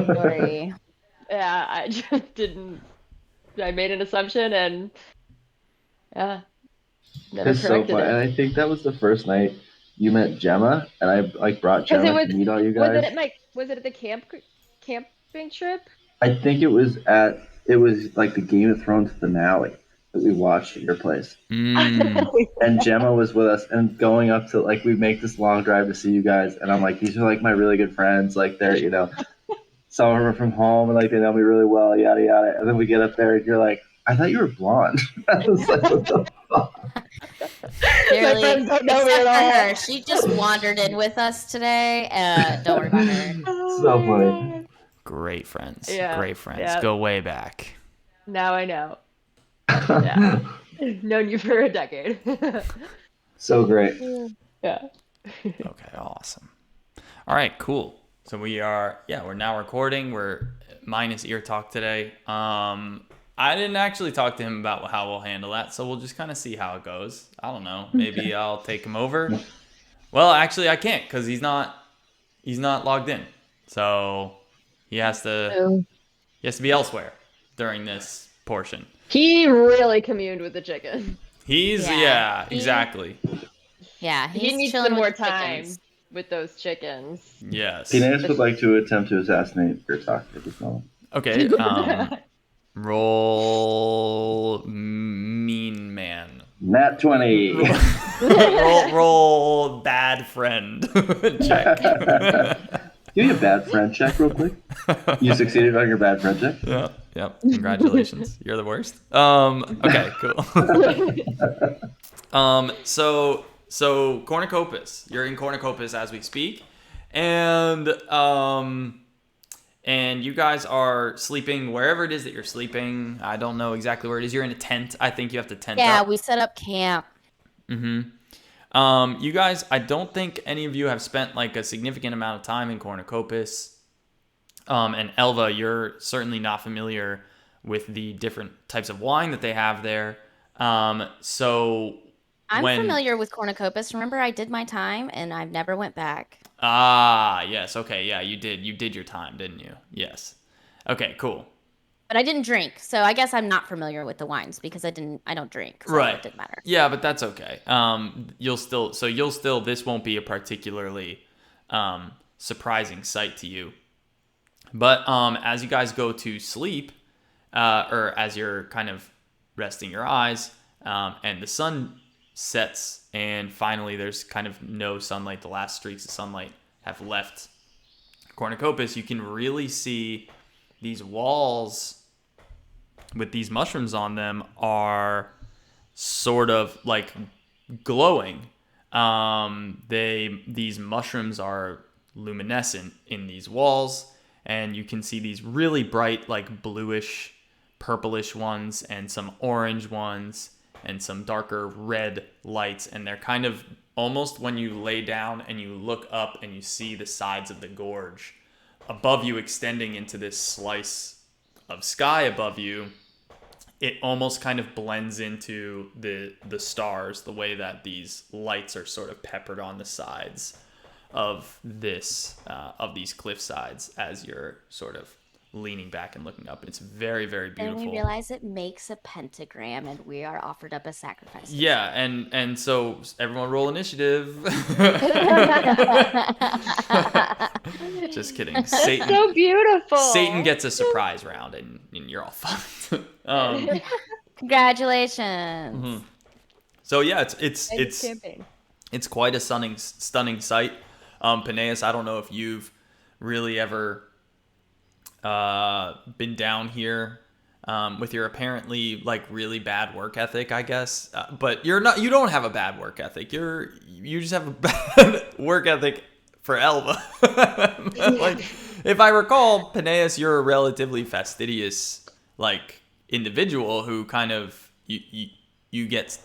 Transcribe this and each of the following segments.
Story. Yeah, I just didn't. I made an assumption and yeah, never It's so corrected fun. And it. I think that was the first night you met Gemma, and I like brought Because it Gemma was to meet all you was it guys. at my was it at the camping trip? I think it was like the Game of Thrones finale that we watched at your place. Mm. And Gemma was with us and going up to like we make this long drive to see you guys, and I'm like, these are like my really good friends, like they're some of them are from home and like they know me really well, yada yada. And then we get up there and you're like, I thought you were blonde. I was like, what the fuck? My Clearly, friends don't know me at except for all. her. She just wandered in with us today. Don't worry about her. Oh So my funny. god. Great friends. Yeah, Great friends. yeah. Go way back. Now I know. Yeah. Known you for a decade. So great. Yeah. Okay, awesome. All right, cool. So we're now recording. We're minus ear talk today. I didn't actually talk to him about how we'll handle that, so we'll just kind of see how it goes. I don't know. Maybe I'll take him over. Well, actually, I can't because he's not logged in. So he has to Oh. he has to be elsewhere during this portion. He really communed with the chicken. Yeah, He, exactly. yeah, He he's needs chilling some with more the chickens. time with those chickens. Yes. Pines would like to attempt to assassinate your talk at this moment. Okay. Roll mean man. Nat 20. roll bad friend check. Give me a bad friend check real quick. You succeeded on your bad friend check. Yep. Congratulations. You're the worst. Okay, cool. So Cornucopus. You're in Cornucopus as we speak. And you guys are sleeping wherever it is that you're sleeping. I don't know exactly where it is. You're in a tent. I think you have to tent Yeah, up. we set up camp. You guys, I don't think any of you have spent like a significant amount of time in Cornucopus. And Elva, you're certainly not familiar with the different types of wine that they have there. So I'm when familiar with Cornucopus. Remember, I did my time, and I've never went back. yes, okay, yeah, you did your time, didn't you? Yes. Okay, cool. But I didn't drink, so I guess I'm not familiar with the wines because I don't drink, so Right. it didn't matter. Yeah, but that's okay. This won't be a particularly surprising sight to you. But as you guys go to sleep, or as you're kind of resting your eyes, and the sun sets, and finally there's kind of no sunlight. The last streaks of sunlight have left Cornucopus. You can really see these walls with these mushrooms on them are sort of like glowing. These mushrooms are luminescent in these walls, and you can see these really bright, like bluish, purplish ones, and some orange ones, and some darker red lights. And they're kind of almost when you lay down and you look up and you see the sides of the gorge above you extending into this slice of sky above you. It almost kind of blends into the stars, the way that these lights are sort of peppered on the sides of these cliff sides as you're sort of leaning back and looking up. It's very, very beautiful. And we realize it makes a pentagram, and we are offered up a sacrifice. Yeah, and so everyone roll initiative. Just kidding. That's so beautiful. Satan gets a surprise round, and you're all fucked. Congratulations. So yeah, Thanks, campaign. it's quite a stunning sight. Peneus, I don't know if you've really ever been down here with your apparently like really bad work ethic, I guess. But you don't have a bad work ethic. You just have a bad work ethic for Elva. Like, if I recall, Peneus, you're a relatively fastidious like individual who kind of you get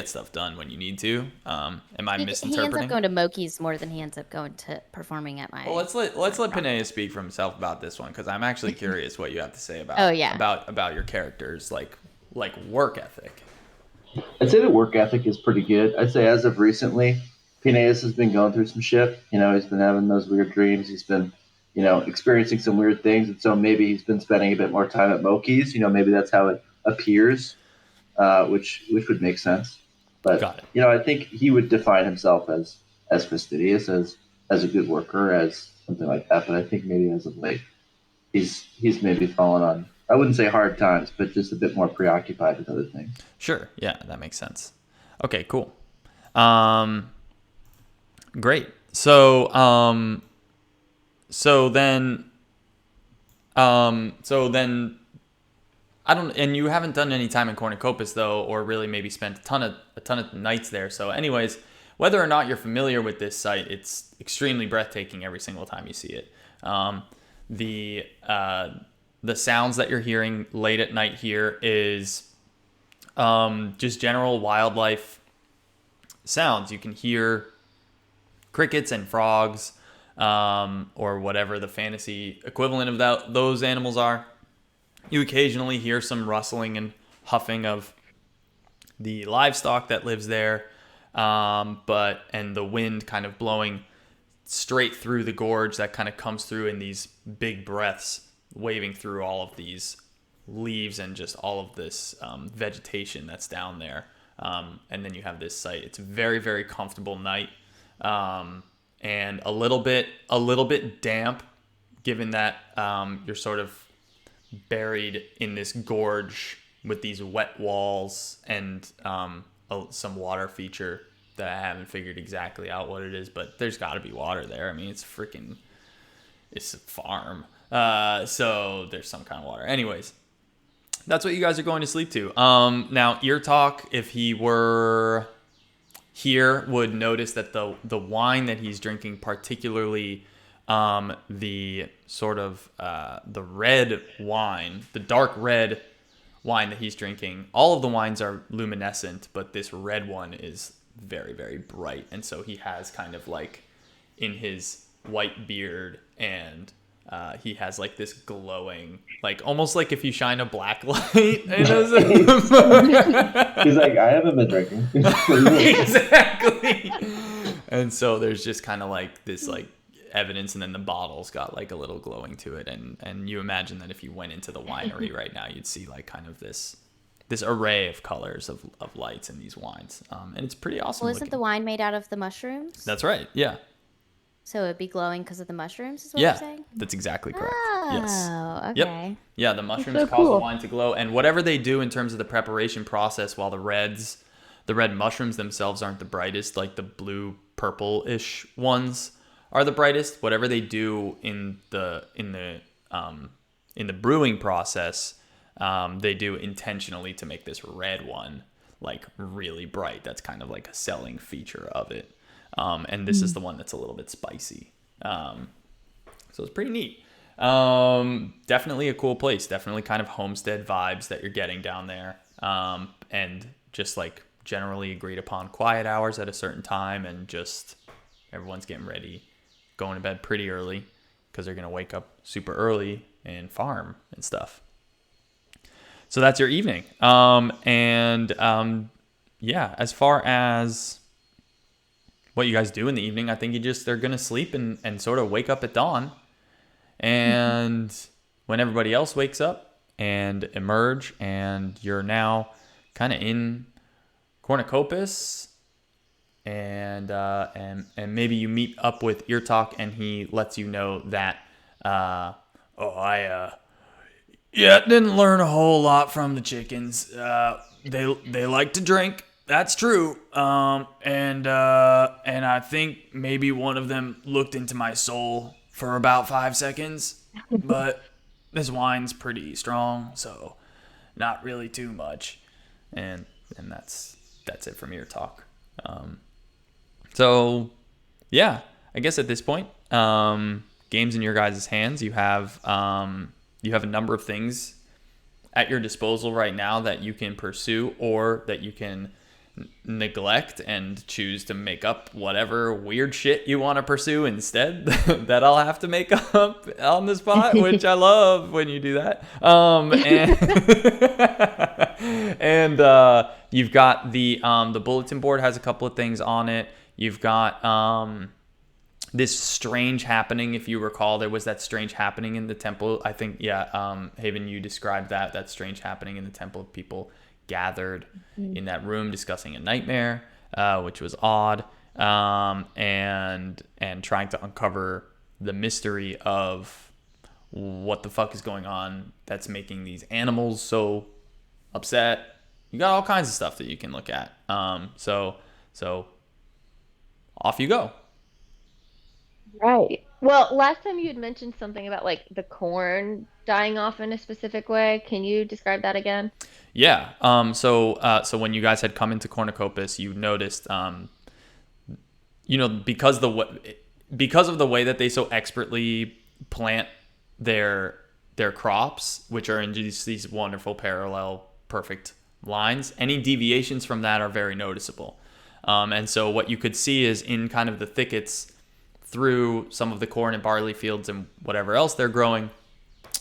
stuff done when you need to. Am I misinterpreting? He ends up going to Moki's more than he ends up going to performing at my. Well, let's let Peneus speak for himself about this one, because I'm actually curious what you have to say about about your character's like work ethic. I'd say the work ethic is pretty good. I'd say as of recently, Phineas has been going through some shit. He's been having those weird dreams. He's been experiencing some weird things. And so maybe he's been spending a bit more time at Moki's. Maybe that's how it appears, which would make sense. But Got it. I think he would define himself as fastidious, as a good worker, as something like that. But I think maybe as of late, he's maybe fallen on, I wouldn't say hard times, but just a bit more preoccupied with other things. Sure. Yeah, that makes sense. Okay, cool. Great. So then I don't, and you haven't done any time in Cornucopis though, or really maybe spent a ton of nights there. So anyways, whether or not you're familiar with this site, it's extremely breathtaking every single time you see it. The sounds that you're hearing late at night here is just general wildlife sounds. You can hear crickets and frogs, or whatever the fantasy equivalent of those animals are. You occasionally hear some rustling and huffing of the livestock that lives there, and the wind kind of blowing straight through the gorge that kind of comes through in these big breaths, waving through all of these leaves and just all of this vegetation that's down there. And then you have this site. It's a very, very comfortable night, and a little bit damp, given that you're sort of buried in this gorge with these wet walls and some water feature that I haven't figured exactly out what it is, but there's got to be water there. I mean, it's a farm, so there's some kind of water. Anyways, that's what you guys are going to sleep to. Now, Ear Talk, if he were here, would notice that the wine that he's drinking, particularly the sort of the red wine, the dark red wine that he's drinking, all of the wines are luminescent, but this red one is very, very bright. And so he has kind of like in his white beard, and he has like this glowing, like almost like if you shine a black light. He's like, I haven't been drinking. Exactly. And so there's just kind of like this like evidence, and then the bottle's got like a little glowing to it, and you imagine that if you went into the winery right now, you'd see like kind of this array of colors of lights in these wines, and it's pretty awesome. Well, isn't the wine made out of the mushrooms? That's right. Yeah. So it'd be glowing because of the mushrooms, is what Yeah, you're saying? that's exactly correct. Oh, Yes. okay. Yep. Yeah, the mushrooms so cause the cool. wine to glow, and whatever they do in terms of the preparation process, while the red mushrooms themselves aren't the brightest, like the blue purple-ish ones are the brightest. Whatever they do in the brewing process, they do intentionally to make this red one like really bright. That's kind of like a selling feature of it. And this is the one that's a little bit spicy. So it's pretty neat. Definitely a cool place. Definitely kind of homestead vibes that you're getting down there. And just like generally agreed upon quiet hours at a certain time, and just everyone's getting ready, going to bed pretty early because they're going to wake up super early and farm and stuff. So that's your evening. Yeah, as far as what you guys do in the evening, I think they're going to sleep and sort of wake up at dawn. And when everybody else wakes up and emerge, and you're now kind of in Cornucopis, and maybe you meet up with Ear Talk, and he lets you know that, didn't learn a whole lot from the chickens. They like to drink. That's true. And I think maybe one of them looked into my soul for about 5 seconds, but this wine's pretty strong, so not really too much. And that's it from Ear Talk. So yeah, I guess at this point, game's in your guys' hands. You have a number of things at your disposal right now that you can pursue, or that you can neglect and choose to make up whatever weird shit you want to pursue instead that I'll have to make up on the spot, which I love when you do that. And you've got the bulletin board has a couple of things on it. You've got this strange happening. If you recall, there was that strange happening in the temple. I think, Haven, you described that strange happening in the temple of people gathered in that room discussing a nightmare, which was odd, and trying to uncover the mystery of what the fuck is going on that's making these animals so upset. You got all kinds of stuff that you can look at. So off you go. Right. Well, last time you had mentioned something about like the corn dying off in a specific way. Can you describe that again? Yeah. So when you guys had come into Cornucopis, you noticed, because of the way that they so expertly plant their crops, which are in these wonderful parallel, perfect lines, any deviations from that are very noticeable. And so what you could see is in kind of the thickets through some of the corn and barley fields and whatever else they're growing,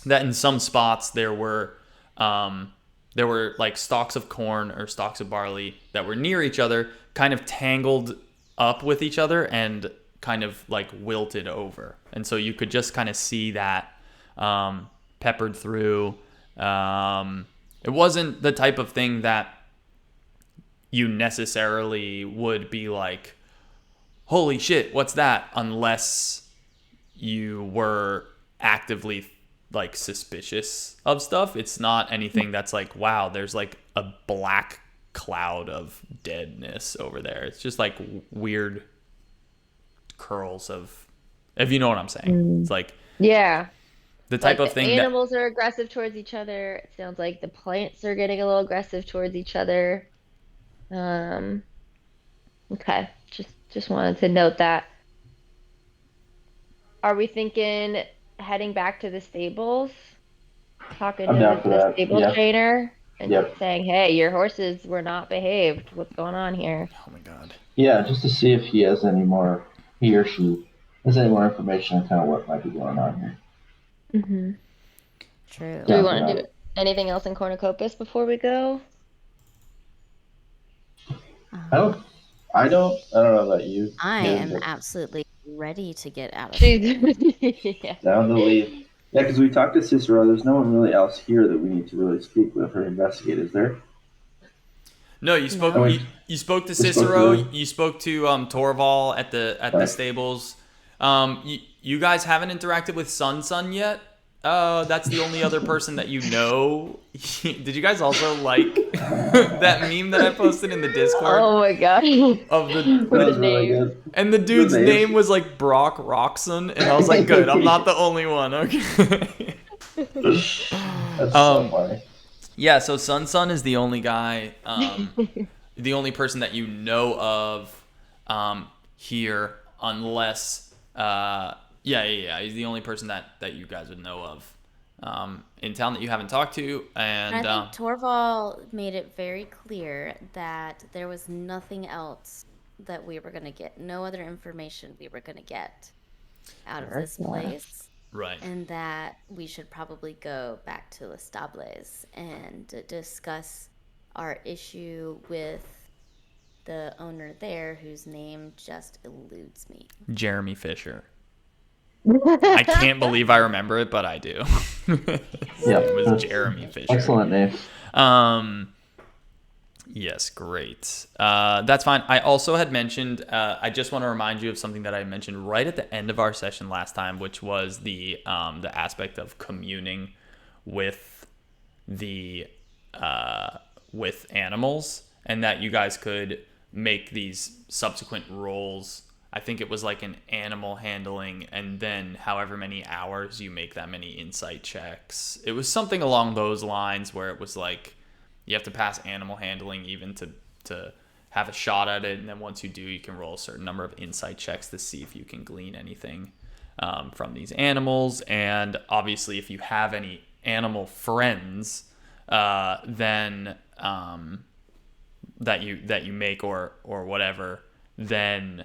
that in some spots there were like stalks of corn or stalks of barley that were near each other, kind of tangled up with each other and kind of like wilted over. And so you could just kind of see that peppered through. It wasn't the type of thing that you necessarily would be like, holy shit, what's that? Unless you were actively like suspicious of stuff. It's not anything that's like, wow, there's like a black cloud of deadness over there. It's just like weird curls of, if you know what I'm saying. It's like Yeah. the type Like of the thing that, animals are aggressive towards each other. It sounds like the plants are getting a little aggressive towards each other. Okay. Just wanted to note that. Are we thinking heading back to the stables? Talking I'm to down for the that. stable Yeah. trainer and Yep. saying, "Hey, your horses were not behaved. What's going on here?" oh my God. Yeah, just to see if he or she has any more information on kind of what might be going on here. Hmm. True. Do we Down for want to do that. anything else in Cornucopis before we go? I don't. Um, I don't. I don't know about you. I Hayden, am but absolutely ready to get out of here. She's yeah. down to leave. Yeah, because we talked to Cicero. There's no one really else here that we need to really speak with or investigate, is there? No, And No. you spoke to we spoke Cicero, to you spoke to Torval at the right. stables. You guys haven't interacted with Sun yet. That's the only other person that you know. Did you guys also like that meme that I posted in the Discord Oh my gosh. of That With the was really names. good. and the The dude's name names. was like Brock Roxon, and I was like, good, I'm not the only one. Okay. That's so funny. Yeah, so Sun is the only guy, the only person that you know of here, unless, he's the only person that you guys would know of in town that you haven't talked to, And I and think Torval made it very clear that there was nothing else that we were going to get, no other information we were going to get out of this place. right, And that we should probably go back to Les Stables and discuss our issue with the owner there, whose name just eludes me. Jeremy Fisher. I can't believe I remember it, but I do. His Yep. name was Jeremy Fisher. Excellent name. Yes, great. That's fine. I also had mentioned, I just want to remind you of something that I mentioned right at the end of our session last time, which was the aspect of communing with the with animals, and that you guys could make these subsequent rolls. I think it was like an animal handling, and then however many hours you make that many insight checks. It was something along those lines where it was like, you have to pass animal handling even to have a shot at it, and then once you do, you can roll a certain number of insight checks to see if you can glean anything from these animals. And obviously, if you have any animal friends, then that you make or whatever, then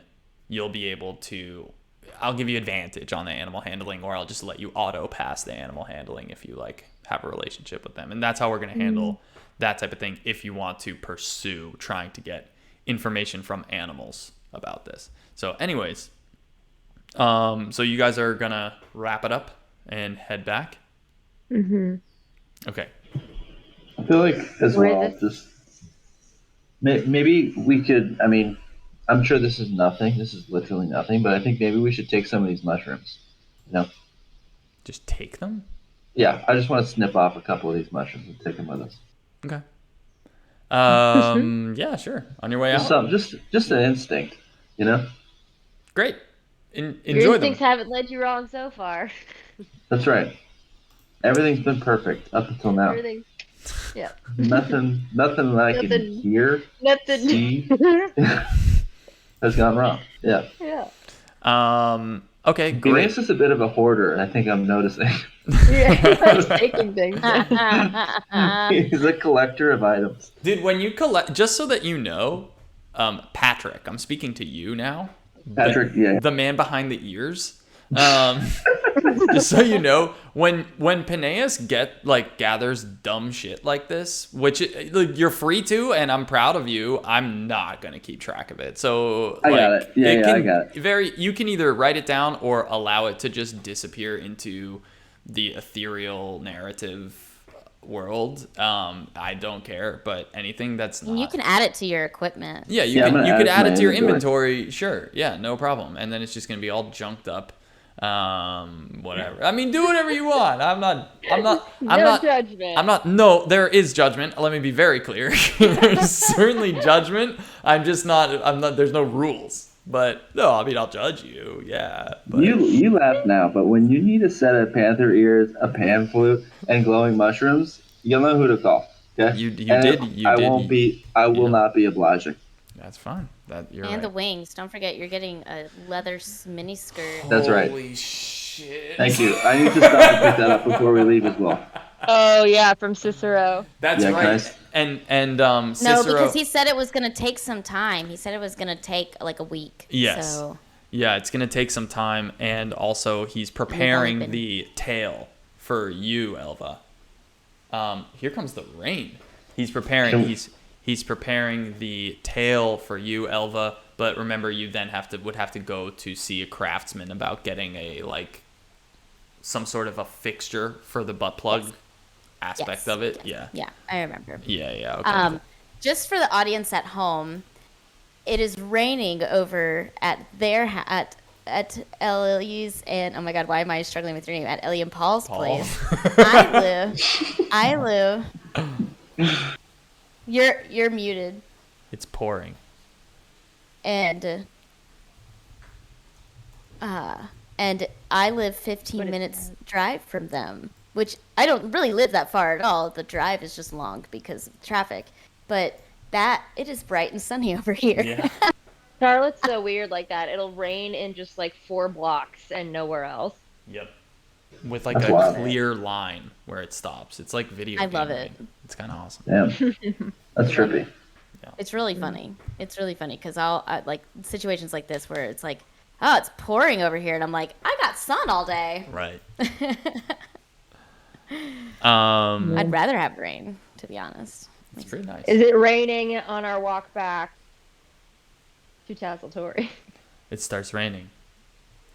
you'll be able to. I'll give you advantage on the animal handling, or I'll just let you auto pass the animal handling if you like have a relationship with them. And that's how we're going to handle that type of thing if you want to pursue trying to get information from animals about this. So anyways, So you guys are gonna wrap it up and head back. Mm-hmm. Okay. I feel like as Where well, this? just maybe we could. I mean, I'm sure this is nothing. This is literally nothing. But I think maybe we should take some of these mushrooms. You know? Just take them. Yeah, I just want to snip off a couple of these mushrooms and take them with us. Okay. Yeah, sure. On your way Just out. some, just an instinct. You know? Great. Your Enjoy them. instincts haven't led you wrong so far. That's right. Everything's been perfect up until now. Everything. Yeah. Nothing that I can Nothing. hear, Nothing. see has gone wrong. Yeah. Yeah. Okay, He great. makes us a bit of a hoarder, and I think I'm noticing. Yeah. He likes taking things. He's a collector of items. Dude, when you collect, just so that you know, Patrick, I'm speaking to you now. Patrick, yeah. The man behind the ears. Just so you know, when Peneus gathers dumb shit like this, which you're free to, and I'm proud of you, I'm not gonna keep track of it. So I got it. Yeah, I got it. You can either write it down or allow it to just disappear into the ethereal narrative world. I don't care, but anything that's not, You can add it to your equipment. yeah, Yeah, I'm gonna you add could it to add my it to your inventory. inventory, sure, yeah, no problem, and then it's just gonna be all junked up. Whatever. I mean, do whatever you want. No judgment. No, there is judgment. Let me be very clear. There's certainly judgment. I'm not, there's no rules. But no, I mean, I'll judge you. Yeah. But You laugh now, but when you need a set of panther ears, a pan flute, and glowing mushrooms, you'll know who to call. Okay. I will yeah. not be obliging. That's fine. You're And right. the wings. Don't forget, you're getting a leather mini skirt. That's right. Holy shit. Thank you. I need to stop and pick that up before we leave as well. Oh yeah, from Cicero. That's Yeah, right. guys. And No, Cicero, because he said it was going to take some time. He said it was going to take like a week. Yes. So yeah, it's going to take some time, and also he's preparing the tail for you, Elva. Here comes the rain. He's preparing he's preparing the tail for you, Elva, but remember you then would have to go to see a craftsman about getting some sort of a fixture for the butt plug aspect of it. Yeah. Yeah, I remember. Yeah, okay. Cool. Just for the audience at home, it is raining over at at Ellie's and oh my god, why am I struggling with your name? At Ellie and Paul's place. I live. You're muted. It's pouring. And I live 15 minutes drive from them, which I don't really live that far at all. The drive is just long because of traffic, but it is bright and sunny over here. Yeah. Charlotte's so weird like that. It'll rain in just like 4 blocks and nowhere else. Yep. With That's a wild. clear line where it stops. It's like video. I game love rain. it. It's kind of awesome. Damn. That's trippy. It's really funny. It's really funny because I like situations like this where it's like, oh, it's pouring over here, and I'm like, I got sun all day. Right. I'd rather have rain, to be honest. It's pretty nice. Is it raining on our walk back to Tasseltory? It starts raining.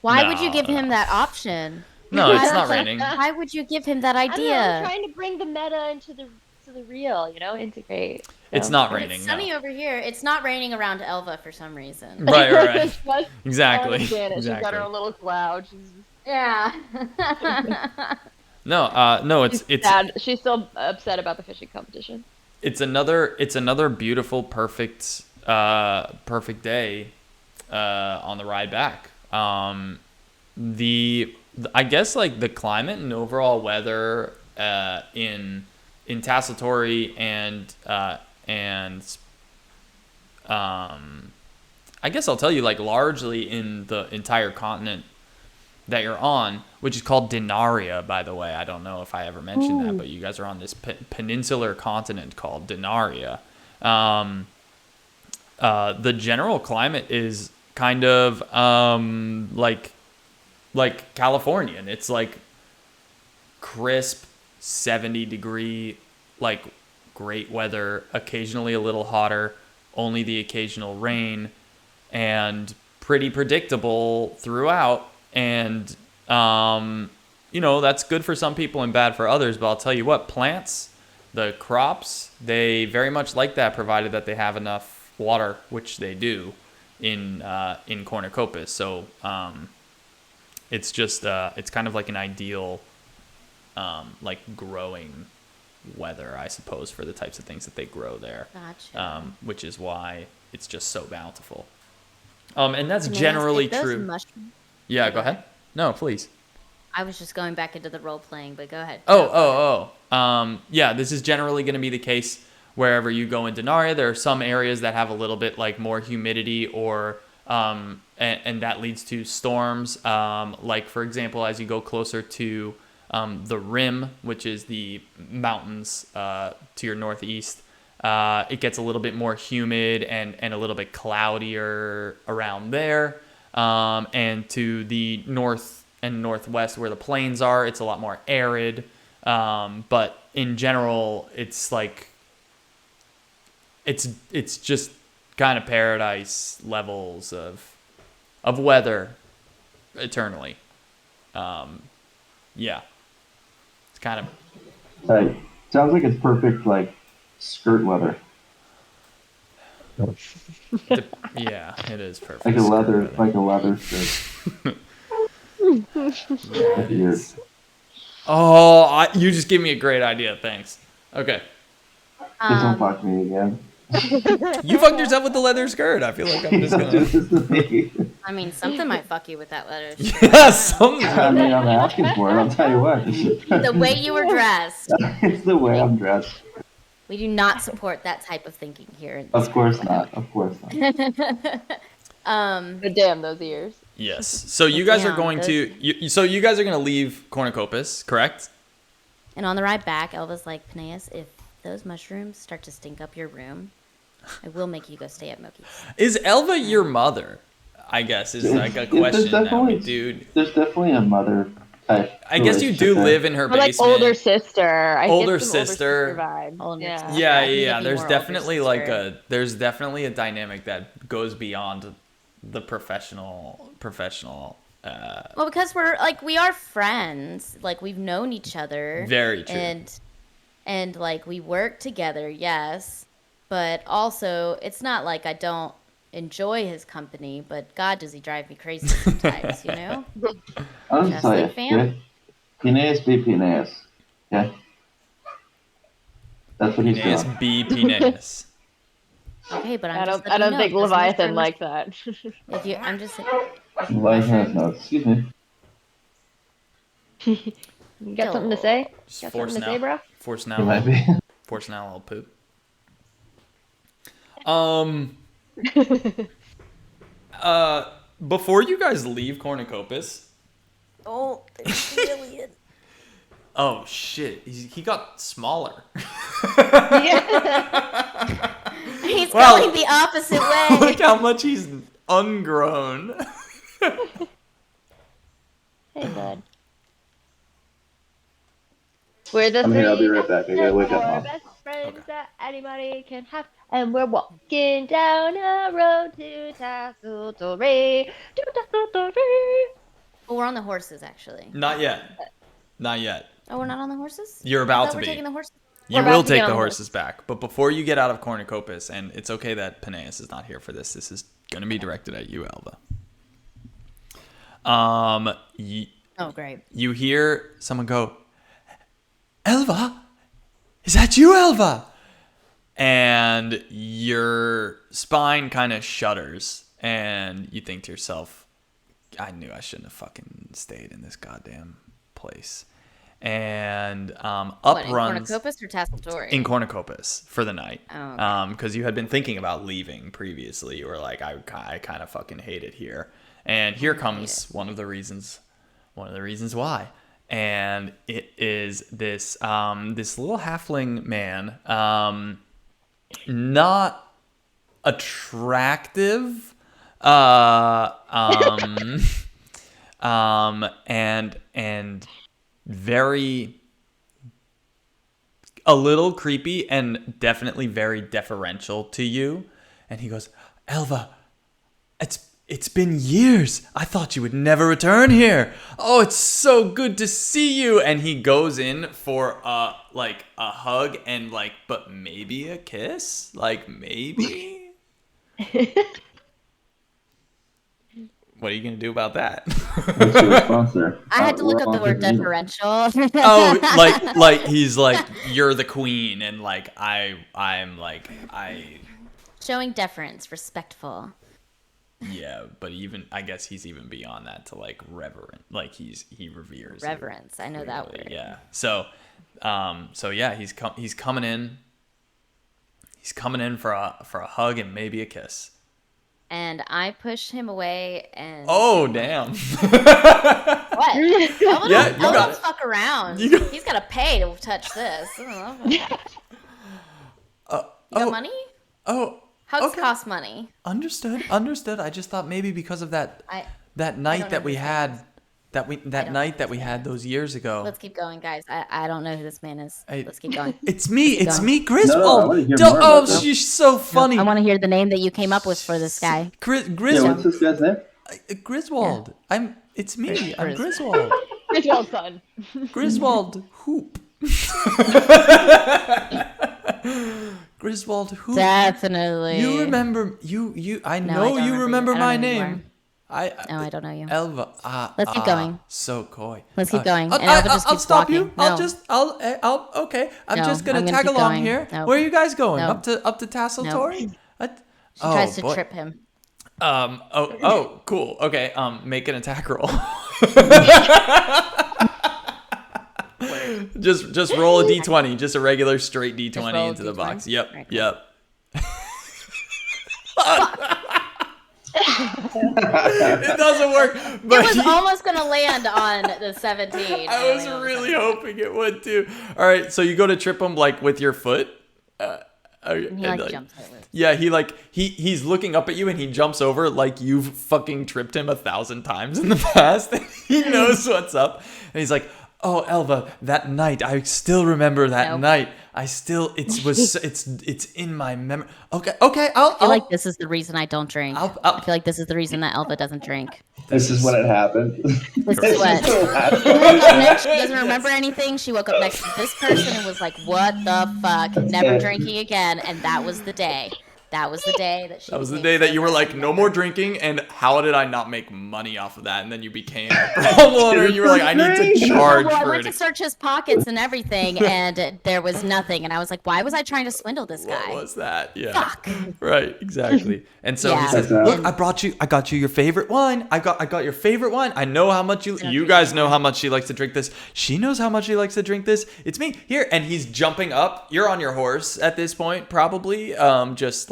Why would you give him that option? No, it's not raining. Why would you give him that I don't know, idea? I'm trying to bring the meta into the real, integrate. It's not raining. It's sunny No. over here. It's not raining around Elva for some reason. Right. But Exactly. She's got her Exactly. own little cloud. Yeah. No. She's It's sad. She's still upset about the fishing competition. It's another beautiful, perfect day on the ride back. I guess like the climate and overall weather in Tasseltory and I guess I'll tell you like largely in the entire continent that you're on, which is called Denaria, by the way. I don't know if I ever mentioned that, but you guys are on this peninsular continent called Denaria. The general climate is kind of like Californian. It's like crisp 70-degree, like great weather, occasionally a little hotter, only the occasional rain, and pretty predictable throughout, and that's good for some people and bad for others. But I'll tell you what, plants, the crops, they very much like that, provided that they have enough water, which they do in cornucopis. So it's just it's kind of like an ideal like growing weather, I suppose, for the types of things that they grow there. Gotcha. Which is why it's just so bountiful. And that's Can I ask, generally if those true. mushrooms... Yeah, go ahead. No, please. I was just going back into the role playing, but go ahead. Yeah, this is generally going to be the case wherever you go in Denaria. There are some areas that have a little bit like more humidity, or and that leads to storms. Like, for example, as you go closer to the rim, which is the mountains to your northeast, it gets a little bit more humid and a little bit cloudier around there. And to the north and northwest, where the plains are, it's a lot more arid. But in general, it's like it's just kind of paradise levels of weather eternally. Yeah, it's kind of Hey, sounds like it's perfect, like skirt weather, yeah, it is perfect. like a leather, Skirt weather. like a leather skirt. That's weird. Oh, you just gave me a great idea. Thanks. Okay. Please don't fuck me again. You fucked yourself with the leather skirt. I feel like I'm just gonna. This is the thing. I mean, something might fuck you with that letter. Yeah, something's I gonna. mean, I'm asking for it. I'll tell you what. The way you were dressed. It's the way I'm dressed. We do not support that type of thinking here. In Of course not. Of course not. But damn those ears. Yes. So you guys are Damn, going to. You guys are going to leave Cornucopis, correct? And on the ride back, Elva's like, Peneus, if those mushrooms start to stink up your room, I will make you go stay at Moki's. Is Elva your mother? I guess is like a question now, dude. There's definitely a mother type. I guess you do live in her Or like basement. older sister. I Older get some sister. vibe. Older Yeah. sister. Yeah. Maybe There's more older definitely like sister. there's definitely a dynamic that goes beyond the professional. Well, because we are friends. Like, we've known each other. Very true. And like, we work together, yes. But also, it's not like I don't enjoy his company, but God, does he drive me crazy sometimes, you know? I'll just Just tell you, like fam. okay? Phineas be Phineas. Okay? That's what he's Peneus doing. B. Peneus. Okay, but I just don't letting you know, think because Leviathan like that. If you, I'm just saying. Leviathan has notes. Excuse me. You got something to say? Just Got force something to say, now. bro? Force It now. might be. Force now. I'll poop. Before you guys leave Cornucopis. Oh, there's the alien. Oh shit! He got smaller. He's Well, going the opposite way. Look how much he's ungrown. Hey, bud. We're the I'm three here. I'll be right back. I gotta wake up, our Mom. best friends Okay. that anybody can have. And we're walking down a road to Tasseltory. To Tasseltory. Oh, we're on the horses, actually. Not yet. Not yet. Oh, we're not on the horses? You're I about thought to we're be. taking the horses. You We're about will to be take on the the horses back, but before you get out of Cornucopis, and it's okay that Peneus is not here for this. This is going to be directed at you, Elva. Oh, great. You hear someone go, "Elva, is that you, Elva?" And your spine kind of shudders, and you think to yourself, "I knew I shouldn't have fucking stayed in this goddamn place." And up What, in runs Cornucopis or Tasseltory? in Cornucopis for the night. Oh, okay. Because you had been thinking about leaving previously. You were like, I kind of fucking hate it here. And here comes one of the reasons why. And it is this this little halfling man, not attractive, and very a little creepy and definitely very deferential to you. And he goes, "Elva, It's been years. I thought you would never return here. Oh, it's so good to see you. And he goes in for a hug and but maybe a kiss? Like maybe? What are you going to do about that? What's your response there? I had to look up the word different. differential. Oh, like he's like, you're the queen, and I'm Showing deference, respectful. yeah, but even I guess he's even beyond that to reverent, he reveres you, Reverence. I know that word. yeah. So yeah, he's coming in. He's coming in for a hug and maybe a kiss. And I push him away and... Oh, damn. What? Elva Yeah, you got don't it. fuck around. You got- He's got to pay to touch this. I don't know. You got money? Oh, Hugs okay. cost money. Understood. I just thought maybe because of that I night don't that we know who had, that don't night that know we had those years ago. Let's keep going, guys. I don't know who this man is. Let's keep going. It's me, going. Griswold. No, I wanna hear Don't- more oh, about this. she's so funny. I want to hear the name that you came up with for this guy. Yeah, Griswold. what's this guy's name? Griswold. It's me. I'm Gris. Griswold. Griswold's son. Griswold Hoop. Griswold Hoop. Definitely. You remember you? I No, I know don't you remember remember you. I my don't know who you name. No, I don't know you. Elva. Let's keep going. So coy. Let's keep going. I'll, And Elva just I'll keeps stop walking. you. No. I'll. Okay. I'm No, just gonna I'm gonna tag keep along going. here. No. Where are you guys going? No. Up to Tassel No. Tory? She tries to trip him. Oh, cool. Okay. Make an attack roll. just roll a d20, just a regular straight roll d20 a into the D20? box. Yep. Right. Yep. It doesn't work. But It was almost going to land on the 17. I was really hoping it would too. All right, so you go to trip him with your foot. And he jumps over. Yeah, he's looking up at you and he jumps over like you've fucking tripped him 1,000 times in the past. And he knows what's up. And he's like, "Oh, Elva, that night. I still remember that Nope. night. It's in my memory." Okay, I feel like this is the reason I don't drink. I'll- I feel like this is the reason that Elva doesn't drink. This is when it happened. This is what. So happy. She woke up next, she doesn't remember anything. She woke up next to this person and was like, "What the fuck? Never drinking again." And that was the day. That was the day that she. That was the became day that you were sober like, and no never- more drinking, and how did I not make money off of that? And then you became a problem, and you were like, I need to charge Well, I for went to it. search his pockets and everything, and there was nothing. And I was like, "Why was I trying to swindle this guy?" What was that? Yeah. Fuck. Right, exactly. And so he Yeah. says, That's "Look, I got you your favorite wine. I got your favorite wine. I know how much you guys know how much she likes to drink this. She knows how much she likes to drink this. It's me. Here." And he's jumping up. You're on your horse at this point, probably. Just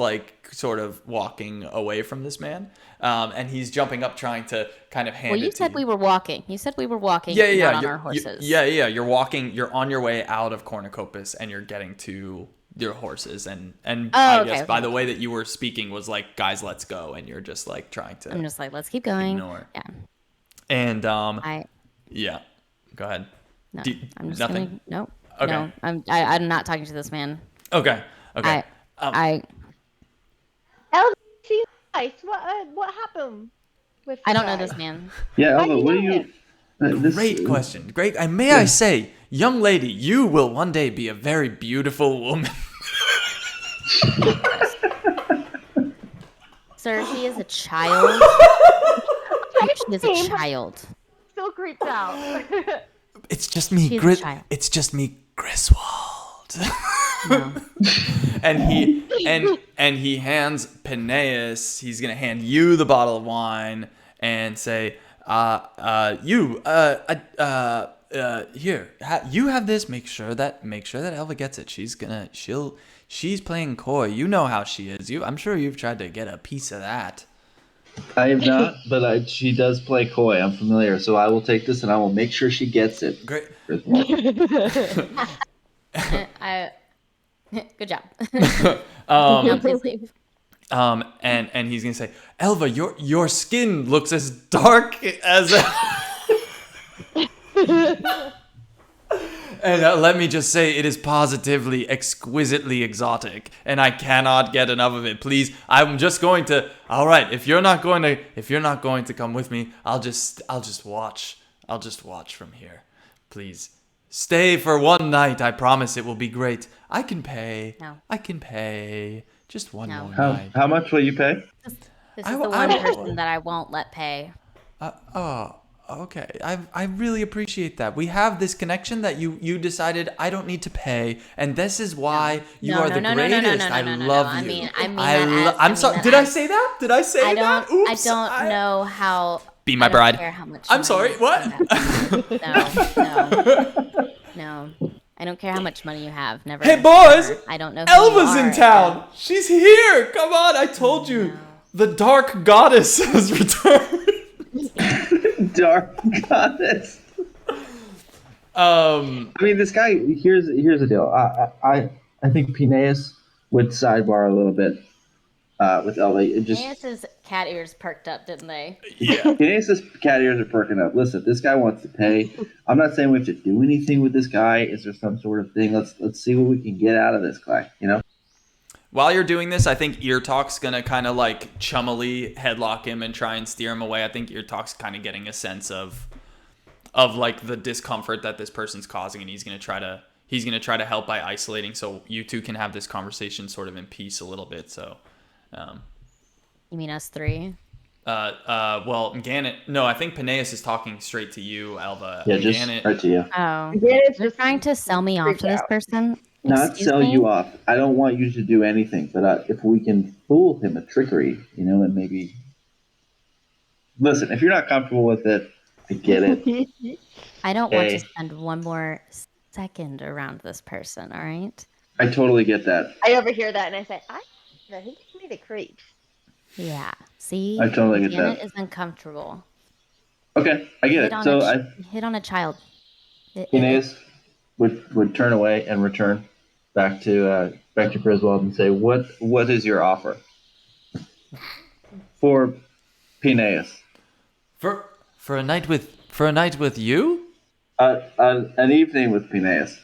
sort of walking away from this man. And he's jumping up trying to kind of hand Well, it you to said we were walking. You said we were walking. yeah. Not on You're- our horses. Yeah. You're walking. You're on your way out of Cornucopis, and you're getting to your horses. And I okay, guess okay. by the way that you were speaking was like, "Guys, let's go," and you're just trying to I'm just like, let's keep going. ignore. Yeah. And I yeah, go ahead. no. Do- I'm just nothing? gonna no. Okay. No. I'm not talking to this man. Okay. I Elva, she's nice. What happened with I the don't know guy? this man. Yeah, How do Elva, you what know do you? him? Great question. Great. And may I say, young lady, you will one day be a very beautiful woman. Sir, he is a child. She is a child. Still creeps out. It's just me, She's a child. It's just me, Griswold. No. and he hands Peneus. He's gonna hand you the bottle of wine and say, here, you have this. Make sure that Elva gets it. She's playing coy. You know how she is. I'm sure you've tried to get a piece of that. I am not, but she does play coy. I'm familiar, so I will take this and I will make sure she gets it. Great. Good job. Um, No, please leave. and he's gonna say, Elva, your skin looks as dark as a... And let me just say, it is positively, exquisitely exotic, and I cannot get enough of it. Please, I'm just going to. All right, if you're not going to come with me, I'll just watch. I'll just watch from here. Please, stay for one night. I promise it will be great. I can pay. No. I can pay. Just one No. more How night. how much will you pay? This I is w- the I one w- person that I won't let pay. Oh, okay. I really appreciate that. We have this connection that you decided I don't need to pay, and this is why you are the greatest. I love you. I mean that as. I'm sorry. Did I say that? Did I say I that? don't. Oops. I don't know how. Be my I don't bride. care how much I'm money sorry. you What? have. No. I don't care how much money you have. Never. Hey boys, Never. I don't know who you Elva's are, in town. She's here. Come on. I told you. No. The dark goddess has returned. Dark goddess. Um. I mean, this guy. Here's the deal. I think Pineus would sidebar a little bit with Elva. It just Nance's cat ears perked up, didn't they? Yeah. Pineus' cat ears are perking up. Listen, this guy wants to pay. I'm not saying we have to do anything with this guy. Is there some sort of thing? Let's see what we can get out of this guy. You know. While you're doing this, I think Ear Talk's gonna kind of like chummily headlock him and try and steer him away. I think Ear Talk's kind of getting a sense of like the discomfort that this person's causing, and he's gonna try to help by isolating, so you two can have this conversation sort of in peace a little bit. So, You mean us three? well, Gannett. No, I think Peneus is talking straight to you, Alva. Yeah, just Gannett, right to you. Oh, Yeah, it's you're just trying to sell me off to this person? Not Excuse sell me? you off. I don't want you to do anything, but if we can fool him a trickery, you know, and maybe listen. If you're not comfortable with it, I get it. I don't want to Okay. spend one more second around this person. All right? I totally get that. I overhear that and I say, he gives me the creeps. Yeah. See, I totally get Janet that. is uncomfortable. Okay, I get it. So Hit on a child. Phineas would turn away and return back to Griswold and say, "What is your offer for Phineas? for a night with you. An evening with Phineas."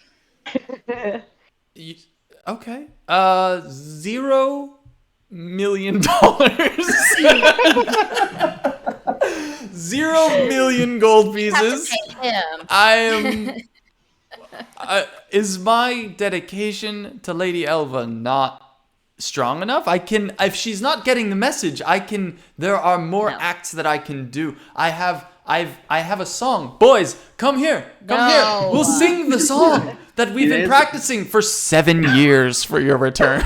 Okay. $0 million. $0 million gold pieces. I am. Is my dedication to Lady Elva not strong enough? I can. If she's not getting the message, I can. There are more acts that I can do. I have a song. Boys, come here. Come here. We'll sing the song that we've been practicing for 7 years for your return.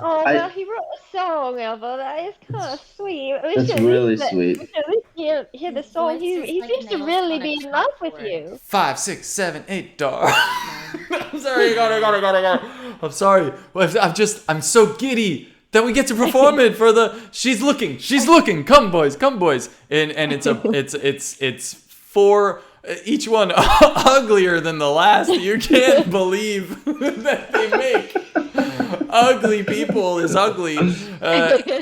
Oh, well, he wrote a song, Elva. That is kind of sweet. That's really sweet. We should at least hear the song. He seems to really be in love with you. 5, 6, 7, 8, dark. I'm sorry. I got it. I'm sorry. I'm so giddy that we get to perform it for the. She's looking. Come boys. And it's 4. Each one uglier than the last. You can't believe that they make ugly people is ugly,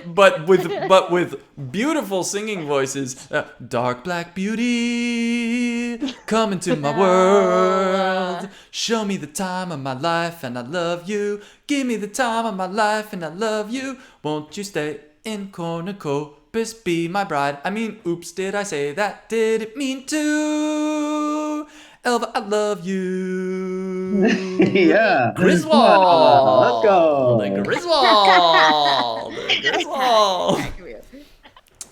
but with beautiful singing voices. Dark black beauty, come into my world. Show me the time of my life and I love you. Give me the time of my life and I love you. Won't you stay in Cornucopia, be my bride? I mean, oops, did I say that? Did it mean to? Elva, I love you. Yeah. Griswold. Let's go. Griswold.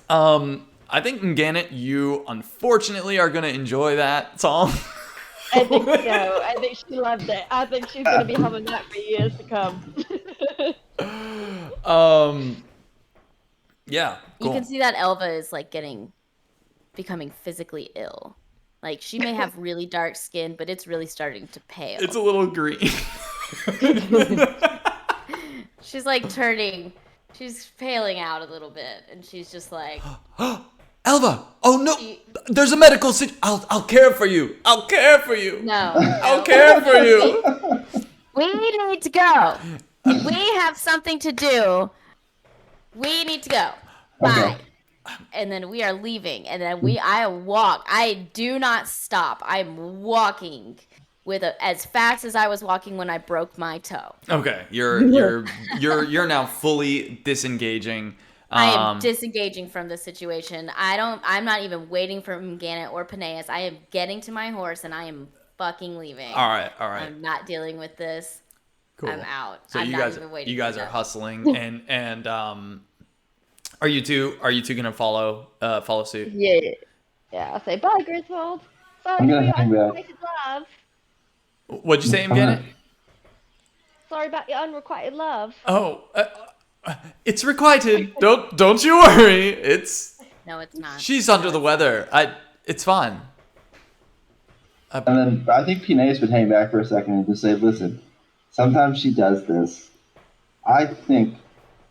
I think Gannett, you unfortunately are gonna enjoy that song. I think so. I think she loved it. I think she's going to be humming that for years to come. Yeah. Cool. You can see that Elva is like becoming physically ill. Like she may have really dark skin, but it's really starting to pale. It's a little green. She's she's paling out a little bit, and she's just like, Elva! Oh no! There's a medical I'll care for you. I'll care for you. No. I'll care for you. We need to go. We have something to do. We need to go. Bye. Okay. and then we are leaving, and then I walk. I do not stop. I'm walking as fast as I was walking when I broke my toe. Okay, you're now fully disengaging. I am disengaging from the situation. I'm not even waiting for Mganet or Paneas. I am getting to my horse and I am fucking leaving. All right. I'm not dealing with this. Cool. I'm out. So I'm you not guys even waiting. you guys are hustling and are you two gonna follow suit? Yeah. Yeah, I'll say bye, Griswold. Sorry I'm for gonna your hang back. unrequited love. What'd you say, Mganet? Sorry about your unrequited love. Oh, it's requited. Don't you worry. No, it's not. She's under the weather. It's fine. And then I think Pinace would hang back for a second and just say, listen, sometimes she does this. I think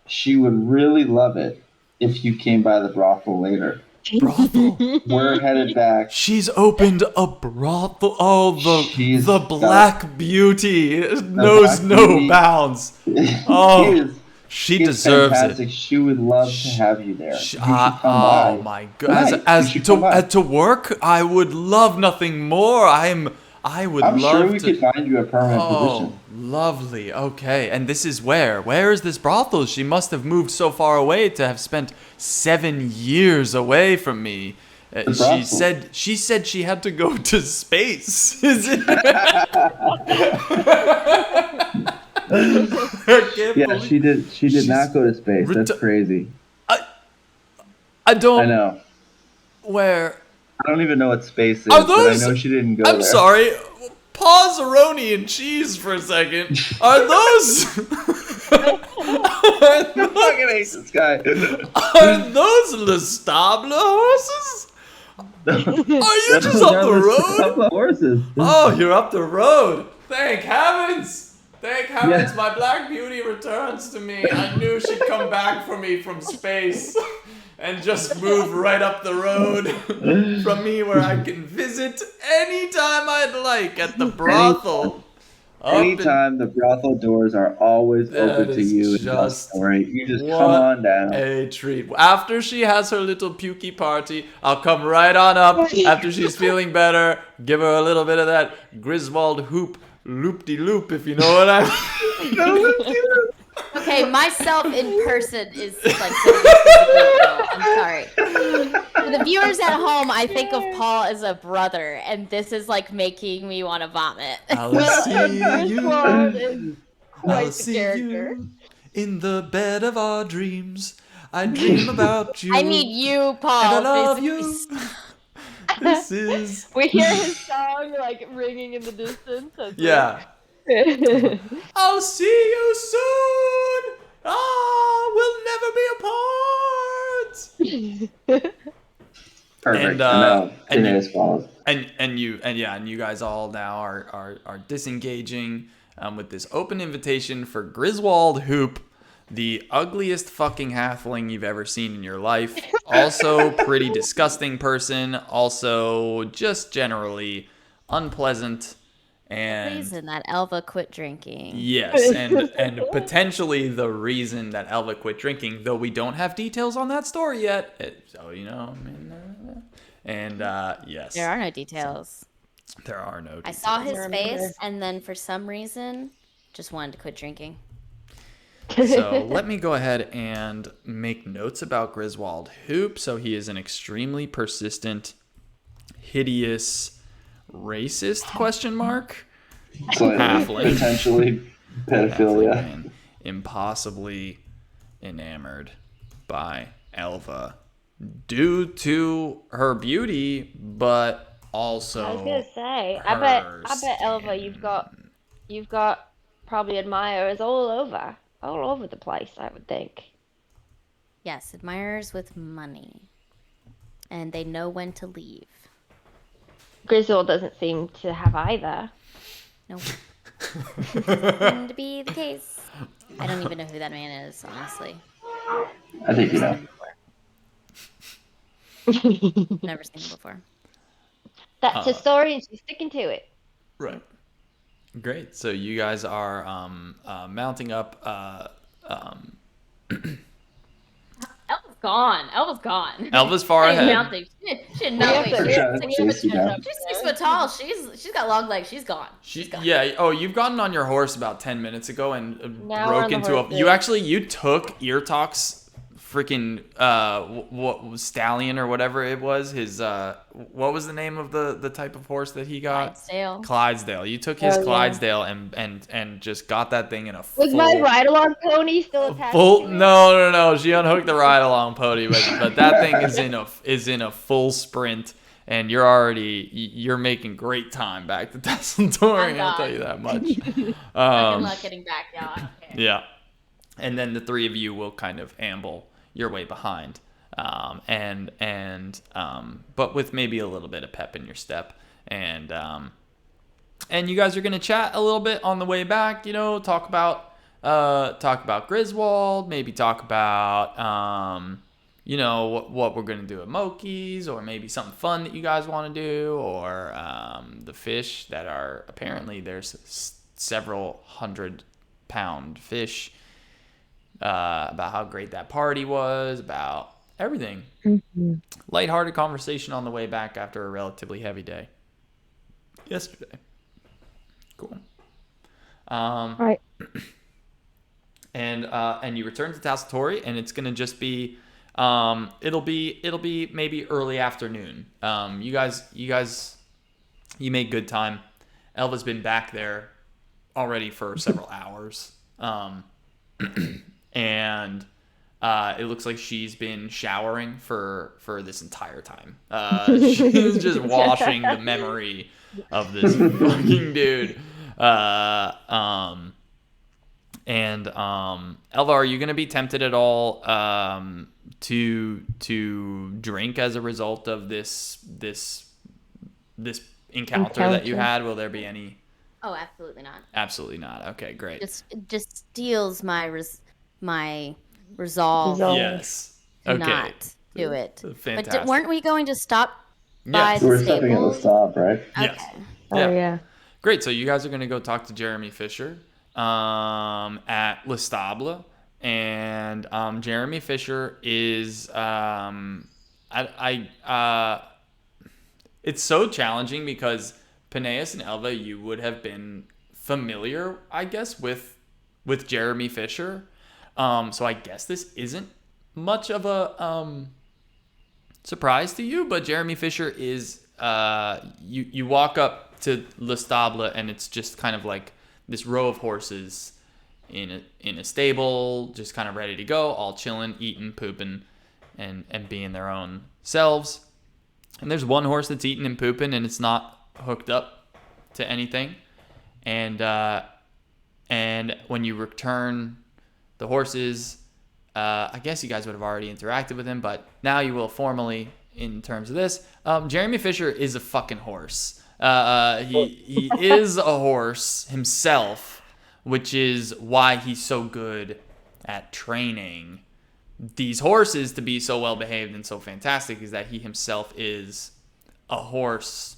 she would really love it if you came by the brothel later. Brothel. We're headed back. She's opened a brothel. Oh, She's the Black Beauty knows Black no Beauty. bounds. Oh, She she is deserves fantastic. it. She would love to have you there. You should come Oh by. my god! Tonight, you should come by. To work, I would love nothing more. I'm sure love we to. could find you a permanent position. Lovely. Okay, and this is where? Where is this brothel? She must have moved so far away to have spent 7 years away from me. She said she had to go to space. Is it? Yeah, she did. She did not go to space. That's crazy. I don't. I know. Where? I don't even know what space is, Are those? but I know she didn't go I'm there. sorry. Pausaroni and cheese for a second. Are those? I fucking hate this guy. Are those Lestabler horses? Are you just up the road? Horses. Oh, you're up the road. Thank heavens. Thank heavens, Yeah. my Black Beauty returns to me. I knew she'd come back for me from space and just move right up the road from me where I can visit anytime I'd like at the brothel. Anytime the brothel doors are always open to you. Just story. You just what come on down. a treat. After she has her little pukey party, I'll come right on up. After she's feeling better, give her a little bit of that Griswold hoop loop-de-loop, if you know what I mean. Okay, myself in person is like so I'm sorry. For the viewers at home, I think of Paul as a brother, and this is like making me want to vomit. I'll see you. Griswold is I'll quite the see character. you in the bed of our dreams. I dream about you. I need you, Paul. And I love basically. you. This is. We hear his song like ringing in the distance. Yeah. I'll see you soon. We'll never be apart. Perfect. And, now, and Pinace follows. And you guys all now are disengaging with this open invitation for Griswold Hoop, the ugliest fucking halfling you've ever seen in your life. Also pretty disgusting person. Also just generally unpleasant. And Reason that Elva quit drinking. yes, and potentially the reason that Elva quit drinking, though we don't have details on that story yet. So yes, There are no details. there are no details. I saw his face, and then for some reason, just wanted to quit drinking. So let me go ahead and make notes about Griswold Hoop. So he is an extremely persistent, hideous, racist ? Halfling. Potentially pedophilia. And impossibly enamored by Elva due to her beauty, but also I was gonna say, I bet Elva, you've got probably admirers all over the place. I would think. Yes, admirers with money. And they know when to leave. Griswold doesn't seem to have either. Nope. Doesn't to be the case. I don't even know who that man is, honestly. I think you know. Never seen him before. That's his story, and she's sticking to it. right. Great. So you guys are mounting up. Elva's gone. Elva's gone. Elva's far She didn't ahead. mount it. She did not wait. to- She's to chase you down. 6 foot tall. She's got long legs. She's gone. She's gone. Yeah. Oh, you've gotten on your horse about 10 minutes ago and Now we're broke on the into a. horses. You took Eartalk's freaking what was stallion or whatever it was. His what was the name of the type of horse that he got? Clydesdale. You took his Oh, yeah. Clydesdale and just got that thing in a Was full. my ride-along pony still attached Full to it? no. She unhooked the ride along pony, but that thing is in a full sprint, and you're making great time back to Tasseltori. I'll tell you that much. Fucking luck getting back, y'all. I don't care. Yeah, and then the three of you will kind of amble your way behind, but with maybe a little bit of pep in your step, and you guys are gonna chat a little bit on the way back. You know, talk about Griswold, maybe talk about you know what we're gonna do at Moki's, or maybe something fun that you guys want to do, or the fish that are apparently there's several 100-pound fish. About how great that party was, about everything. Mm-hmm. Lighthearted conversation on the way back after a relatively heavy day yesterday. Cool. All right. And you return to Tassatori, and it's gonna just be it'll be maybe early afternoon. You guys made good time. Elva's been back there already for several hours. And it looks like she's been showering for this entire time. She's just washing the memory of this fucking dude. Elva, are you gonna be tempted at all to drink as a result of this encounter that you had? Will there be any? Oh, absolutely not. Absolutely not. Okay, great. Just steals my resolve Yes. to Okay. not do it. Fantastic. But weren't we going to stop by Yes. the We're stopping at the stables? stop, right? Yes. Okay. Oh, yeah. Great. So you guys are going to go talk to Jeremy Fisher at Le Stable. And Jeremy Fisher is it's so challenging because Peneus and Elva, you would have been familiar, I guess, with Jeremy Fisher. So I guess this isn't much of a surprise to you, but Jeremy Fisher is you walk up to Le Stable and it's just kind of like this row of horses in a stable, just kind of ready to go, all chilling, eating, pooping, and being their own selves. And there's one horse that's eating and pooping, and it's not hooked up to anything. And when you return the horses, I guess you guys would have already interacted with him, but now you will formally in terms of this. Jeremy Fisher is a fucking horse. He is a horse himself, which is why he's so good at training these horses to be so well behaved and so fantastic, is that he himself is a horse.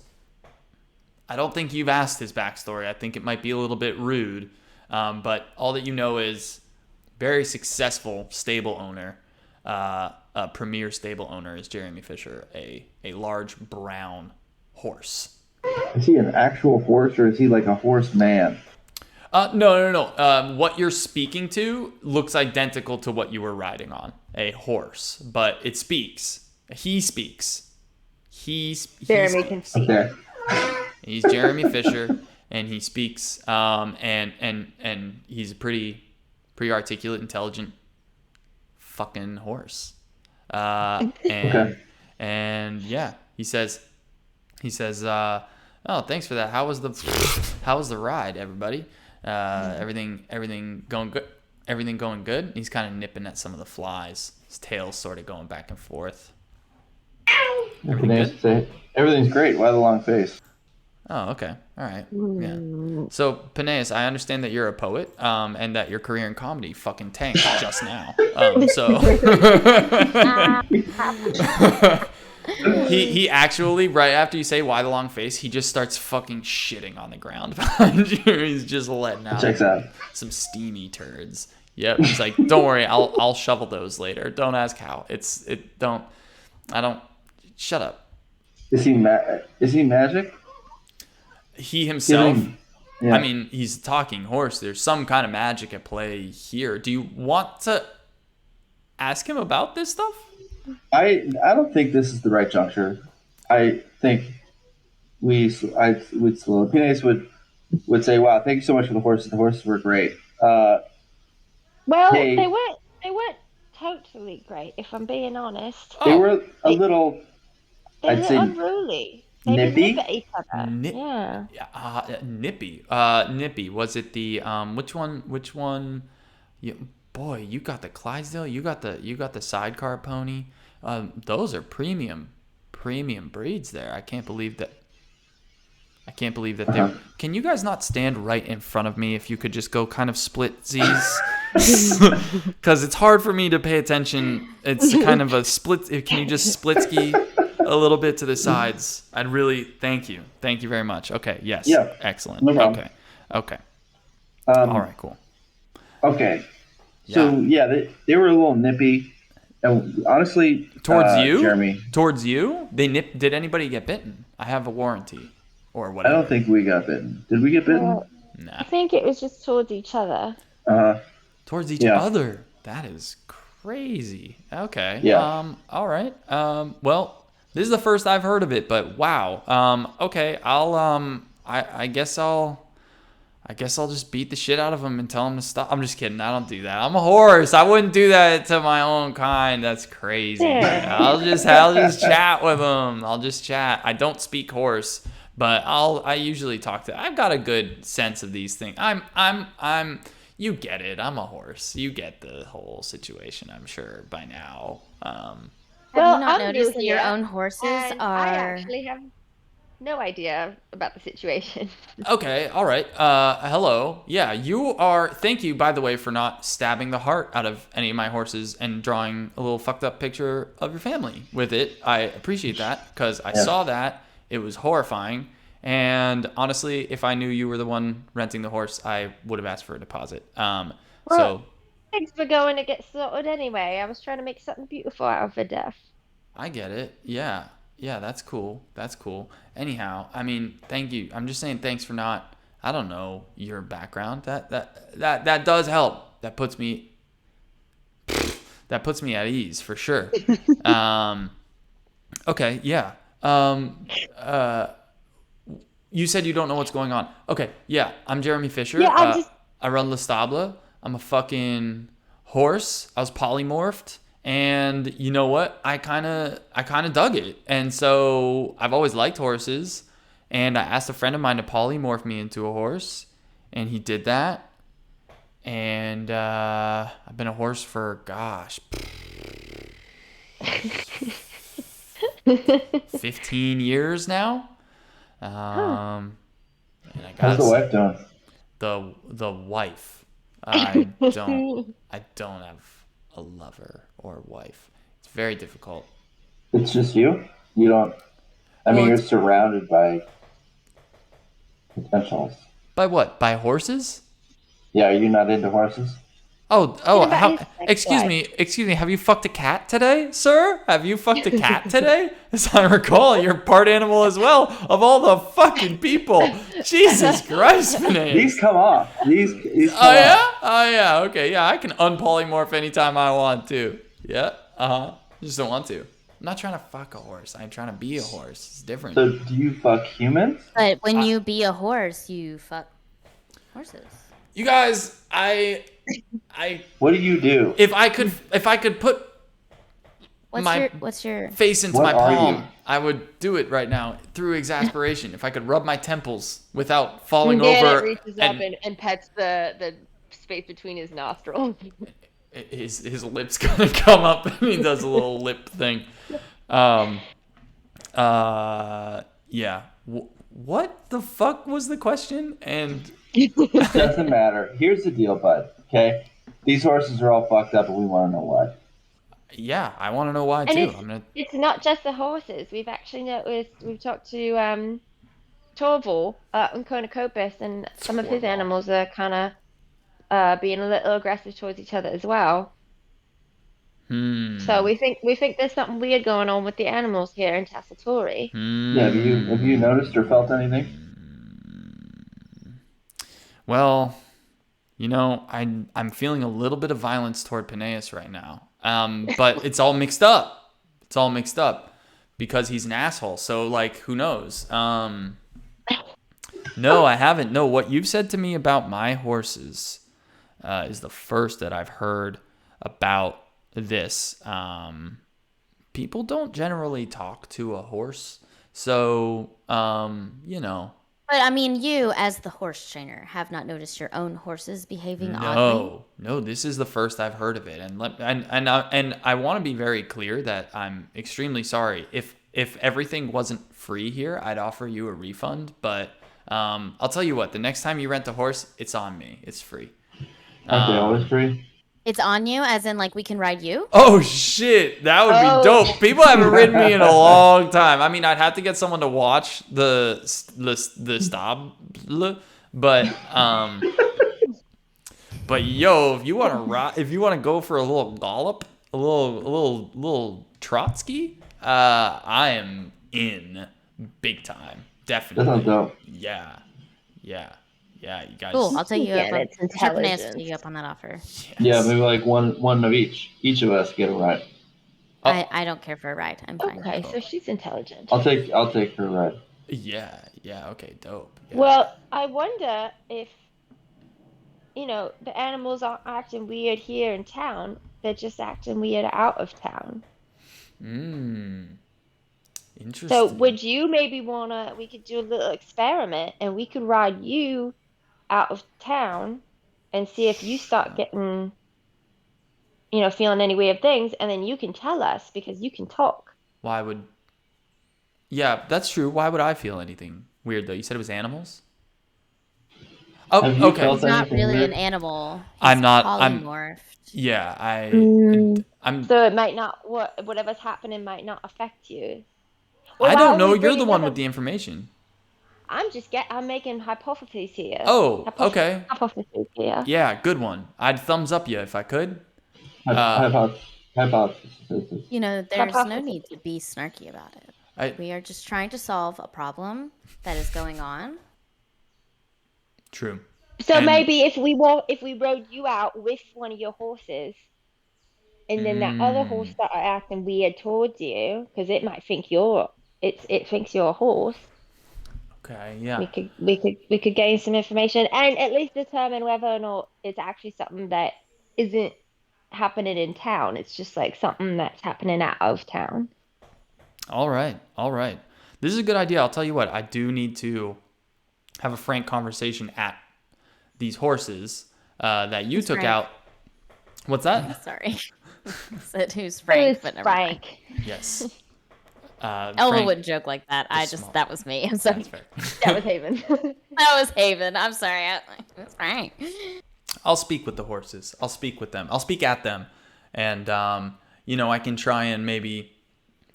I don't think you've asked his backstory. I think it might be a little bit rude, but all that you know is very successful stable owner, a premier stable owner is Jeremy Fisher, a large brown horse. Is he an actual horse or is he like a horse man? No. What you're speaking to looks identical to what you were riding on, a horse, but it speaks. He speaks. Jeremy can speak. Okay. He's Jeremy Fisher, and he speaks. And he's a pretty articulate, intelligent, fucking horse. Okay. And yeah, he says, oh, thanks for that. How was the ride, everybody? Everything going good? Everything going good? He's kind of nipping at some of the flies. His tail's sort of going back and forth. Everything good? Say, everything's great. Why the long face? Oh, okay. All right. Yeah. So, Peneus, I understand that you're a poet, and that your career in comedy fucking tanked just now. He actually, right after you say why the long face, he just starts fucking shitting on the ground behind you. He's just letting out Checks out. some steamy turds. Yep. He's like, don't worry, I'll shovel those later. Don't ask how. I don't. Shut up. Is he magic? He himself. Giving, I yeah. mean, he's a talking horse. There's some kind of magic at play here. Do you want to ask him about this stuff? I don't think this is the right juncture. I think Pines would say, "Wow, thank you so much for the horses. The horses were great. Well, Hey, they weren't totally great, if I'm being honest. they Oh, were a They little, they're a I'd little say, unruly. They would nip nippy. at each other. nip. Yeah. Nippy. Nippy. Was it the which one? Which one? Boy, you got the Clydesdale. You got the sidecar pony. Those are premium breeds there. I can't believe that. I can't believe that Uh-huh. they. Can you guys not stand right in front of me? If you could just go kind of split Z's, because it's hard for me to pay attention. It's kind of a split. Can you just split ski a little bit to the sides? I'd really thank you. Thank you very much. Okay. Yes. Yeah, Excellent. no problem. Okay. Okay. All Um, right. Cool. okay. Yeah. So yeah, they were a little nippy, and honestly, Towards you? Jeremy, Towards you? They nip. Did anybody get bitten? I have a warranty, or I don't whatever. think we got bitten. Did we get bitten? Well, I Nah. think it was just towards each other. Uh, Towards each yeah, other. That is crazy. Okay. yeah. All right. Well, this is the first I've heard of it, but wow. Okay. I guess I'll just beat the shit out of him and tell him to stop. I'm just kidding. I don't do that. I'm a horse. I wouldn't do that to my own kind. That's crazy. Yeah. I'll just chat with him. I'll just chat. I don't speak horse, but I usually talk to. I've got a good sense of these things. You get it. I'm a horse. You get the whole situation, I'm sure by now. Have Well, you not I'm noticed new that your here, own horses and I are? actually have no idea about the situation. Okay, all right. Hello. Yeah, you are. Thank you, by the way, for not stabbing the heart out of any of my horses and drawing a little fucked up picture of your family with it. I appreciate that because I Yeah. saw that. It was horrifying. And honestly, if I knew you were the one renting the horse, I would have asked for a deposit. Well, So things were going to get sorted anyway. I was trying to make something beautiful out of her death. I get it. Yeah. Yeah, that's cool. That's cool. Anyhow, I mean, thank you. I'm just saying thanks for not, I don't know, your background. That does help. That puts me at ease for sure. Um okay, yeah. You said you don't know what's going on. Okay, yeah. I'm Jeremy Fisher. Yeah, I'm just I run Lestable. I'm a fucking horse. I was polymorphed, and you know what? I kind of dug it, and so I've always liked horses. And I asked a friend of mine to polymorph me into a horse, and he did that. And I've been a horse for 15 years now. huh. And I How's gotta the wife doing? the wife. I don't have a lover or wife. It's very difficult. It's just you. You don't. I Well, mean, you're it's surrounded by potentials. by what? By horses? Yeah, are you not into horses? Oh, What about how, his sex excuse life? me. Have you fucked a cat today, sir? Have you fucked a cat today? As I recall, you're part animal as well. Of all the fucking people, Jesus Christ, man. These come off. These come Oh yeah? off. Oh yeah. Okay. Yeah, I can unpolymorph anytime I want to. Yeah. Just don't want to. I'm not trying to fuck a horse. I'm trying to be a horse. It's different. So, do you fuck humans? But when I, you be a horse, you fuck horses. you guys, I, What do you do? if I could put my What's your face into What my are palm, you? I would do it right now through exasperation. If I could rub my temples without falling And then it over reaches up and and pets the space between his nostrils. his lips gonna come up and he does a little lip thing. Um, yeah. What the fuck was the question? And Doesn't matter. Here's the deal, bud. Okay, these horses are all fucked up, and we want to know why. yeah, I want to know why And too. it's it's not just the horses. We've actually noticed. We've talked to Torval in Cornucopis, and some of his Torval. animals are kind of being a little aggressive towards each other as well. So Hmm. we think there's something weird going on with the animals here in Tessitore. Yeah, have you noticed or felt anything? Well, I'm feeling a little bit of violence toward Peneus right now. But it's all mixed up. It's all mixed up because he's an asshole. So like, who knows? No, I haven't. No, what you've said to me about my horses is the first that I've heard about this. People don't generally talk to a horse, so But I mean, you as the horse trainer have not noticed your own horses behaving oddly. no, this is the first I've heard of it, and I want to be very clear that I'm extremely sorry. If everything wasn't free here, I'd offer you a refund, but I'll tell you what, the next time you rent a horse, it's on me. It's free. Aren't they always Um, free? It's on you, as in like we can ride you. Oh shit, that would be Oh, dope. People haven't ridden me in a long time. I mean, I'd have to get someone to watch the stable, but yo, if you want to go for a little gallop, a little Trotsky, I am in big time. That sounds Definitely. dope. Yeah, yeah, yeah. You Cool. guys, I'll take you up again, on. it's I'm sure Panessa will take intelligence. you up on that offer. Yeah, yes. maybe like one of each. Each of us get a ride. Oh, I don't care for a ride. I'm fine. Okay, oh, so she's intelligent. I'll take her ride. yeah. Okay, dope. Yeah. Well, I wonder if, the animals aren't acting weird here in town. They're just acting weird out of town. Mmm. So Interesting. would you maybe we could do a little experiment and we could ride you out of town and see if you start getting, feeling any weird things, and then you can tell us because you can talk. Why would? Yeah, that's true. Why would I feel anything weird though? You said it was animals. Oh, Have you okay. felt He's not anything really an weird? animal. I'm He's not. I'm. polymorphed. Yeah. Mm. I'm. So it might not, whatever's happening might not affect you. Well, I why don't don't know. we You're bring the one with another? the information. I'm making hypotheses here. Oh, okay. Hypotheses here. Yeah, good one. I'd thumbs up you if I could. How Uh, about hypothesis? There's no Hypothesis. need to be snarky about it. I We are just trying to solve a problem that is going on. true. So And maybe if we rode you out with one of your horses, and then that other horse mm, started acting weird towards you, because it might think it thinks you're a horse. okay, yeah. We could gain some information and at least determine whether or not it's actually something that isn't happening in town. It's just like something that's happening out of town. All right. All right. This is a good idea. I'll tell you what. I do need to have a frank conversation at these horses that you Who's took Frank? out. What's that? Sorry. I said who's It Frank, was but never mind. Frank. Yes. Elva Frank. wouldn't joke like that. Small. That was me. I'm sorry. That's fair. That was Haven. That was Haven. I'm sorry. It's Frank. I'll speak with the horses. I'll speak with them. I'll speak at them, and I can try and maybe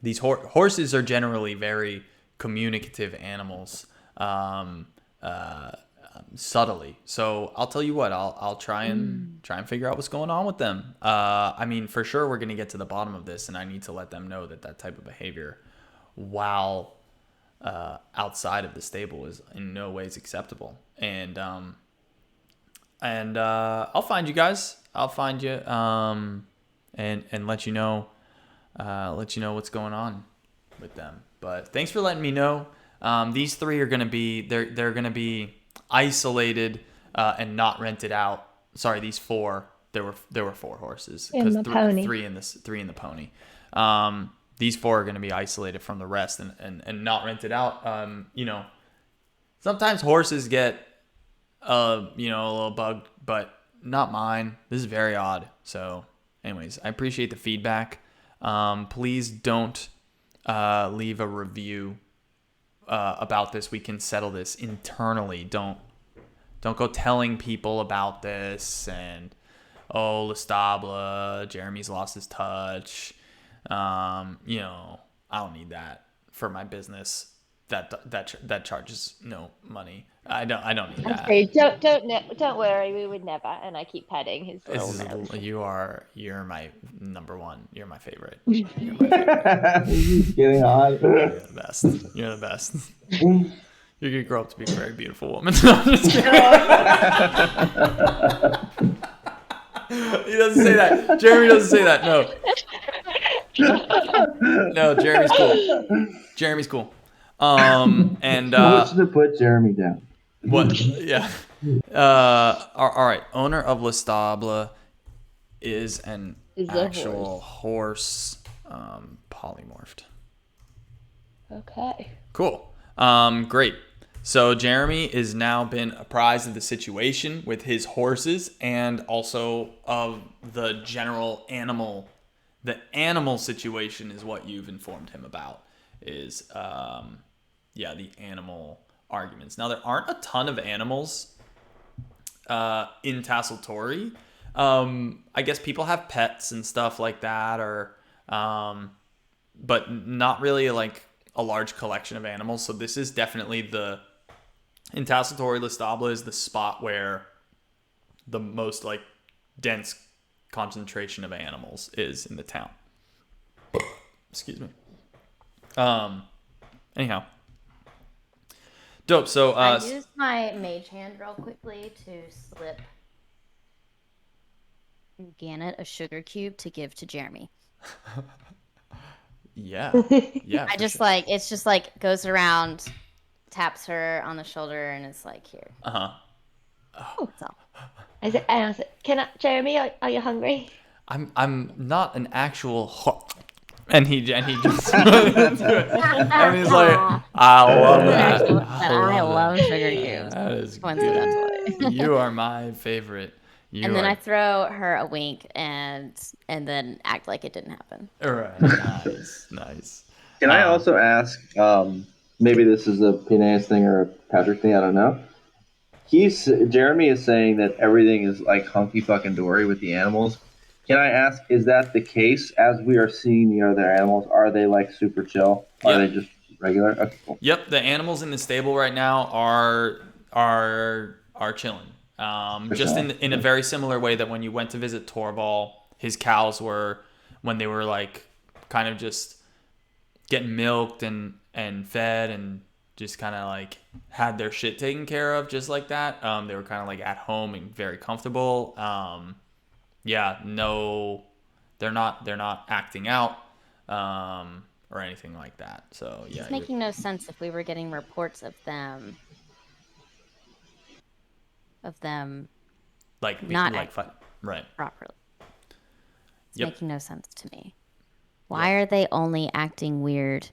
these horses are generally very communicative animals, subtly. So I'll tell you what. I'll try and figure out what's going on with them. I mean, for sure, we're gonna get to the bottom of this, and I need to let them know that type of behavior, while outside of the stable, is in no ways acceptable. And I'll find you guys. I'll find you, and let you know, what's going on with them. But thanks for letting me know. These three are gonna be they're gonna be isolated and not rented out. Sorry, these four. There were four horses And because the pony. three in the pony. These four are gonna be isolated from the rest and not rented out. Sometimes horses get a little bugged, but not mine. This is very odd. So, anyways, I appreciate the feedback. Please don't leave a review about this. We can settle this internally. Don't go telling people about this and Lestabla, Jeremy's lost his touch. I don't need that for my business. that charges no money. I don't need I that. say, don't worry, we would never. And I keep petting his little nose. You're my number one. You're my favorite. You're my favorite. He's getting on. You're the best. You're the best. You're gonna grow up to be a very beautiful woman. No, I'm just kidding. He doesn't say that. Jeremy doesn't say that. No, Jeremy's cool. Jeremy's cool. And I want you to put Jeremy down. what? Yeah. All right. Owner of Lestable is an actual horse, polymorphed. Okay. Cool. Great. So Jeremy is now been apprised of the situation with his horses and also of the general animal. The animal situation is what you've informed him about. Is the animal arguments. Now there aren't a ton of animals in Tasseltori. I guess people have pets and stuff like that, or but not really like a large collection of animals. So this is definitely in Tasseltori Lestable is the spot where the most like dense concentration of animals is in the town. Excuse me. Anyhow. Dope. So I used my mage hand real quickly to slip Gannett a sugar cube to give to Jeremy. Yeah. I just sure. It's just like goes around, taps her on the shoulder, and it's like, here. Oh, that's all. I said, Jeremy, are you hungry? I'm not an actual and he just and he's like, I love that. I love sugar cubes. That is good. You are my favorite. Then I throw her a wink and then act like it didn't happen. All right. Nice. Can I also ask, maybe this is a Pinayas thing or a Patrick thing, I don't know. Jeremy is saying that everything is like hunky fucking dory with the animals. Can I ask, is that the case as we are seeing the other animals? Are they like super chill? Are they just regular? Okay, cool. Yep, the animals in the stable right now are chilling. Just in a very similar way that when you went to visit Torval, his cows were, when they were like kind of just getting milked and fed and just kind of like had their shit taken care of just like that. They were kind of like at home and very comfortable. No, they're not acting out or anything like that. So yeah, it's making no sense if we were getting reports of them like not like right properly. It's making no sense to me. Why are they only acting weird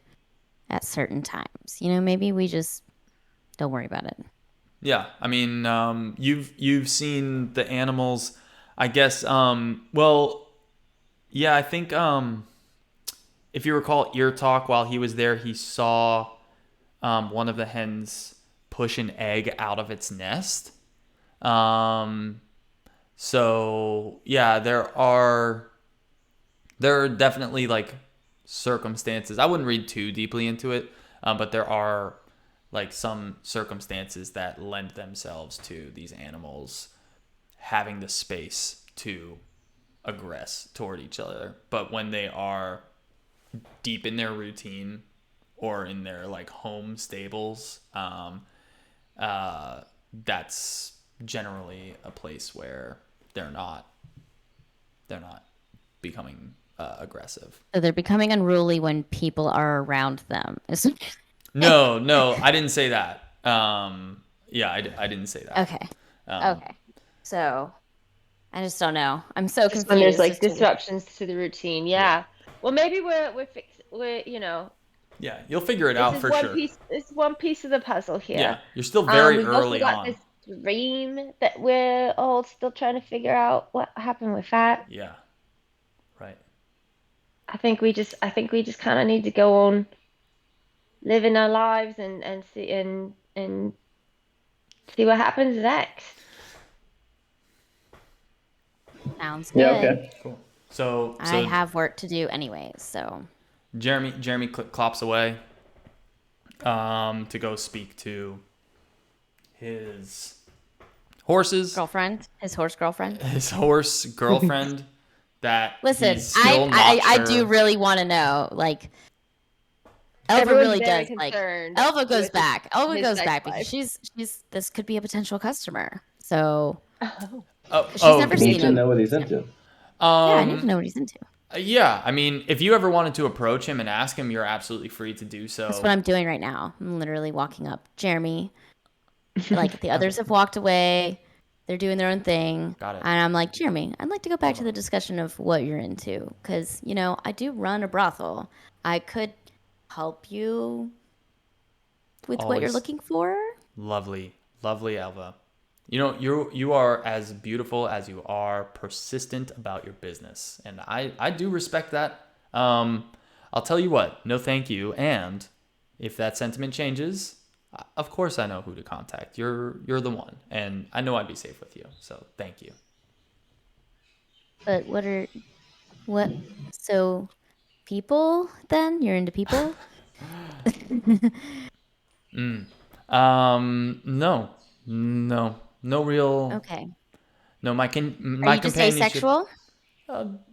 at certain times? Maybe we just don't worry about it. Yeah, I mean, you've seen the animals, I guess. I think if you recall Ear Talk, while he was there, he saw one of the hens push an egg out of its nest. So yeah, there are definitely like circumstances. I wouldn't read too deeply into it, but there are like some circumstances that lend themselves to these animals having the space to aggress toward each other. But when they are deep in their routine or in their like home stables, that's generally a place where they're not becoming aggressive. So they're becoming unruly when people are around them. No, I didn't say that. I didn't say that. Okay. Okay. So I just don't know. I'm so confused. When there's like disruptions to the routine. Yeah. Well, maybe we're Yeah, you'll figure it out for sure. It's one piece of the puzzle here. Yeah, you're still very early on. This dream that we're all still trying to figure out what happened with that. Yeah. Right. I think we just kind of need to go on living our lives and see what happens next. Sounds good. Yeah, okay. Cool. So I have work to do anyways, so Jeremy clops away, to go speak to his horses, His horse girlfriend. his horse girlfriend that Listen, he's still not I sure. do really want to know. Like, Elva Everyone's really very does. Like, concerned Elva goes with back. Elva his goes sex back because life. she's this could be a potential customer. So Oh, she's oh, never You need seen to him. know what he's into. Yeah, I need to know what he's into. Yeah, I mean, if you ever wanted to approach him and ask him, you're absolutely free to do so. That's what I'm doing right now. I'm literally walking up. Jeremy, like the others have walked away. They're doing their own thing. Got it. And I'm like, Jeremy, I'd like to go back to the discussion of what you're into. Because, I do run a brothel. I could help you with what you're Always looking for. lovely, lovely Alva. You are as beautiful as you are persistent about your business, and I do respect that. I'll tell you what, no thank you, and if that sentiment changes, of course I know who to contact. You're the one, and I know I'd be safe with you. So thank you. But so people then? You're into people? No, no real. Okay. No, Are my you just companionship. asexual?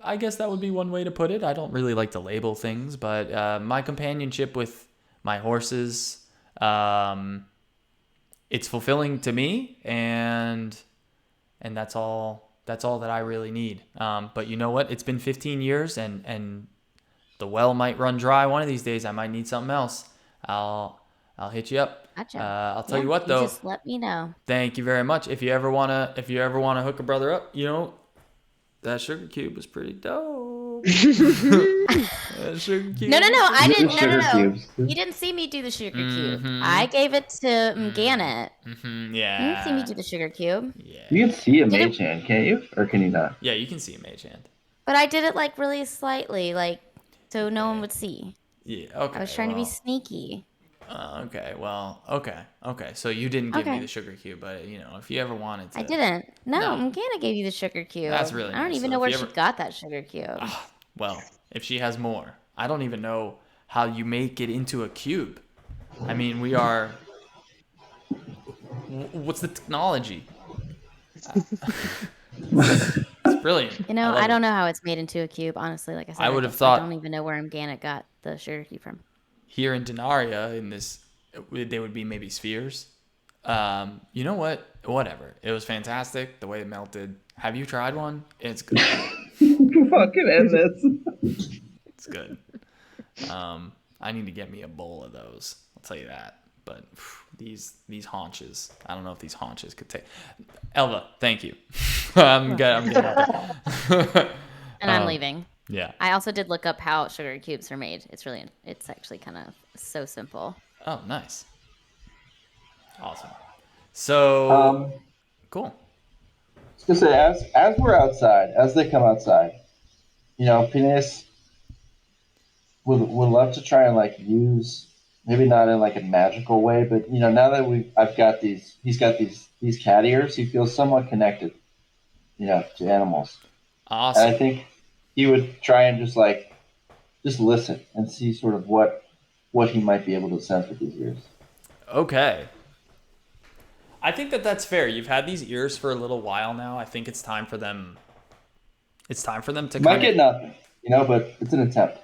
I guess that would be one way to put it. I don't really like to label things, but my companionship with my horses, it's fulfilling to me, and that's all. That's all that I really need. But you know what? It's been 15 years, and the well might run dry one of these days. I might need something else. I'll hit you up. Gotcha. I'll tell Yeah, you what you though. just let me know. Thank you very much. If you ever wanna hook a brother up, that sugar cube was pretty dope. That sugar cube. No. I The didn't. No. sugar cubes. You didn't see me do the sugar cube. I gave it to Mganet. Yeah. You didn't see me do the sugar cube. Yeah. You can see a Did it- mage hand, can't you? Or can you not? Yeah, you can see a mage hand. But I did it like really slightly, like so no one would see. Yeah. Okay. I was trying to be sneaky. Okay. Well. Okay. Okay. So you didn't give me Okay. the sugar cube, but if you ever wanted to. I didn't. No, No. Mganet gave you the sugar cube. That's really I don't nice. even So know if where you she ever- got that sugar cube. Well, if she has more, I don't even know how you make it into a cube. I mean, we are. What's the technology? It's brilliant. love I it. don't know how it's made into a cube, honestly. Like I said, I would have I thought- don't even know where Mganet got the sugar cube from. Here in Denaria, they would be maybe spheres. You know what? Whatever. It was fantastic the way it melted. Have you tried one? It's good. Fucking end this. It's good. I need to get me a bowl of those. I'll tell you that. But these haunches, I don't know if these haunches could take. Elva, thank you. I'm getting out there. And I'm leaving. Yeah. I also did look up how sugar cubes are made. It's actually kind of so simple. Oh, nice. Awesome. So cool. I was gonna say, as we're outside, as they come outside, Phineas would love to try and use, maybe not in a magical way, but now that he's got these cat ears, he feels somewhat connected, to animals. Awesome. And I think he would try and just listen and see sort of what he might be able to sense with these ears. Okay. I think that's fair. You've had these ears for a little while now. I think it's time for them. It's time for them to Might get nothing, but it's an attempt.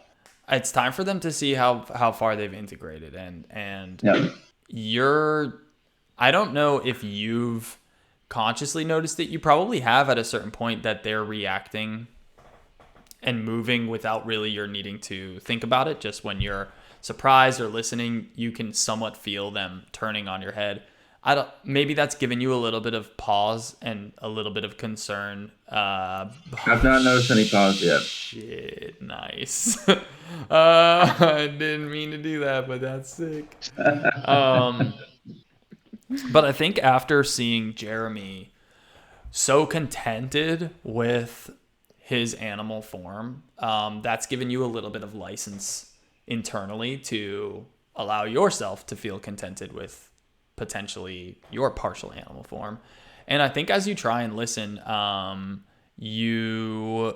It's time for them to see how far they've integrated, and Yeah. I don't know if you've consciously noticed it. You probably have at a certain point that they're reacting and moving without really your needing to think about it. Just when you're surprised or listening, you can somewhat feel them turning on your head. Maybe that's given you a little bit of pause and a little bit of concern. I've not noticed any pause yet. Shit, nice. I didn't mean to do that, but that's sick. But I think after seeing Jeremy so contented with his animal form, that's given you a little bit of license internally to allow yourself to feel contented with potentially your partial animal form. And I think as you try and listen, you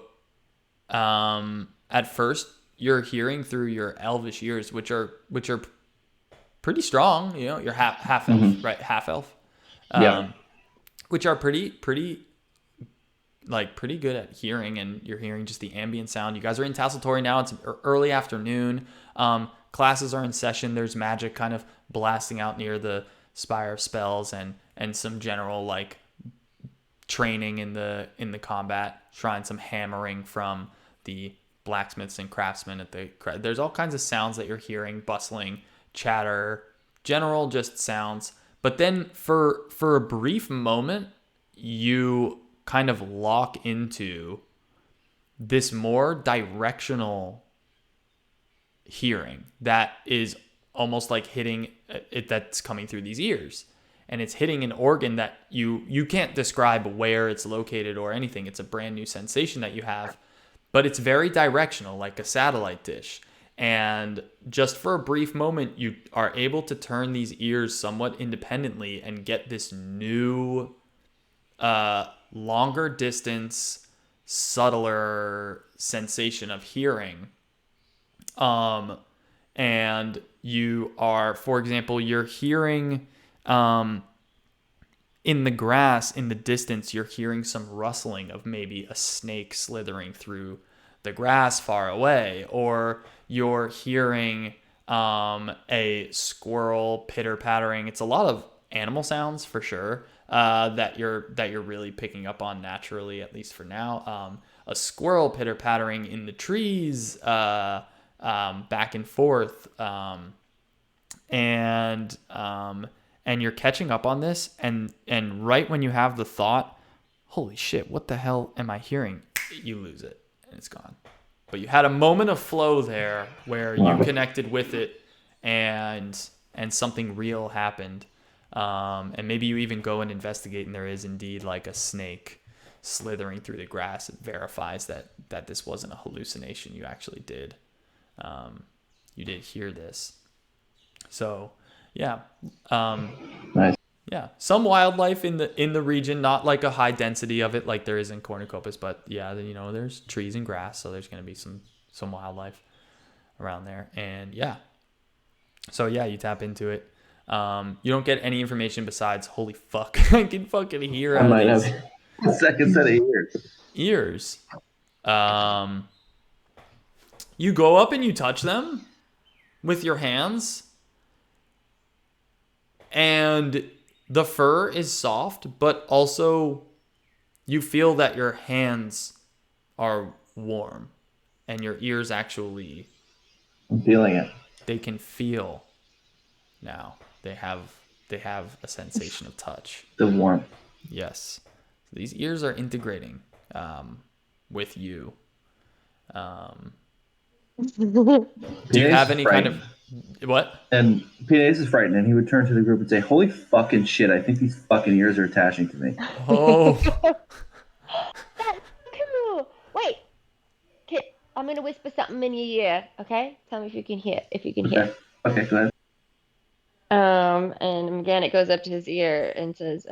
at first you're hearing through your elvish ears, which are pretty strong. You know, you're half elf, right? Half elf. Yeah. Which are pretty good at hearing, and you're hearing just the ambient sound. You guys are in Tasseltory now. It's early afternoon. Classes are in session. There's magic kind of blasting out near the Spire of Spells, and some general like training in the combat shrine, some hammering from the blacksmiths and craftsmen at the. There's all kinds of sounds that you're hearing, bustling, chatter, general just sounds. But then for a brief moment, you kind of lock into this more directional hearing that is almost like hitting it, that's coming through these ears, and it's hitting an organ that you can't describe where it's located or anything. It's a brand new sensation that you have, but it's very directional, like a satellite dish. And just for a brief moment, you are able to turn these ears somewhat independently and get this new longer distance, subtler sensation of hearing. And you are, for example, you're hearing in the grass in the distance, you're hearing some rustling of maybe a snake slithering through the grass far away, or you're hearing a squirrel pitter pattering. It's a lot of animal sounds for sure. That you're really picking up on naturally, at least for now. A squirrel pitter pattering in the trees, back and forth, and you're catching up on this, and right when you have the thought, holy shit, what the hell am I hearing? You lose it and it's gone. But you had a moment of flow there where you connected with it, and something real happened. And maybe you even go and investigate, and there is indeed like a snake slithering through the grass. It verifies that this wasn't a hallucination. You actually did. You did hear this. So, yeah. Nice. Yeah, some wildlife in the region, not like a high density of it like there is in Cornucopus, but yeah, there's trees and grass, so there's going to be some wildlife around there. And yeah. So yeah, you tap into it. You don't get any information besides, holy fuck, I can fucking hear I out might of have these a second set of ears. You go up and you touch them with your hands, and the fur is soft, but also you feel that your hands are warm, and your ears actually, I'm feeling it. they can feel now. They have a sensation of touch. The warmth. Yes. These ears are integrating with you. Do you have any kind of what? And P.A.'s is frightened, and he would turn to the group and say, "Holy fucking shit! I think these fucking ears are attaching to me." Oh. That's cool. Wait, I'm gonna whisper something in your ear. Okay, tell me if you can hear. Hear. Okay, go ahead. And again, it goes up to his ear and says,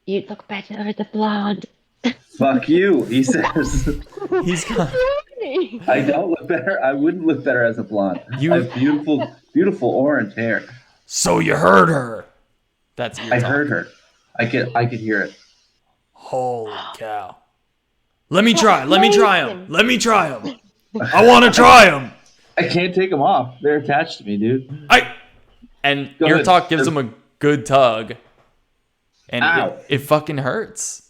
"You look better as a blonde." Fuck you, he says. He's got. I don't look better. I wouldn't look better as a blonde. I have beautiful, beautiful orange hair. So you heard her. That's ear I talk. heard her. I could hear it. Holy cow. Let me try him. I want to try him. I can't take them off. They're attached to me, dude. And Go ear ahead. talk gives him a good tug. And Ow. it fucking hurts.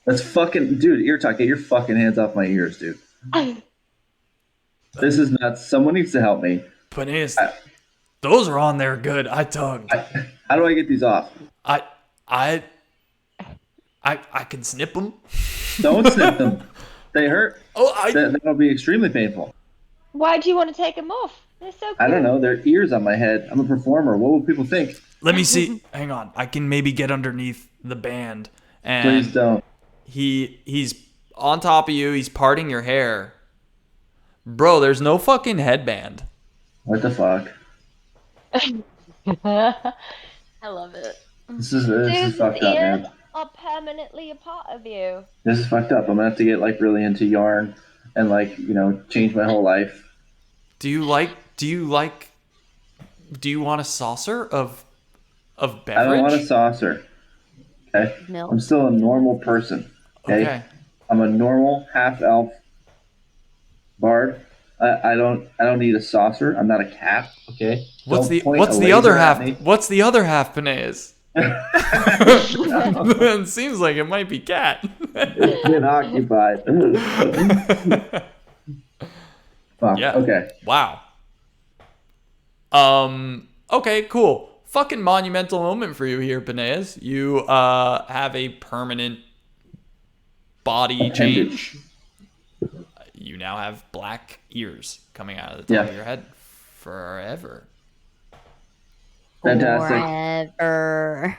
That's fucking... Dude, ear talk, get your fucking hands off my ears, dude. This is nuts. Someone needs to help me. Panis, those are on there good. I tugged. How do I get these off? I can snip them. Don't snip them. They hurt. Oh, That'll be extremely painful. Why do you want to take them off? They're so cool. I don't know. They're ears on my head. I'm a performer. What will people think? Let me see. Hang on. I can maybe get underneath the band. And Please don't. He's on top of you. He's parting your hair. Bro, there's no fucking headband. What the fuck? I love it. This is fucked up, ears man. are permanently a part of you. This is fucked up. I'm gonna have to get like really into yarn and like change my whole life. Do you like Do you want a saucer of I don't want a beverage? saucer. Okay, I'm Milk? still a normal person. Okay, Okay. I'm a normal half elf bard. I don't need a saucer. I'm not a cat. Okay, don't point a What's the other laser at half? me. What's the other half, Peneus? No, It seems like it might be cat. it's been occupied. Fuck. Yeah. Okay. Wow. Okay, cool. Fucking monumental moment for you here, Peneus. You have a permanent body Appendage. change. You now have black ears coming out of the top Yeah. of your head forever. Fantastic. Forever.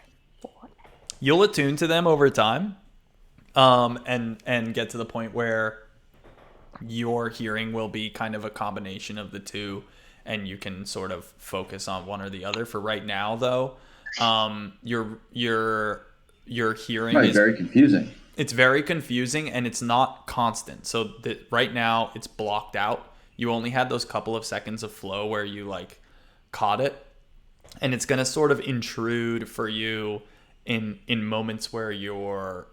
You'll attune to them over time, and get to the point where your hearing will be kind of a combination of the two, and you can sort of focus on one or the other. For right now, though, your hearing Probably is very confusing. it's very confusing and it's not constant. So that right now it's blocked out. You only had those couple of seconds of flow where you like caught it, and it's gonna sort of intrude for you in moments where you're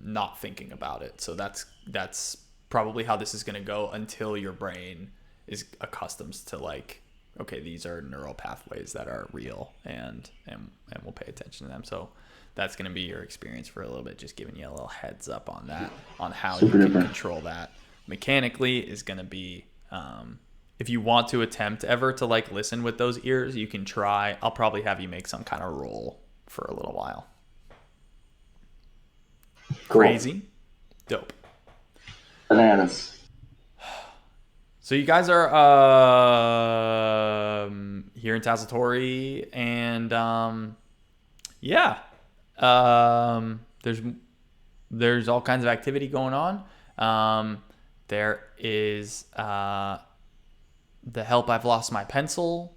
not thinking about it. So that's probably how this is gonna go until your brain is accustomed to like, okay, these are neural pathways that are real, and we'll pay attention to them. So that's going to be your experience for a little bit, just giving you a little heads up on that, on how Super you can duper. control that mechanically is going to be, if you want to attempt ever to like listen with those ears, you can try. I'll probably have you make some kind of roll for a little while. Cool. Crazy. Dope. Bananas. So you guys are here in Tassatori, and yeah, there's all kinds of activity going on. There is the help I've lost my pencil.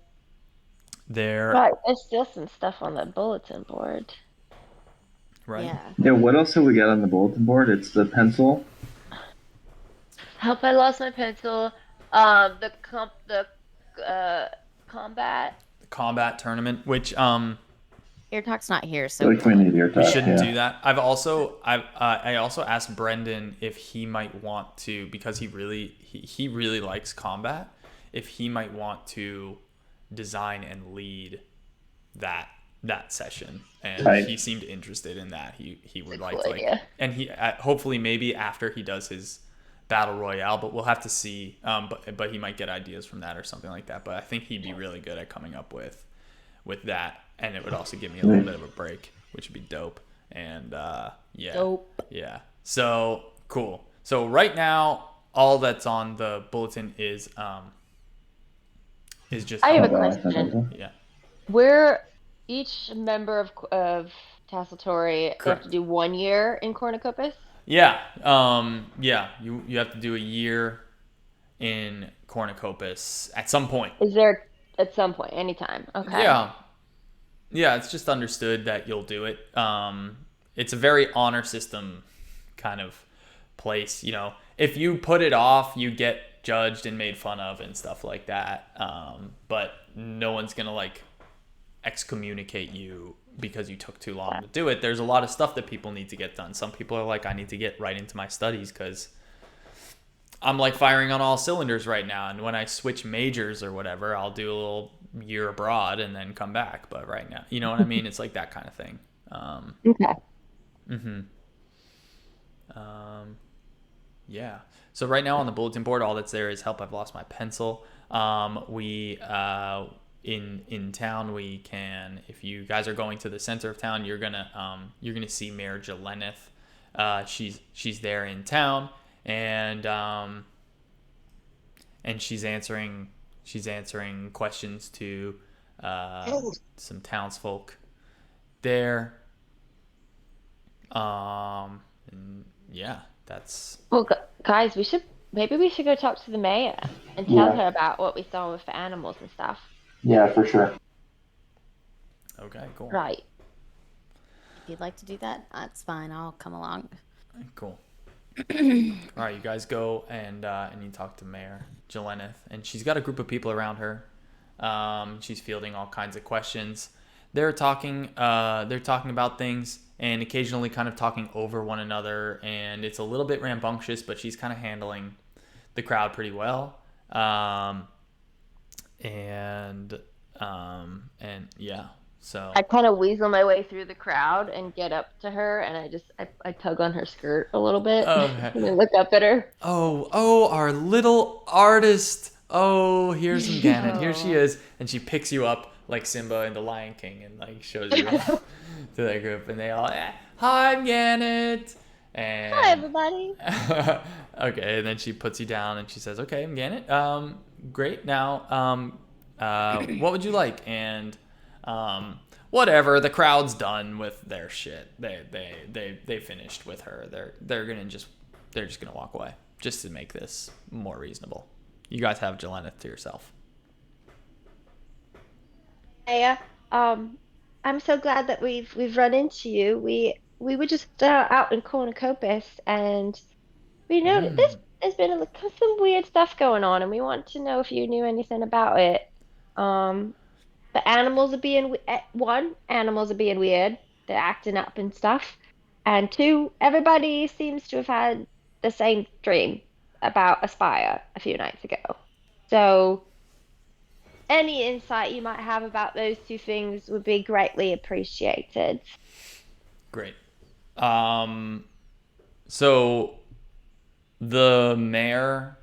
There, Right, there's still some stuff on the bulletin board. right? Yeah. Yeah, what else have we got on the bulletin board? It's the pencil. Help! I lost my pencil. The combat. Combat tournament, which Ear Talk's not here, I so feel like we need your we talk. shouldn't Yeah. do that. I also asked Brendan if he might want to, because he really likes combat, if he might want to design and lead that session, and Right. he seemed interested in that. He would It's a like cool to idea. and he hopefully maybe after he does his battle royale, but we'll have to see. But he might get ideas from that or something like that. But I think he'd be really good at coming up with that, and it would also give me a little bit of a break, which would be dope. And yeah, dope. yeah. So cool. So right now, all that's on the bulletin is just I have a Combat lost my question. pencil. yeah. We're each member of Tassatori, they have Correct. to do 1 year in Cornucopia. Yeah. Yeah. You have to do a year in Cornucopia at some point. Is there at some point, anytime? Okay. Yeah. Yeah, it's just understood that you'll do it. It's a very honor system kind of place. You know, if you put it off, you get judged and made fun of and stuff like that. But no one's gonna like excommunicate you because you took too long to do it. There's a lot of stuff that people need to get done. Some people are like, I need to get right into my studies because I'm like firing on all cylinders right now, and when I switch majors or whatever, I'll do a little year abroad and then come back. But right now, you know what I mean? It's like that kind of thing. Okay. Yeah. So right now on the bulletin board, all that's there is help. I've lost my pencil. We in town, we can, if you guys are going to the center of town, you're gonna see Mayor Jeleneth. She's there in town, and she's answering questions to some townsfolk there. And yeah, that's Well, guys, maybe we should go talk to the mayor and tell Yeah. her about what we saw with the animals and stuff. Yeah, for sure. okay. Cool. Right. If you'd like to do that, that's fine. I'll come along. Cool. All right, you guys go and you talk to Mayor Jeleneth, and she's got a group of people around her. She's fielding all kinds of questions. They're talking. They're talking about things and occasionally kind of talking over one another, and it's a little bit rambunctious, but she's kind of handling the crowd pretty well. And yeah, so I kind of weasel my way through the crowd and get up to her, and I tug on her skirt a little bit okay. and I look up at her. Oh, our little artist. Oh, here's Ganon. Here she Oh. is, and she picks you up like Simba in The Lion King, and like shows you to that group, and they all, hi, I'm Ganon, Hi, and everybody. okay, and then she puts you down, and she says, okay, I'm Ganon. Great. Now, what would you like? And whatever. The crowd's done with their shit. They finished with her. They're just gonna walk away just to make this more reasonable. You guys have Jelena to yourself. Hey, I'm so glad that we've run into you. We were just out in Cornucopis, and we know that there's been some weird stuff going on, and we want to know if you knew anything about it. Um, the animals are being one, animals are being weird. They're acting up and stuff. And two, everybody seems to have had the same dream about Aspire a few nights ago. So any insight you might have about those two things would be greatly appreciated. Great. So the mayor.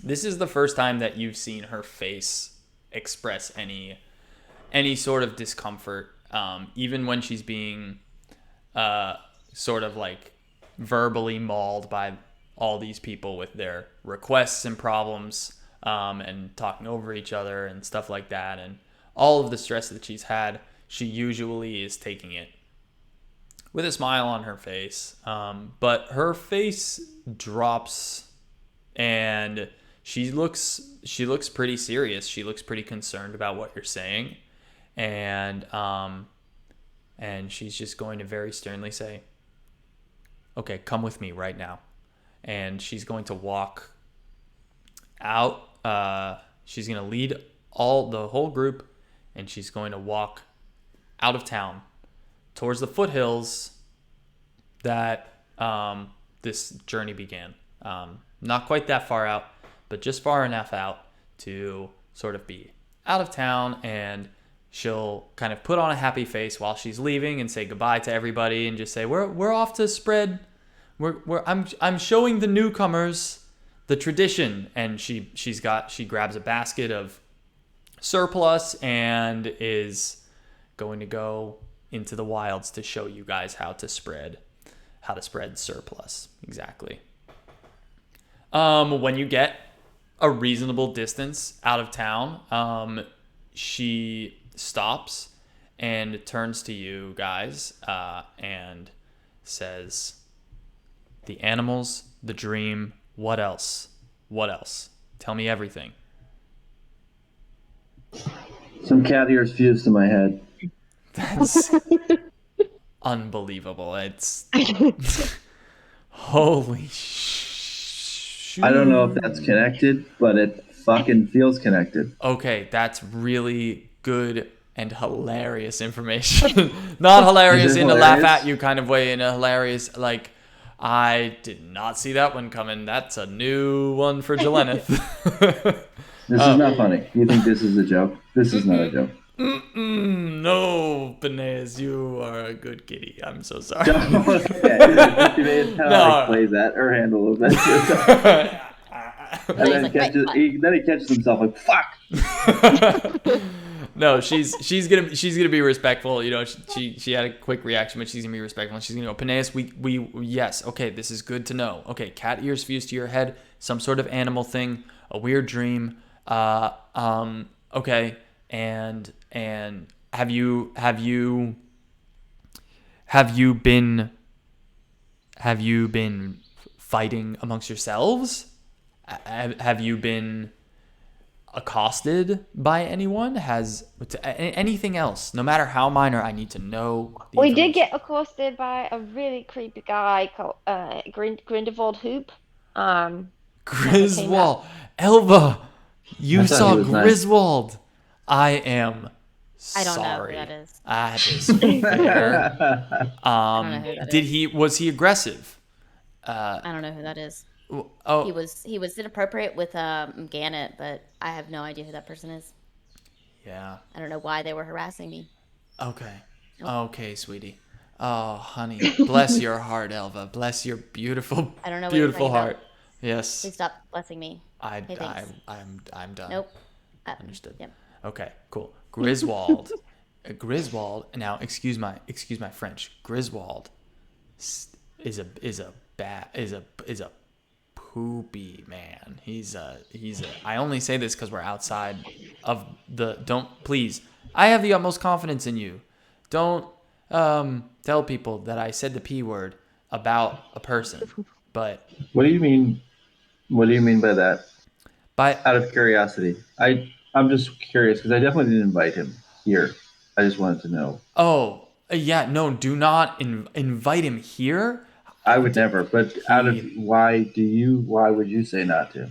This is the first time that you've seen her face express any sort of discomfort, even when she's being sort of like verbally mauled by all these people with their requests and problems, and talking over each other and stuff like that, and all of the stress that she's had. She usually is taking it with a smile on her face, but her face drops, and she looks pretty serious. She looks pretty concerned about what you're saying, and she's just going to very sternly say, "Okay, come with me right now." And she's going to walk out. She's going to lead the whole group, and she's going to walk out of town towards the foothills that this journey began. Not quite that far out, but just far enough out to sort of be out of town, and she'll kind of put on a happy face while she's leaving and say goodbye to everybody and just say, we're off to spread. I'm showing the newcomers the tradition. And she grabs a basket of surplus and is going to go into the wilds to show you guys how to spread surplus. Exactly. When you get a reasonable distance out of town, she stops and turns to you guys, and says, the animals, the dream, what else? What else? Tell me everything. Some cat ears fused to my head. That's unbelievable. It's holy shoot. I don't know if that's connected, but it fucking feels connected. Okay, that's really good and hilarious information. Not hilarious Is it in a laugh hilarious? at you kind of way, in a hilarious, like, I did not see that one coming. That's a new one for Jelenith. This is not funny. You think this is a joke? This is not a joke. No, Benez, you are a good kitty. I'm so sorry. Okay. No. Plays that or handle a bit. And then, like, then he catches himself like, fuck. No, she's gonna be respectful. You know, she had a quick reaction, but she's gonna be respectful. And she's gonna go, Peneus, we yes, okay, this is good to know. Okay, cat ears fused to your head, some sort of animal thing, a weird dream. Okay, and have you been fighting amongst yourselves? Have you been accosted by anyone? Has anything else, no matter how minor, I need to know the We did information. get accosted by a really creepy guy called Grindelwald Hoop. Never came Griswold, Elva, You I thought saw he was nice. Griswold. I am I don't know who sorry. that is. That is fair. I don't know who that is. Was he aggressive? I don't know who that is. He Oh, was inappropriate with Gannett, but I have no idea who that person is. yeah. I don't know why they were harassing me. Okay. Nope. Okay, sweetie. Oh, honey. Bless your heart, Elva. Bless your beautiful, I don't know what you're beautiful talking heart. about. Yes. Please stop blessing me. I, Hey, thanks. I'm done. Nope. Understood. Yep. Okay, cool. Griswold. Griswold. Now, excuse my French. Griswold is a poopy man. He's a. I only say this because we're outside of the. Don't please. I have the utmost confidence in you. Don't tell people that I said the p word about a person. But What do you mean? What do you mean by that? by Out of curiosity, I'm just curious because I definitely didn't invite him here. I just wanted to know. oh yeah, no, do not invite him here. I would never, but out of He why would you say not to?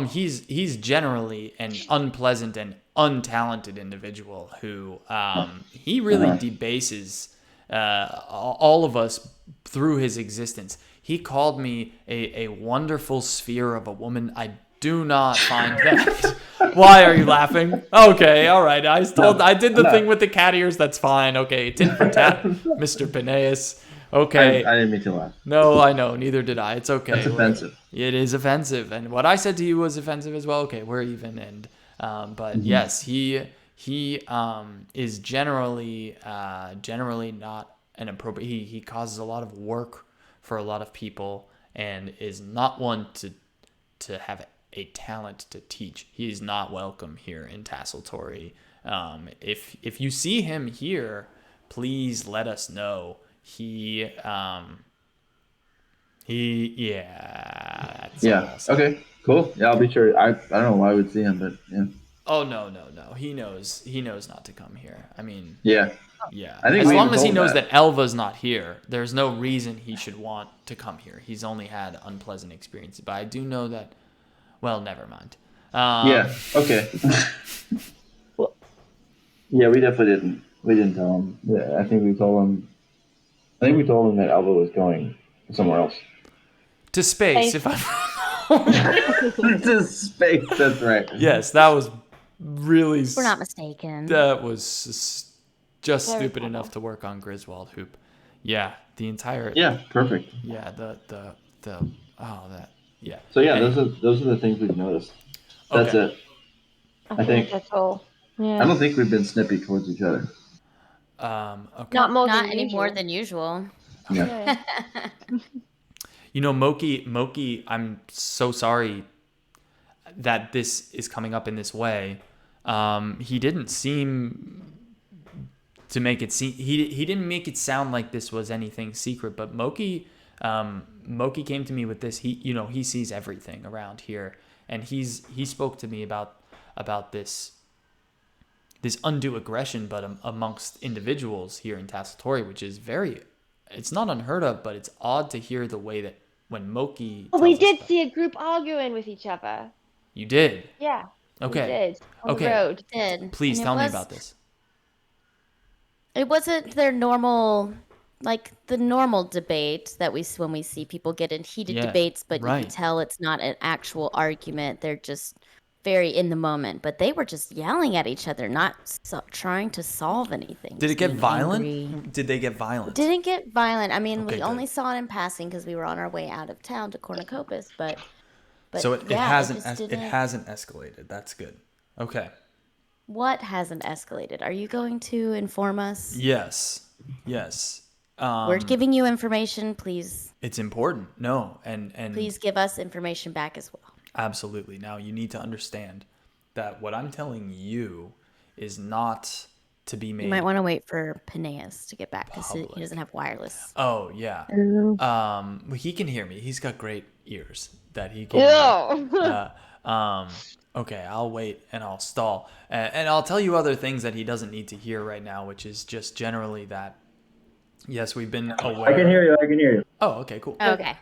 he's generally an unpleasant and untalented individual who he really Uh-huh. debases all of us through his existence. He called me a wonderful sphere of a woman. I do not find that. Why are you laughing? Okay, all right. I did the No. thing with the cat ears. That's fine. Okay, tit for tat, Mr. Peneus. Okay. I didn't mean to laugh. No, I know. Neither did I. It's okay. That's offensive. It is offensive, and what I said to you was offensive as well. Okay, we're even. And but yes, he is generally not an appropriate. He causes a lot of work for a lot of people, and is not one to have a talent to teach. He's not welcome here in Tasseltory. If you see him here, please let us know. That's all Yeah. I'll say. Okay. Cool. Yeah, I'll be sure. I don't know why I would see him, but yeah. Oh no. He knows not to come here. I mean, Yeah. yeah. I think As we long even as he told knows that. that Elva's not here, there's no reason he should want to come here. He's only had unpleasant experiences. But I do know that. Well, never mind. Yeah. Okay. Yeah, we definitely didn't. We didn't tell him. Yeah, I think we told him. I think we told him that Alba was going somewhere else. To space, if I. To space. That's right. Yes, that was really. We're not mistaken. That was just Very stupid clever. enough to work on Griswold Hoop. Yeah, the entire. Yeah. Perfect. Yeah, the oh that yeah. So yeah, Anyway, those are the things we've noticed. That's okay. it. I think- think that's all. I Yeah. don't think we've been snippy towards each other. Okay. Not more Not than any more usual. than usual. Yeah. Yeah. You know, Moki, I'm so sorry that this is coming up in this way. He didn't seem to make it seem he didn't make it sound like this was anything secret, but Moki came to me with this. He sees everything around here, and he spoke to me about this undue aggression, but amongst individuals here in Tassatori, which is it's not unheard of, but it's odd to hear the way that when Moki tells We us did about- see a group arguing with each other. You did? Yeah. Okay. We did. On Okay. the road. Did. Please And tell me about this. It wasn't their normal, like the normal debate that when we see people get in heated Yeah, debates, but you right. can tell it's not an actual argument. They're just very in the moment. But they were just yelling at each other, not trying to solve anything. Did it just get being violent? angry. Did they get violent? Didn't get violent. I mean, Okay, we good. only saw it in passing because we were on our way out of town to Cornucopis. But So it yeah, hasn't just it didn't. hasn't escalated. That's good. Okay. What hasn't escalated? Are you going to inform us? Yes. We're giving you information. Please, It's important. No, and please give us information back as well. absolutely. Now you need to understand that what I'm telling you is not to be made. You might want to wait for Peneus to get back because he Public. doesn't have wireless. Oh yeah. Well, he can hear me. He's got great ears that he can. Hear. Ew. Okay, I'll wait and I'll stall, and I'll tell you other things that he doesn't need to hear right now, which is just generally that. Yes, we've been aware. I can hear you. I can hear you. Oh, okay, cool. Okay.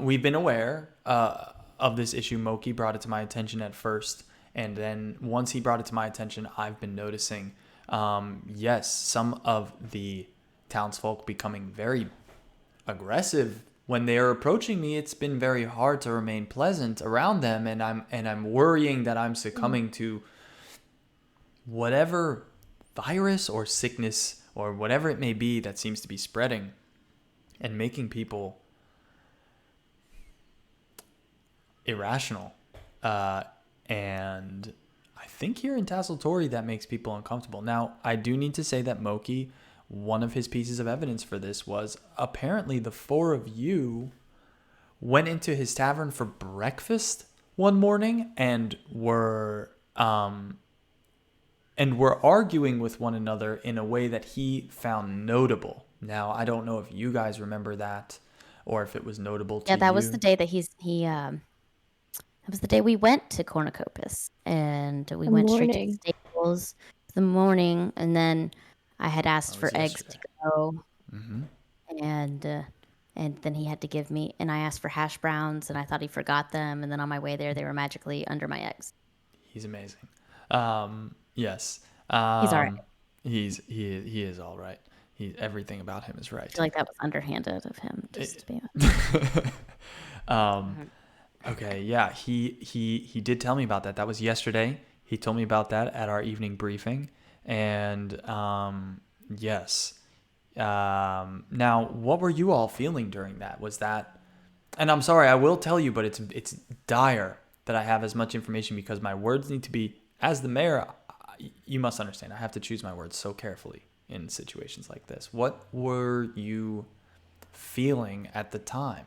We've been aware of this issue. Moki brought it to my attention at first, And then once he brought it to my attention, I've been noticing, yes, some of the townsfolk becoming very aggressive when they are approaching me. It's been very hard to remain pleasant around them, and I'm worrying that I'm succumbing to whatever virus or sickness or whatever it may be that seems to be spreading and making people irrational. And I think here in Tasseltori that makes people uncomfortable. Now, I do need to say that Moki, one of his pieces of evidence for this was apparently the four of you went into his tavern for breakfast one morning and were arguing with one another in a way that he found notable. Now, I don't know if you guys remember that or if it was notable to Yeah, that you. was the day that that was the day we went to Cornucopis, and we The went straight to the morning. stables the morning, and then I had asked That for was eggs yesterday. to go, Mm-hmm. and then he had to give me, and I asked for hash browns, and I thought he forgot them, and then on my way there, they were magically under my eggs. He's amazing. Yes. He's all right. He is all right. Everything about him is I right. feel like that was underhanded of him, just to be um, okay, yeah, he did tell me about that. That was yesterday. He told me about that at our evening briefing, and yes. Now, what were you all feeling during that? Was that? And I'm sorry, I will tell you, but it's dire that I have as much information because my words need to be as the mayor. You must understand. I have to choose my words so carefully in situations like this. What were you feeling at the time?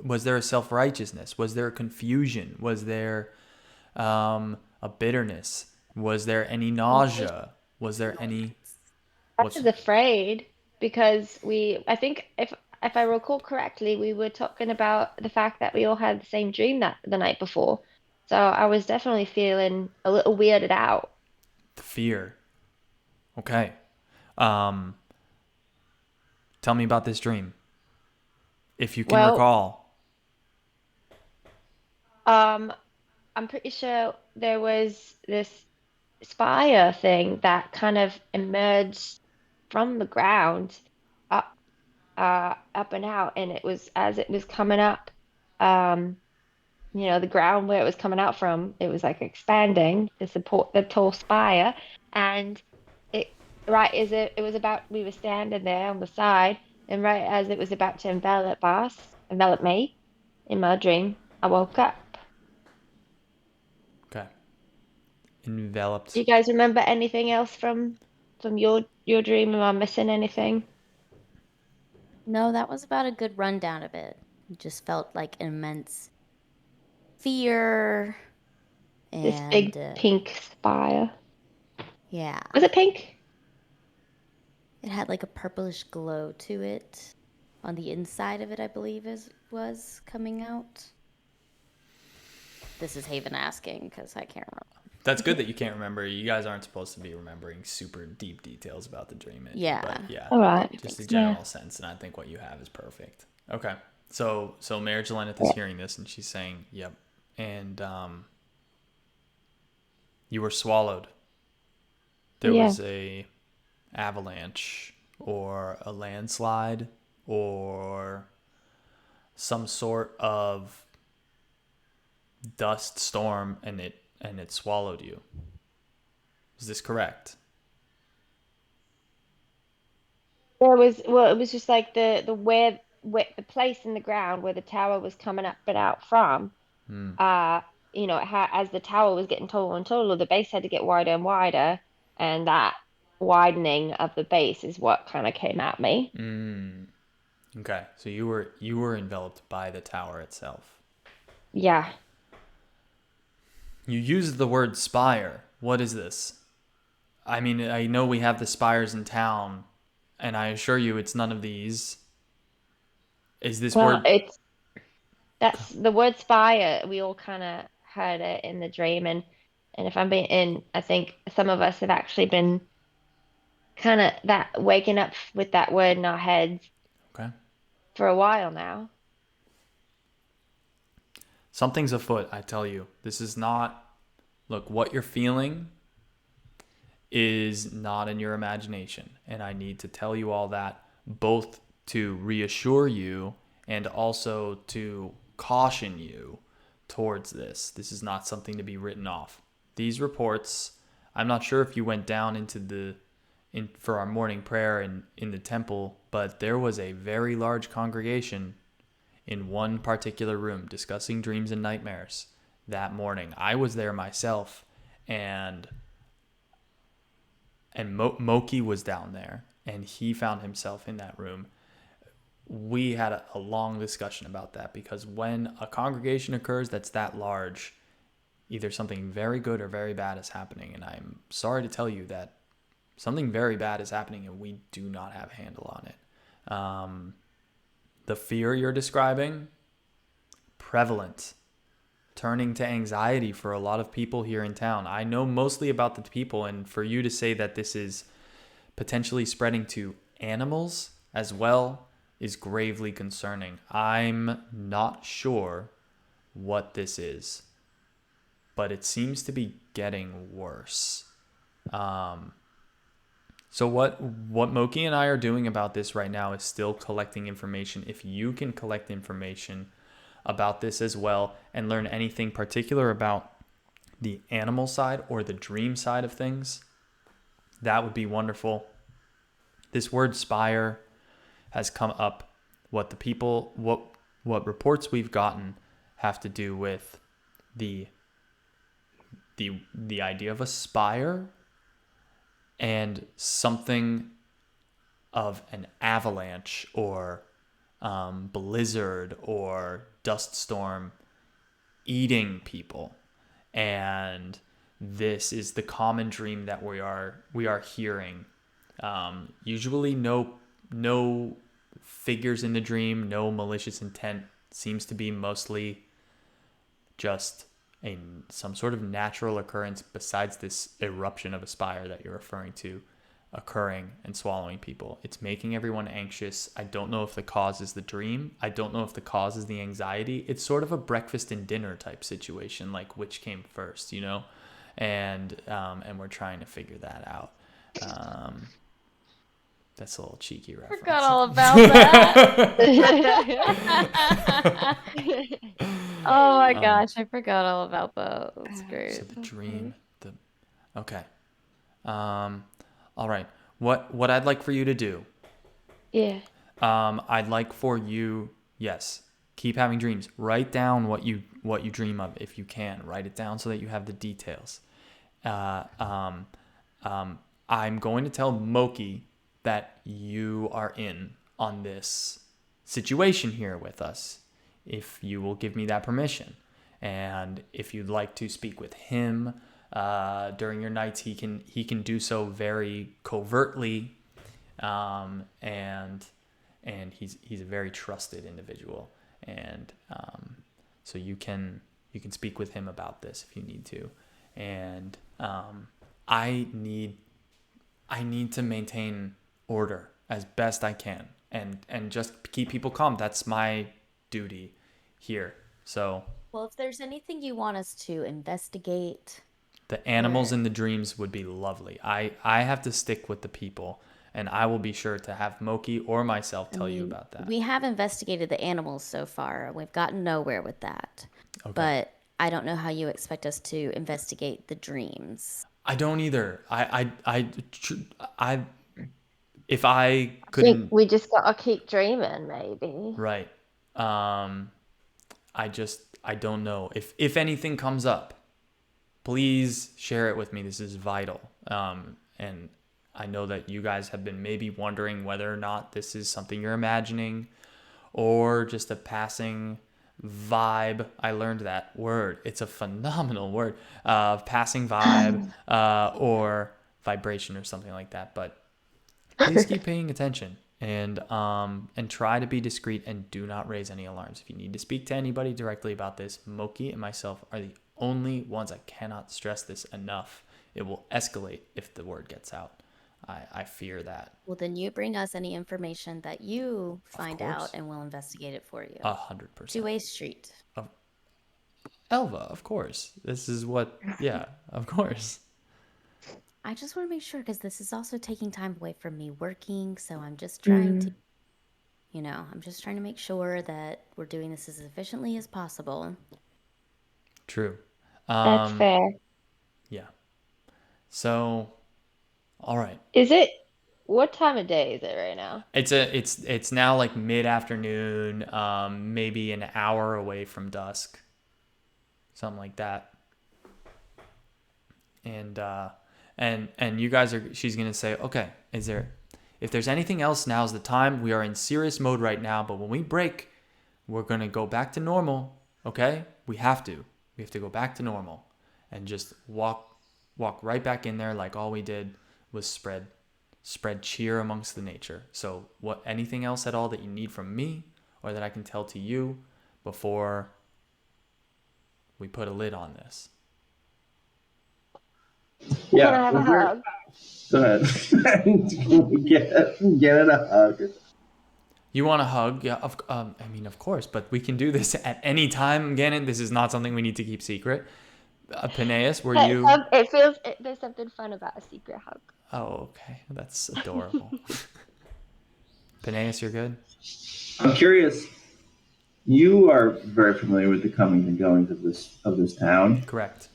Was there a self-righteousness? Was there a confusion? Was there a bitterness? Was there any nausea? Was there any I what's was afraid because I think if I recall correctly, we were talking about the fact that we all had the same dream that the night before. So I was definitely feeling a little weirded out. the fear? Okay. Um, Tell me about this dream, if you can Well, recall. um, I'm pretty sure there was this spire thing that kind of emerged from the ground up up and out, and it was as it was coming up, um the ground where it was coming out from, it was like expanding to support the tall spire. And it right as it was about, we were standing there on the side, and right as it was about to envelop me in my dream, I woke up. Okay. Do Enveloped. you guys remember anything else from your dream? Am I missing anything? No, that was about a good rundown of it. It just felt like immense fear This big and pink spire. yeah, Was it pink? it had like a purplish glow to it on the inside of it, I believe is was coming out. This is Haven asking because I can't remember. That's good that you can't remember. You guys aren't supposed to be remembering super deep details about the dream. Yeah, But yeah, All I right. didn't just think a so. Yeah. general sense. And I think what you have is perfect. Okay. So Mayor Jelenith is hearing this and she's saying, yep. And you were swallowed. There Yeah. was a avalanche or a landslide or some sort of dust storm and it swallowed you. Is this correct? It was just like the where the place in the ground where the tower was coming up and out from. Hmm. Uh, as the tower was getting taller and taller, the base had to get wider and wider, and that widening of the base is what kind of came at me. Okay. So you were enveloped by the tower itself. Yeah. You used the word spire. What is this? I mean, I know we have the spires in town, and I assure you it's none of these. Is this Well, word that's the word spire. We all kind of heard it in the dream, and if I'm being in, I think some of us have actually been kind of that waking up with that word in our heads okay? for a while now. Something's afoot, I tell you. This is not. look, what you're feeling is not in your imagination. And I need to tell you all that, both to reassure you and also to caution you towards this. This is not something to be written off. These reports, I'm not sure if you went down into for our morning prayer in the temple, but there was a very large congregation in one particular room discussing dreams and nightmares that morning. I was there myself, and Moki was down there, and he found himself in that room. We had a long discussion about that, because when a congregation occurs that's that large, either something very good or very bad is happening. And I'm sorry to tell you that something very bad is happening, and we do not have a handle on it. The fear you're describing, prevalent, turning to anxiety for a lot of people here in town. I know mostly about the people, and for you to say that this is potentially spreading to animals as well is gravely concerning. I'm not sure what this is, but it seems to be getting worse. So what Moki and I are doing about this right now is still collecting information. If you can collect information about this as well and learn anything particular about the animal side or the dream side of things, that would be wonderful. This word spire has come up. What reports we've gotten have to do with the idea of a spire and something of an avalanche or blizzard or dust storm eating people. And this is the common dream that we are hearing. Usually no figures in the dream, no malicious intent. Seems to be mostly just some sort of natural occurrence besides this eruption of a spire that you're referring to occurring and swallowing people. It's making everyone anxious. I don't know if the cause is the dream. I don't know if the cause is the anxiety. It's sort of a breakfast and dinner type situation, like which came first, you know? And we're trying to figure that out. That's a little cheeky reference. Forgot all about that. Oh my gosh, I forgot all about that. That's great. So the dream, okay. All right. What I'd like for you to do. Yeah. I'd like for you, yes, keep having dreams. Write down what you dream of if you can. Write it down so that you have the details. I'm going to tell Moki that you are in on this situation here with us, if you will give me that permission. And if you'd like to speak with him during your nights, he can do so very covertly, and he's a very trusted individual, and so you can speak with him about this if you need to. And I need to maintain order as best I can, and just keep people calm. That's my duty here. So, well, if there's anything you want us to investigate, the animals in the dreams would be lovely. I have to stick with the people, and I will be sure to have Moki or myself tell you about that. We have investigated the animals so far. We've gotten nowhere with that. Okay. But I don't know how you expect us to investigate the dreams. I don't either. If I couldn't, We just gotta keep dreaming, maybe. right. I don't know. If anything comes up, please share it with me. This is vital. And I know that you guys have been maybe wondering whether or not this is something you're imagining or just a passing vibe. I learned that word. It's a phenomenal word. Passing vibe or vibration or something like that. But please keep paying attention and try to be discreet and do not raise any alarms. If you need to speak to anybody directly about this, Moki and myself are the only ones. I cannot stress this enough. It will escalate if the word gets out. I fear that. Well, then you bring us any information that you find out, and we'll investigate it for you. 100%. Two-way street. Elva, of course. This is what. Yeah, of course. I just want to make sure because this is also taking time away from me working. So I'm just trying to, I'm just trying to make sure that we're doing this as efficiently as possible. True. That's fair. Yeah. So, all right. Is it? What time of day is it right now? It's now like mid-afternoon, maybe an hour away from dusk, something like that. And you guys are. She's gonna say, okay, if there's anything else, now's the time. We are in serious mode right now, but when we break, we're gonna go back to normal. Okay, we have to go back to normal, and just walk right back in there like all we did was spread cheer amongst the nature. So anything else at all that you need from me or that I can tell to you before we put a lid on this? Yeah. Can I have a hug? Go ahead. Get it a hug. You want a hug? Yeah, of course, but we can do this at any time, Gannon. This is not something we need to keep secret. Peneus, were you? There's something fun about a secret hug. Oh, okay. That's adorable. Peneus, you're good? I'm curious. You are very familiar with the comings and goings of this town. Correct.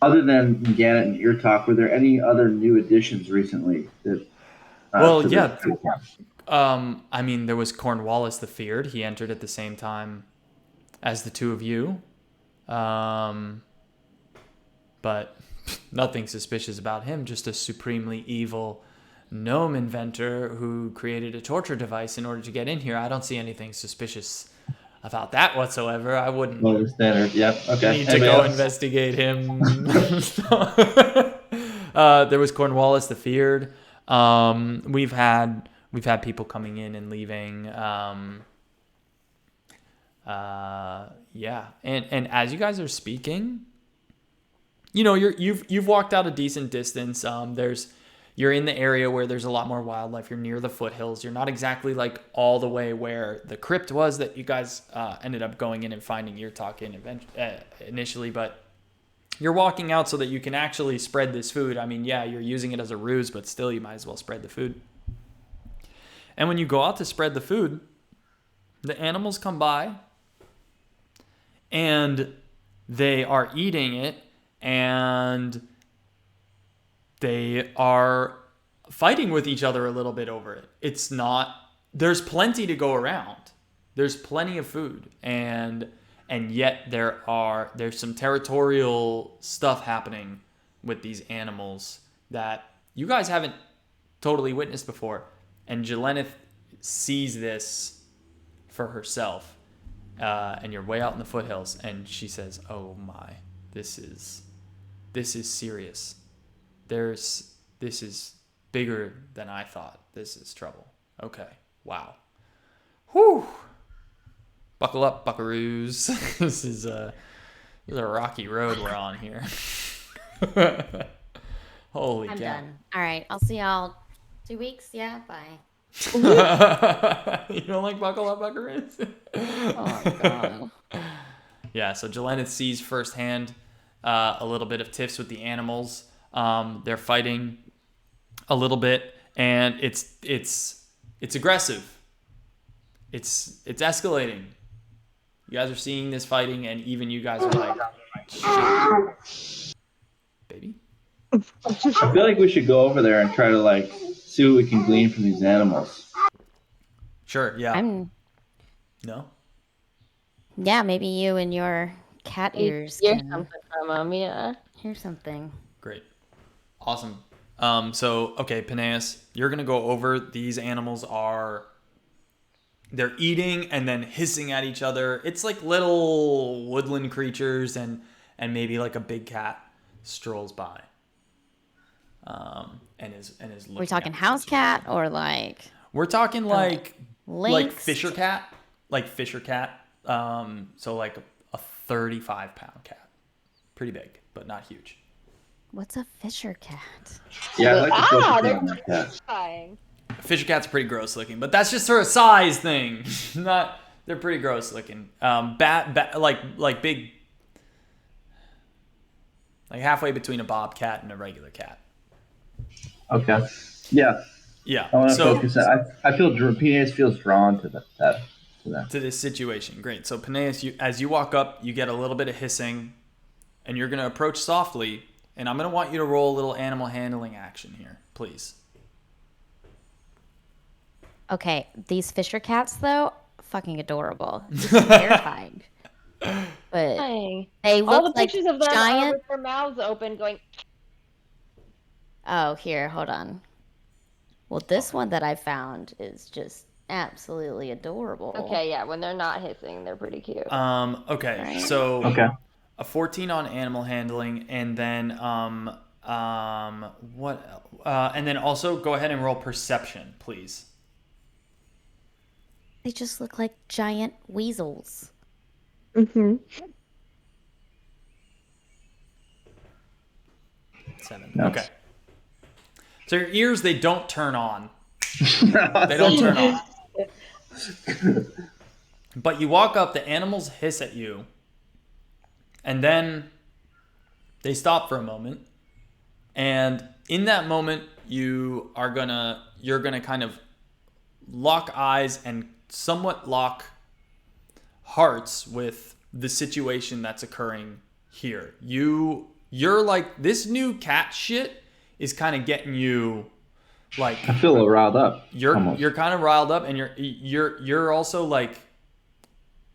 Other than Gannett and Ear Talk, were there any other new additions recently that? Well, yeah. There was Cornwallis the Feared. He entered at the same time as the two of you. But nothing suspicious about him, just a supremely evil gnome inventor who created a torture device in order to get in here. I don't see anything suspicious about that whatsoever. I wouldn't Standard. Yep. Okay. need to go investigate him. There was Cornwallis the Feared. We've had people coming in and leaving. Yeah. And as you guys are speaking, you've walked out a decent distance. You're in the area where there's a lot more wildlife. You're near the foothills. You're not exactly like all the way where the crypt was that you guys ended up going in and finding Ear Talk in initially, but you're walking out so that you can actually spread this food. I mean, yeah, you're using it as a ruse, but still you might as well spread the food. And when you go out to spread the food, the animals come by and they are eating it, and they are fighting with each other a little bit over it. There's plenty to go around. There's plenty of food, and yet there's some territorial stuff happening with these animals that you guys haven't totally witnessed before. And Jelenith sees this for herself, and you're way out in the foothills, and she says, "Oh my, this is serious. This is bigger than I thought. This is trouble. Okay, wow, whew. Buckle up, buckaroos. This is a rocky road we're on here." Holy I'm cow. done. All right. I'll see y'all 2 weeks. Yeah. Bye. You don't like buckle up, buckaroos? Oh, God. Yeah, so Jelenith sees firsthand a little bit of tiffs with the animals. They're fighting a little bit, and it's aggressive. It's escalating. You guys are seeing this fighting, and even you guys are like, shit. Baby? I feel like we should go over there and try to see what we can glean from these animals. Sure, yeah. No? Yeah, maybe you and your cat ears Hear can something from them, yeah. hear something. Great. Awesome. Okay, Peneus, you're going to go over. These animals they're eating and then hissing at each other. It's like little woodland creatures, and maybe like a big cat strolls by. And is looking. Are we talking at house situation. cat or like? We're talking like lynx? Fisher cat, so like a 35-pound cat, pretty big but not huge. What's a Fisher cat? Yeah, I like the Fisher they're cat on that cat. fine. Fisher cat's pretty gross looking, but that's just her size thing. They're pretty gross looking. Like big like halfway between a bobcat and a regular cat. Okay. Yeah. Yeah. I want to So focus. I feel Phineas feels drawn to that. to this situation, great. So Peneus, as you walk up, you get a little bit of hissing, and you're gonna approach softly, and I'm gonna want you to roll a little animal handling action here, please. Okay, these Fisher cats though, fucking adorable. Just terrifying. But Dang. they All look the like pictures of them are giant. with their mouths open, going. Oh, here, hold on. Well, this one that I found is just absolutely adorable. Okay, yeah. When they're not hissing, they're pretty cute. Okay, Right. so Okay. a 14 on animal handling, and then what? And then also go ahead and roll perception, please. They just look like giant weasels. Mm-hmm. 7. No. Okay. So your ears, they don't turn on. They don't turn on. But you walk up, the animals hiss at you, and then they stop for a moment. And in that moment, you're gonna kind of lock eyes and somewhat lock hearts with the situation that's occurring here. You're like, this new cat shit is kind of getting you like, I feel a little riled up. you're almost. kind of riled up, and you're also like,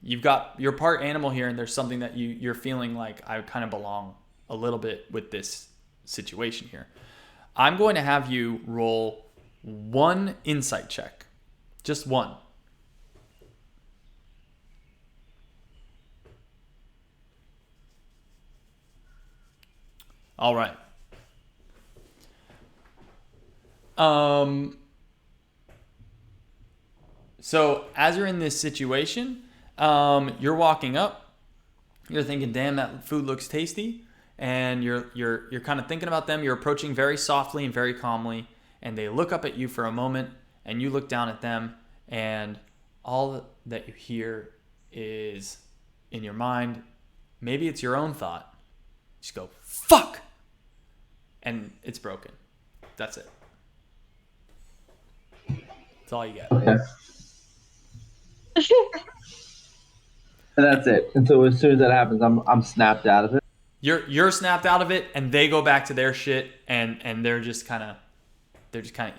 you're part animal here, and there's something that you're feeling like I kind of belong a little bit with this situation here. I'm going to have you roll one insight check, just one. All right. So as you're in this situation, you're walking up. You're thinking, "Damn, that food looks tasty," and you're kind of thinking about them. You're approaching very softly and very calmly, and they look up at you for a moment, and you look down at them, and all that you hear is in your mind. Maybe it's your own thought. Just go, "Fuck," and it's broken. That's it. That's all you get. Okay. And that's it. And so as soon as that happens, I'm snapped out of it. You're snapped out of it, and they go back to their shit, and they're just kind of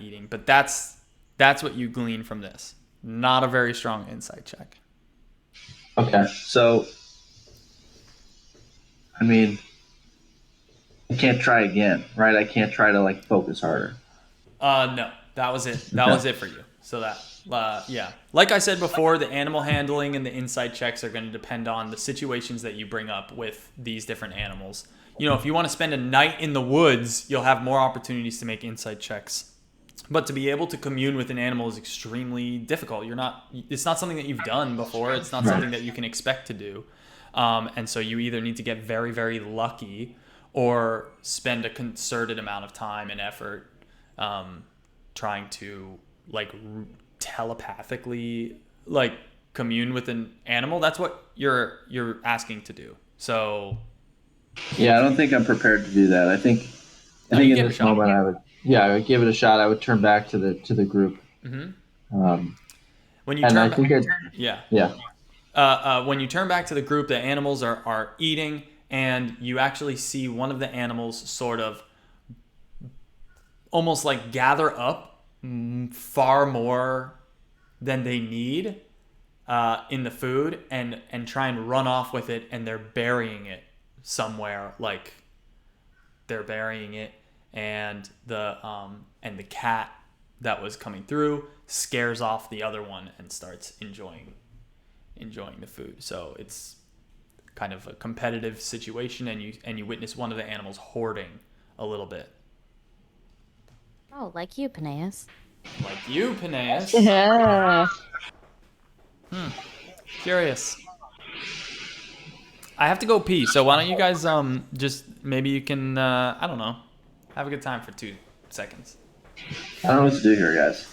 eating. But that's what you glean from this. Not a very strong insight check. Okay. So, I mean, I can't try again, right? I can't try to like focus harder. No, that was it. That was it for you. So that, yeah. Like I said before, the animal handling and the insight checks are going to depend on the situations that you bring up with these different animals. If you want to spend a night in the woods, you'll have more opportunities to make insight checks. But to be able to commune with an animal is extremely difficult. It's not something that you've done before. It's not something that you can expect to do. And so you either need to get very, very lucky or spend a concerted amount of time and effort trying to like telepathically like commune with an animal. That's what you're asking to do. So Yeah, I don't think I'm prepared to do that. I think you in give it a this shot. moment I would give it a shot. I would turn back to the group. When you And turn I think when you turn back to the group, the animals are eating, and you actually see one of the animals sort of almost like gather up far more than they need in the food, and try and run off with it, and they're burying it somewhere. Like they're burying it, and the cat that was coming through scares off the other one and starts enjoying the food. So it's kind of a competitive situation, and you witness one of the animals hoarding a little bit. Oh, like you, Peneus. Like you, Peneus. Yeah. Curious. I have to go pee, so why don't you guys just maybe you can I don't know, have a good time for 2 seconds. I don't know what to do here, guys.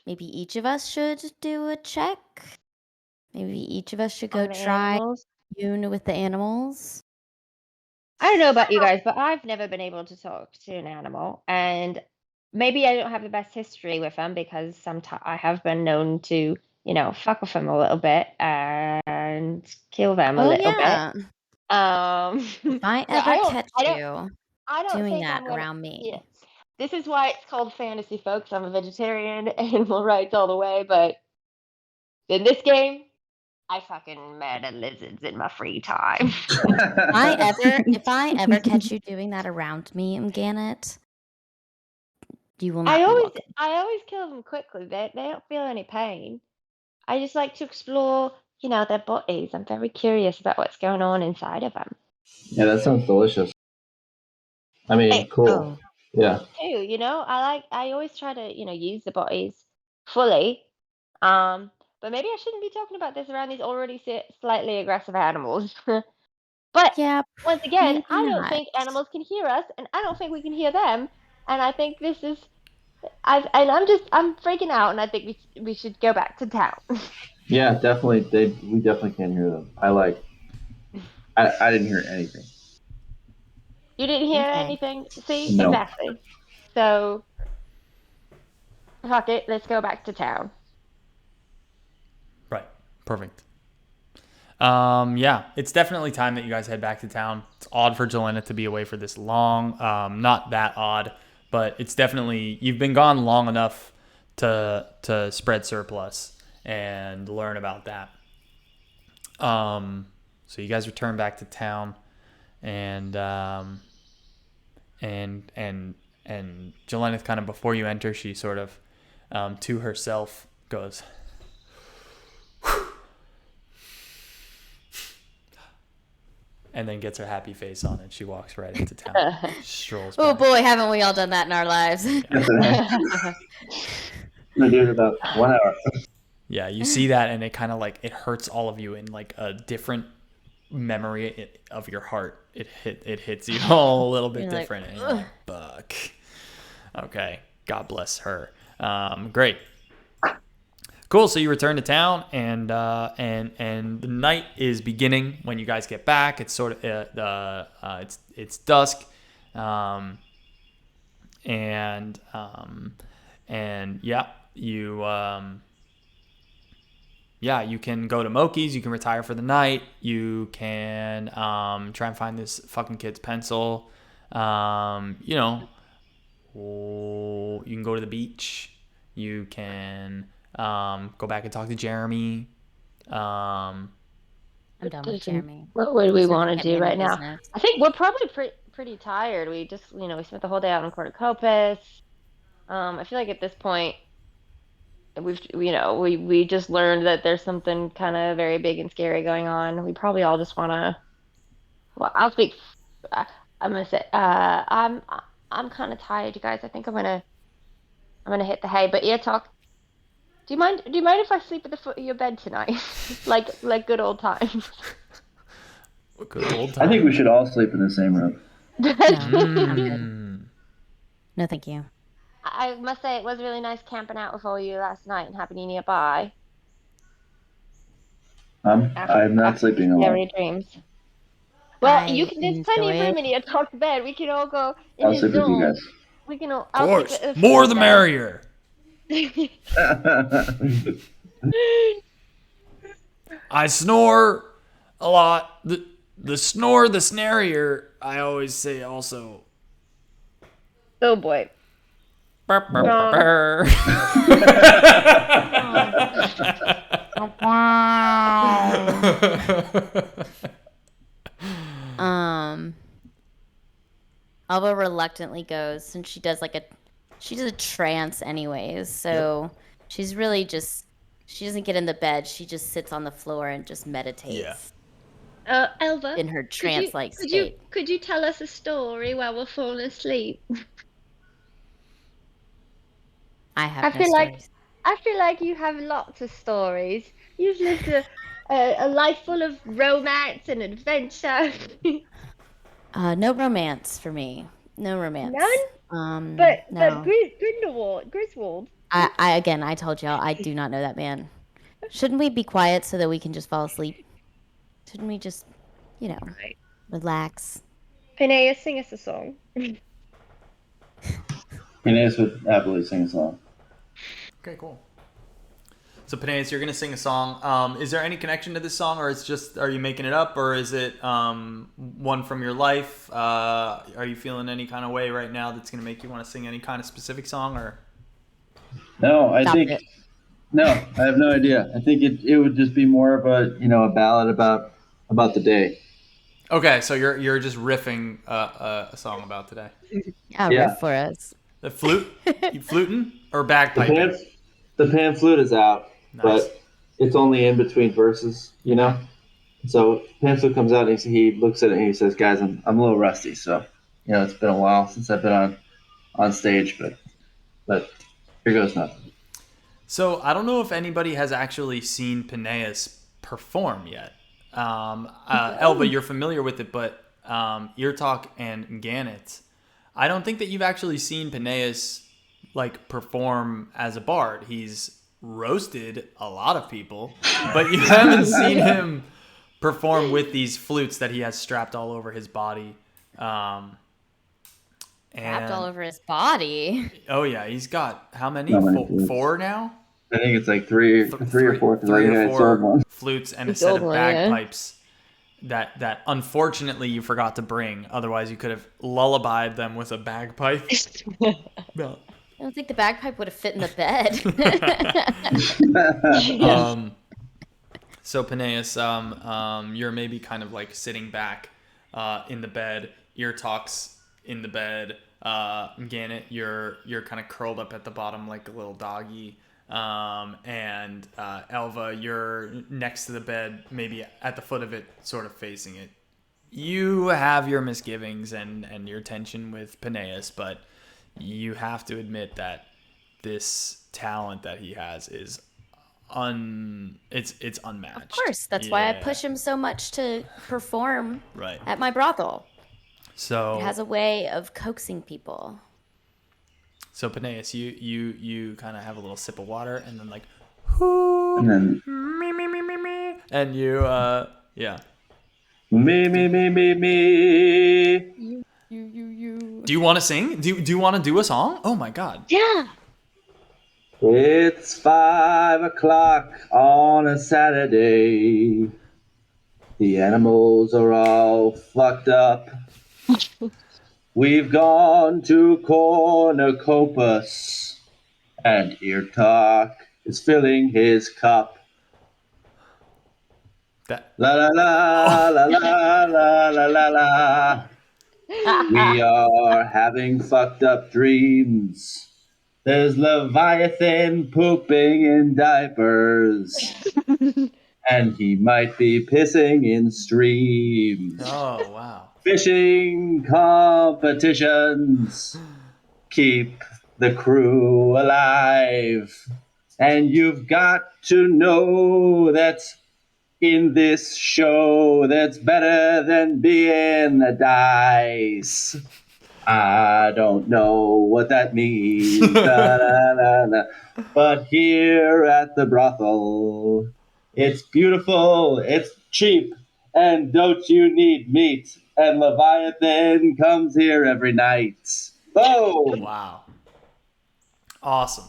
Maybe each of us should do a check. Maybe each of us should go On the try animals? Yoon with the animals. I don't know about you guys, but I've never been able to talk to an animal, and maybe I don't have the best history with them because sometimes I have been known to, fuck with them a little bit and kill them a Oh little bit. yeah. If I So ever catch I don't, you I don't doing think that I'm gonna. around me, Yeah, this is why it's called fantasy, folks. I'm a vegetarian, animal rights all the way, but in this game, I fucking murder lizards in my free time. if I ever catch you doing that around me, Gannett, you will I not be always welcome. I always kill them quickly. They don't feel any pain. I just like to explore, their bodies. I'm very curious about what's going on inside of them. Yeah, that sounds delicious. I mean, cool. Oh, Yeah. Too, I always try to, use the bodies fully. But maybe I shouldn't be talking about this around these already slightly aggressive animals. But yeah, once again, maybe I don't not. think animals can hear us, and I don't think we can hear them. And I think this is I'm freaking out, and I think we should go back to town. Yeah, definitely. We definitely can't hear them. I didn't hear anything. You didn't hear Okay. anything? See, No. exactly. So fuck it, let's go back to town. Right. Perfect. Yeah, it's definitely time that you guys head back to town. It's odd for Jelena to be away for this long. Not that odd, but it's definitely you've been gone long enough to spread surplus and learn about that. So you guys return back to town, and and Jelena kind of before you enter, she sort of to herself goes, and then gets her happy face on and she walks right into town. Strolls Oh back. boy, haven't we all done that in our lives? I do it about 1 hour. Yeah, you see that and it kind of like it hurts all of you in like a different memory of your heart. It hits you all a little bit You're like, different and you're like, fuck. Okay, God bless her. Great. Cool. So you return to town, and the night is beginning when you guys get back. It's sort of it's dusk, and yeah, you can go to Moki's. You can retire for the night. You can try and find this fucking kid's pencil. You can go to the beach. You can go back and talk to Jeremy. I'm done with Jeremy. What would we He's want never to get me do any right now? business. I think we're probably pretty tired. We just, we spent the whole day out in Cornucopia. I feel like at this point, we just learned that there's something kind of very big and scary going on. We probably all just want to. Well, I'll speak. Uh, I'm gonna say. I'm kind of tired, you guys. I think I'm gonna hit the hay. But yeah, talk. Do you mind if I sleep at the foot of your bed tonight, like good old times? Good old I think time. we should all sleep in the same room. No, I'm good. No, thank you. I must say it was really nice camping out with all you last night and having you nearby I'm not after the sleeping alone. scary dreams. Well, I there's plenty enjoy of room it. in here to talk to bed. We can all go in I'll his sleep with you zone. guys. We can all. Of I'll sleep course, at the foot more of the the bed. merrier. I snore a lot. The snore, the snarier. I always say also. Oh boy. Burr, burr, burr, Um, burr. Um, Alba reluctantly goes since she does a trance anyways. So she's really just she doesn't get in the bed. She just sits on the floor and just meditates Elva, in her trance-like could you state. could you tell us a story while we're falling asleep? I have I no feel like stories. I feel like you have lots of stories. You've lived a life full of romance and adventure. No romance for me. No None, romance. but No. Griswold. I told y'all I do not know that man. Shouldn't we be quiet so that we can just fall asleep? Shouldn't we just, you know, Right. relax? Pinea, sing us a song. Phineas would happily sing a song. Okay, cool. So Panais, you're gonna sing a song. Is there any connection to this song, or it's just are you making it up, or is it one from your life? Are you feeling any kind of way right now that's gonna make you want to sing any kind of specific song, or? No, I Stop think it. no, I have no idea. I think it would just be more of a ballad about the day. Okay, so you're just riffing a song about today. Yeah, riff Yeah, for us. The flute, you fluting or the bagpiping? pan the pan flute is out, Nice. but it's only in between verses, you know. So pan flute comes out and he looks at it and he says, "Guys, I'm a little rusty, so it's been a while since I've been on stage, but here goes nothing." So I don't know if anybody has actually seen Peneus perform yet. Elva, you're familiar with it, but Ear Talk and Gannett, I don't think that you've actually seen Peneus like perform as a bard. He's roasted a lot of people, but you haven't seen him perform with these flutes that he has strapped all over his body. Um, Wrapped all and over his body. oh yeah, he's got how many? Not many flutes. Four now. I think it's like three or four because I Three think or I had sold four one. flutes and a It's set old of one, yeah. bagpipes that unfortunately you forgot to bring. Otherwise, you could have lullabied them with a bagpipe. No. I don't think the bagpipe would have fit in the bed. So Peneus, you're maybe kind of like sitting back in the bed. Ear Talks in the bed. Gannett, you're kind of curled up at the bottom like a little doggy. And Elva, you're next to the bed, maybe at the foot of it, sort of facing it. You have your misgivings and your tension with Peneus, but you have to admit that this talent that he has is it's unmatched. Of course, that's why I Yeah. push him so much to perform Right. at my brothel. So It has a way of coaxing people. so Peneus, you kind of have a little sip of water and then like And then and you yeah. me. You. Do you want to sing? Do you want to do a song? Oh my god. Yeah. It's 5 o'clock on a Saturday. The animals are all fucked up. We've gone to Cornucopus, and Ear Talk is filling his cup. That La la la la la la la la la. We are having fucked up dreams. There's Leviathan pooping in diapers, and he might be pissing in streams. oh wow. Fishing competitions keep the crew alive. And you've got to know that in this show that's better than being a dice. I don't know what that means. Da, da, da, da. But here at the brothel, it's beautiful, it's cheap, and don't you need meat? And Leviathan comes here every night. Boom! Wow. Awesome.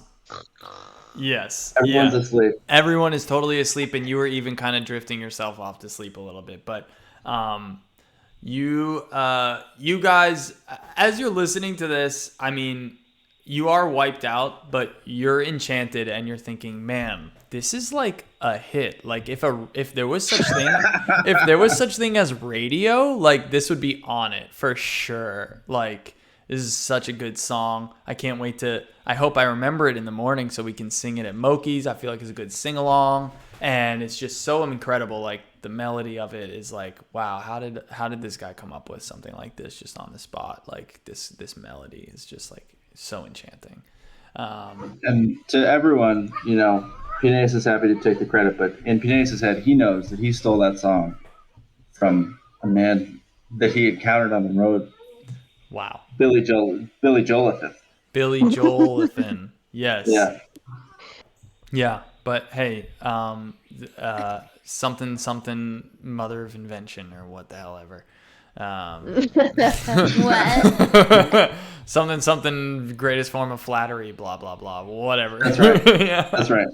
Yes. Everyone's Yeah. asleep. Everyone is totally asleep, and you were even kind of drifting yourself off to sleep a little bit. But you guys, as you're listening to this, I mean, you are wiped out, but you're enchanted, and you're thinking, man, this is like a hit. Like if there was such thing, if there was such thing as radio, like this would be on it for sure. Like this is such a good song. I can't wait to. I hope I remember it in the morning so we can sing it at Moki's. I feel like it's a good sing along, and it's just so incredible. Like the melody of it is like, wow, how did this guy come up with something like this just on the spot? Like this melody is just like so enchanting. And to everyone, Pineas is happy to take the credit, but in Pineas' head, he knows that he stole that song from a man that he encountered on the road, Wow, Billy Joelithan. Billy Joelithan, yes, Yeah. yeah. But hey, something mother of invention or what the hell ever. What? Something greatest form of flattery, blah blah blah, whatever. That's right. Yeah. That's right.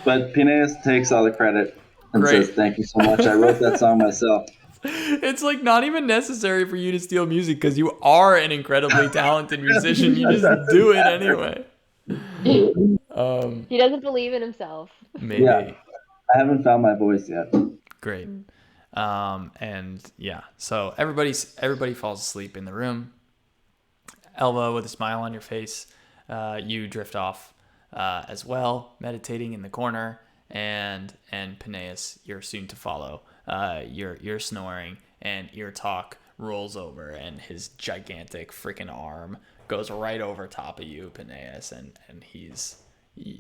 But Pineas takes all the credit and Great. says, "Thank you so much. I wrote that song myself." It's like not even necessary for you to steal music because you are an incredibly talented musician. You just do it anyway. He doesn't believe in himself. Maybe. Yeah. I haven't found my voice yet. Great. And yeah, so everybody falls asleep in the room. Elva, with a smile on your face, you drift off as well, meditating in the corner, and Peneus, you're soon to follow. You're snoring, and Ear Talk rolls over, and his gigantic freaking arm goes right over top of you, Peneus, and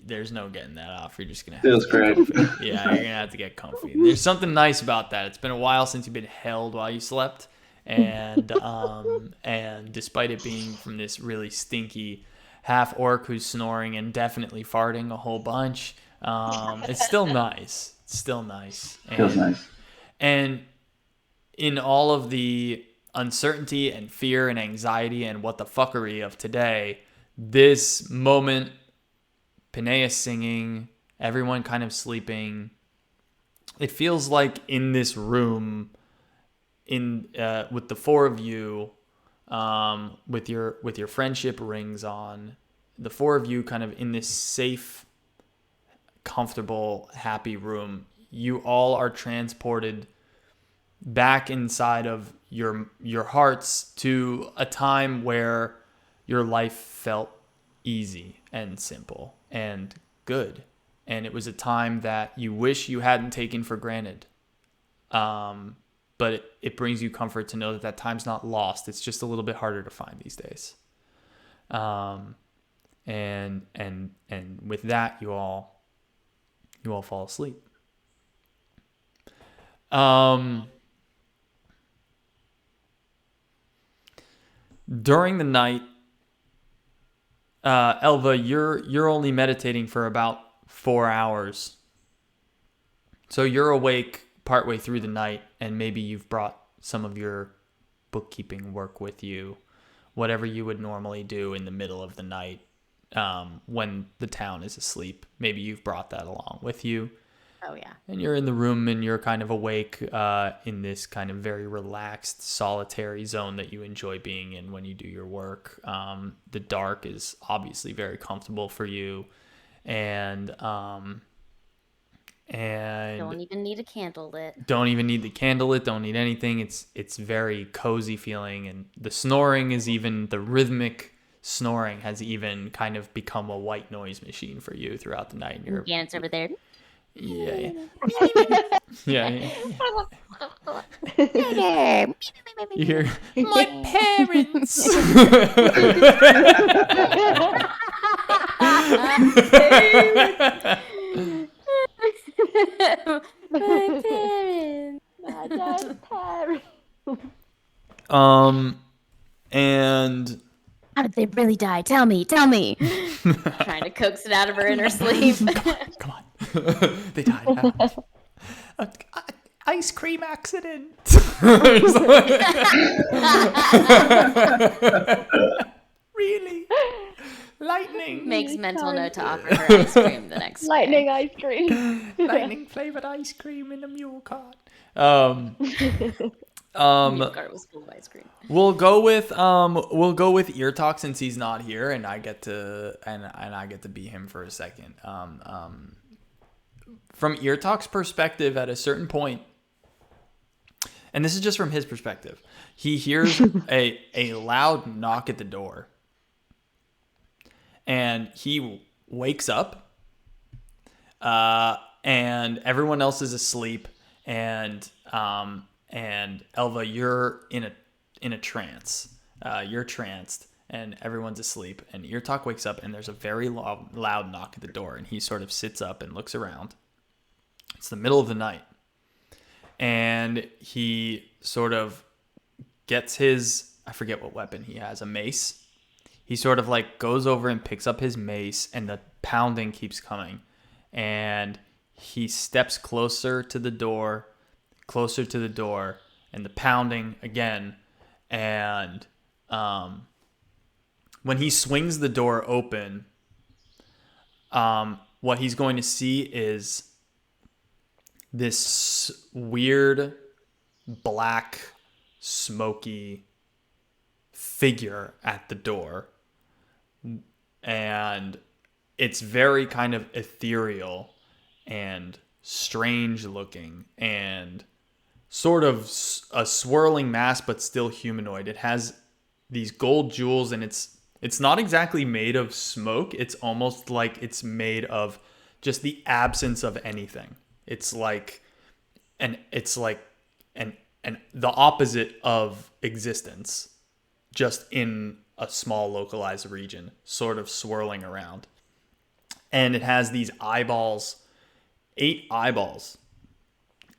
there's no getting that off. You're just gonna have Feels to get great. comfy. Yeah, you're gonna have to get comfy. There's something nice about that. It's been a while since you've been held while you slept, and despite it being from this really stinky half orc who's snoring and definitely farting a whole bunch, it's still nice. It's still nice. Feels nice. And in all of the uncertainty and fear and anxiety and what the fuckery of today, this moment, Peneus singing, everyone kind of sleeping, it feels like in this room, with the four of you, with your friendship rings on, the four of you kind of in this safe, comfortable, happy room, you all are transported back inside of your hearts to a time where your life felt easy and simple and good, and it was a time that you wish you hadn't taken for granted, but it brings you comfort to know that time's not lost. It's just a little bit harder to find these days, and with that, you all fall asleep. During the night, Elva, you're only meditating for about 4 hours. So you're awake partway through the night, and maybe you've brought some of your bookkeeping work with you, whatever you would normally do in the middle of the night when the town is asleep. Maybe you've brought that along with you. Oh, yeah. And you're in the room and you're kind of awake in this kind of very relaxed, solitary zone that you enjoy being in when you do your work. The dark is obviously very comfortable for you. And Don't even need a candle lit. Don't even need the candle lit. Don't need anything. It's very cozy feeling. And the snoring is even, the rhythmic snoring has even kind of become a white noise machine for you throughout the night. And Janet's over there. Yeah. Yeah. You hear my parents. My parents. My dad's parents. And How did they really die? Tell me. Trying to coax it out of her in her sleep. come on. They died. Ice cream accident. Really? Lightning. Makes mental note to offer her ice cream the next Lightning day. ice cream. Lightning flavored ice cream in a mule cart. Milk cart was full of ice cream. We'll go with Ear Talk since he's not here, and I get to be him for a second. From Ear Talk's perspective, at a certain point, and this is just from his perspective, he hears a loud knock at the door, and he wakes up, and everyone else is asleep, and Elva, you're in a trance. You're tranced, and everyone's asleep. And Ear Talk wakes up, and there's a very loud knock at the door, and he sort of sits up and looks around. It's the middle of the night, and he sort of gets his, I forget what weapon he has, a mace. He sort of like goes over and picks up his mace, and the pounding keeps coming, and he steps closer to the door, and the pounding again. And when he swings the door open, what he's going to see is this weird, black, smoky figure at the door. And it's very kind of ethereal and strange looking and sort of a swirling mass, but still humanoid. It has these gold jewels, and it's not exactly made of smoke. It's almost like it's made of just the absence of anything. It's like and the opposite of existence, just in a small localized region, sort of swirling around. And it has these eyeballs, 8 eyeballs,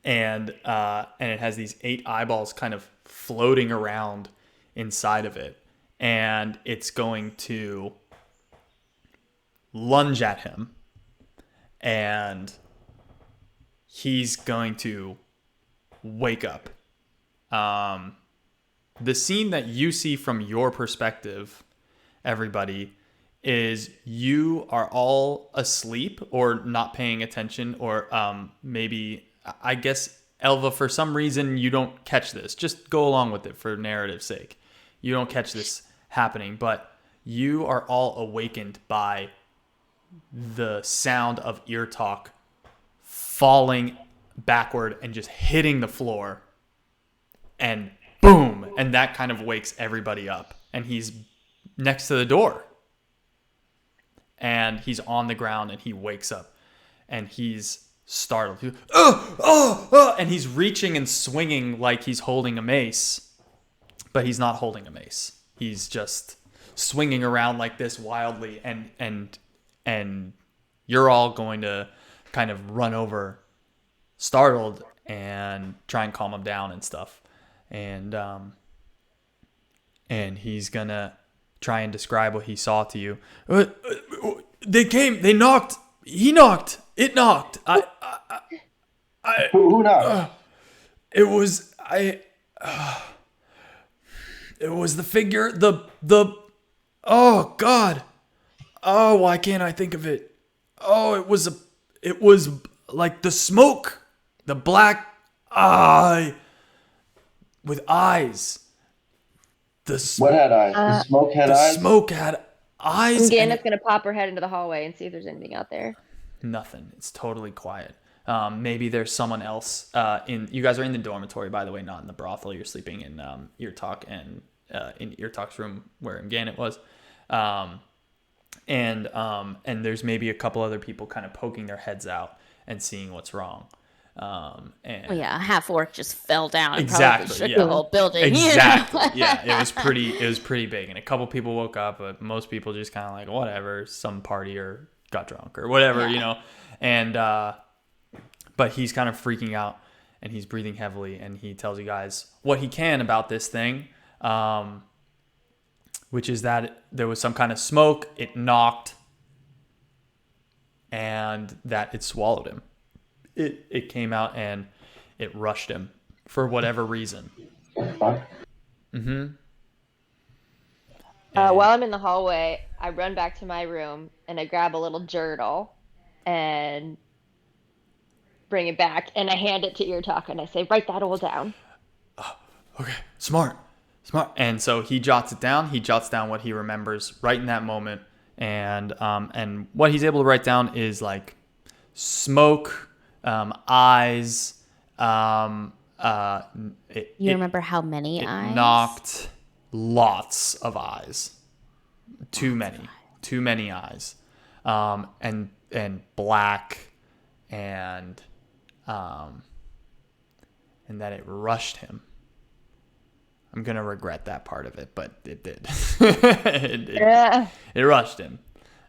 and it has these 8 eyeballs kind of floating around inside of it, and it's going to lunge at him, and he's going to wake up. The scene that you see from your perspective, everybody, is you are all asleep or not paying attention, or maybe, I guess, Elva, for some reason you don't catch this. Just go along with it for narrative's sake. You don't catch this happening, but you are all awakened by the sound of ear talk falling backward and just hitting the floor, and boom, and that kind of wakes everybody up. And he's next to the door, and he's on the ground, and he wakes up, and he's startled. He's, and he's reaching and swinging like he's holding a mace, but he's not holding a mace. He's just swinging around like this wildly, and you're all going to kind of run over, startled, and try and calm him down and stuff. And he's gonna try and describe what he saw to you. They came. They knocked. He knocked. It knocked. Who knocked? It was it was the figure. The. Oh God. Oh, why can't I think of it? Oh, it was like the smoke, the black eye with eyes. What had eyes? The smoke had eyes? The smoke had eyes. Ganna's going to pop her head into the hallway and see if there's anything out there. Nothing. It's totally quiet. Maybe there's someone else you guys are in the dormitory, by the way, not in the brothel. You're sleeping in Ear Talk and in Ear Talk's room where Gannet was. And there's maybe a couple other people kind of poking their heads out and seeing what's wrong. And well, yeah, a half orc just fell down and exactly, probably shook yeah. the whole building. Exactly. Yeah, it was pretty big, and a couple people woke up, but most people just kind of like whatever, some party or got drunk or whatever, you know. And but he's kind of freaking out, and he's breathing heavily, and he tells you guys what he can about this thing, which is that there was some kind of smoke, it knocked, and that it swallowed him. It came out and it rushed him for whatever reason. Mm-hmm. While I'm in the hallway, I run back to my room and I grab a little journal and bring it back, and I hand it to Ear Talk and I say, write that all down. Okay, smart. And so he jots it down. He jots down what he remembers right in that moment, and what he's able to write down is like smoke, eyes. You remember how many eyes? Knocked lots of eyes. Too many eyes. And black, and that it rushed him. I'm going to regret that part of it, but it did. It rushed him.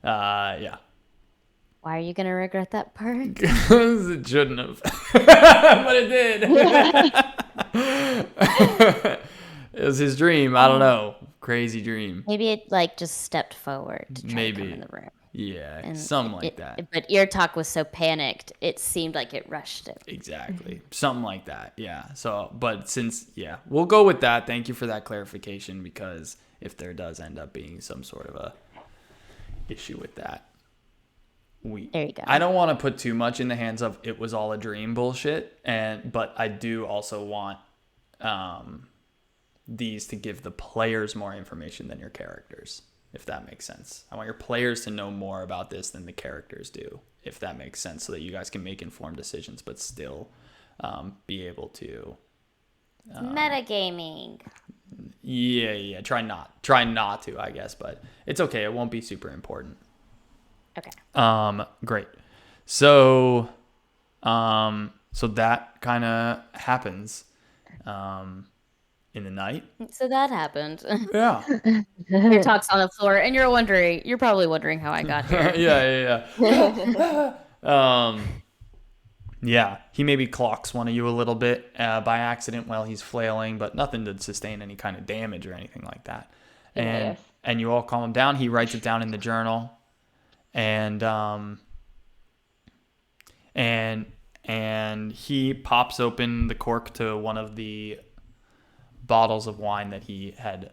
Yeah. Why are you going to regret that part? Because it shouldn't have. But it did. It was his dream. I don't know. Crazy dream. Maybe it like just stepped forward to try to come Maybe. in the room. Yeah, And something like that. But Ear Talk was so panicked, it seemed like it rushed it. Exactly. Something like that. Yeah. So, but since, yeah, we'll go with that. Thank you for that clarification, because if there does end up being some sort of a issue with that, There you go. I don't want to put too much in the hands of it was all a dream bullshit, but I do also want these to give the players more information than your characters, if that makes sense. I want your players to know more about this than the characters do, if that makes sense, so that you guys can make informed decisions but still be able to It's metagaming. yeah, try not to, I guess, but it's okay, it won't be super important. Okay. Great. So that kind of happens in the night. So that happened. Yeah. Your Talk's on the floor, and you're probably wondering how I got here. Yeah. Yeah, he maybe clocks one of you a little bit by accident while he's flailing, but nothing to sustain any kind of damage or anything like that. And you all calm him down. He writes it down in the journal, and he pops open the cork to one of the bottles of wine that he had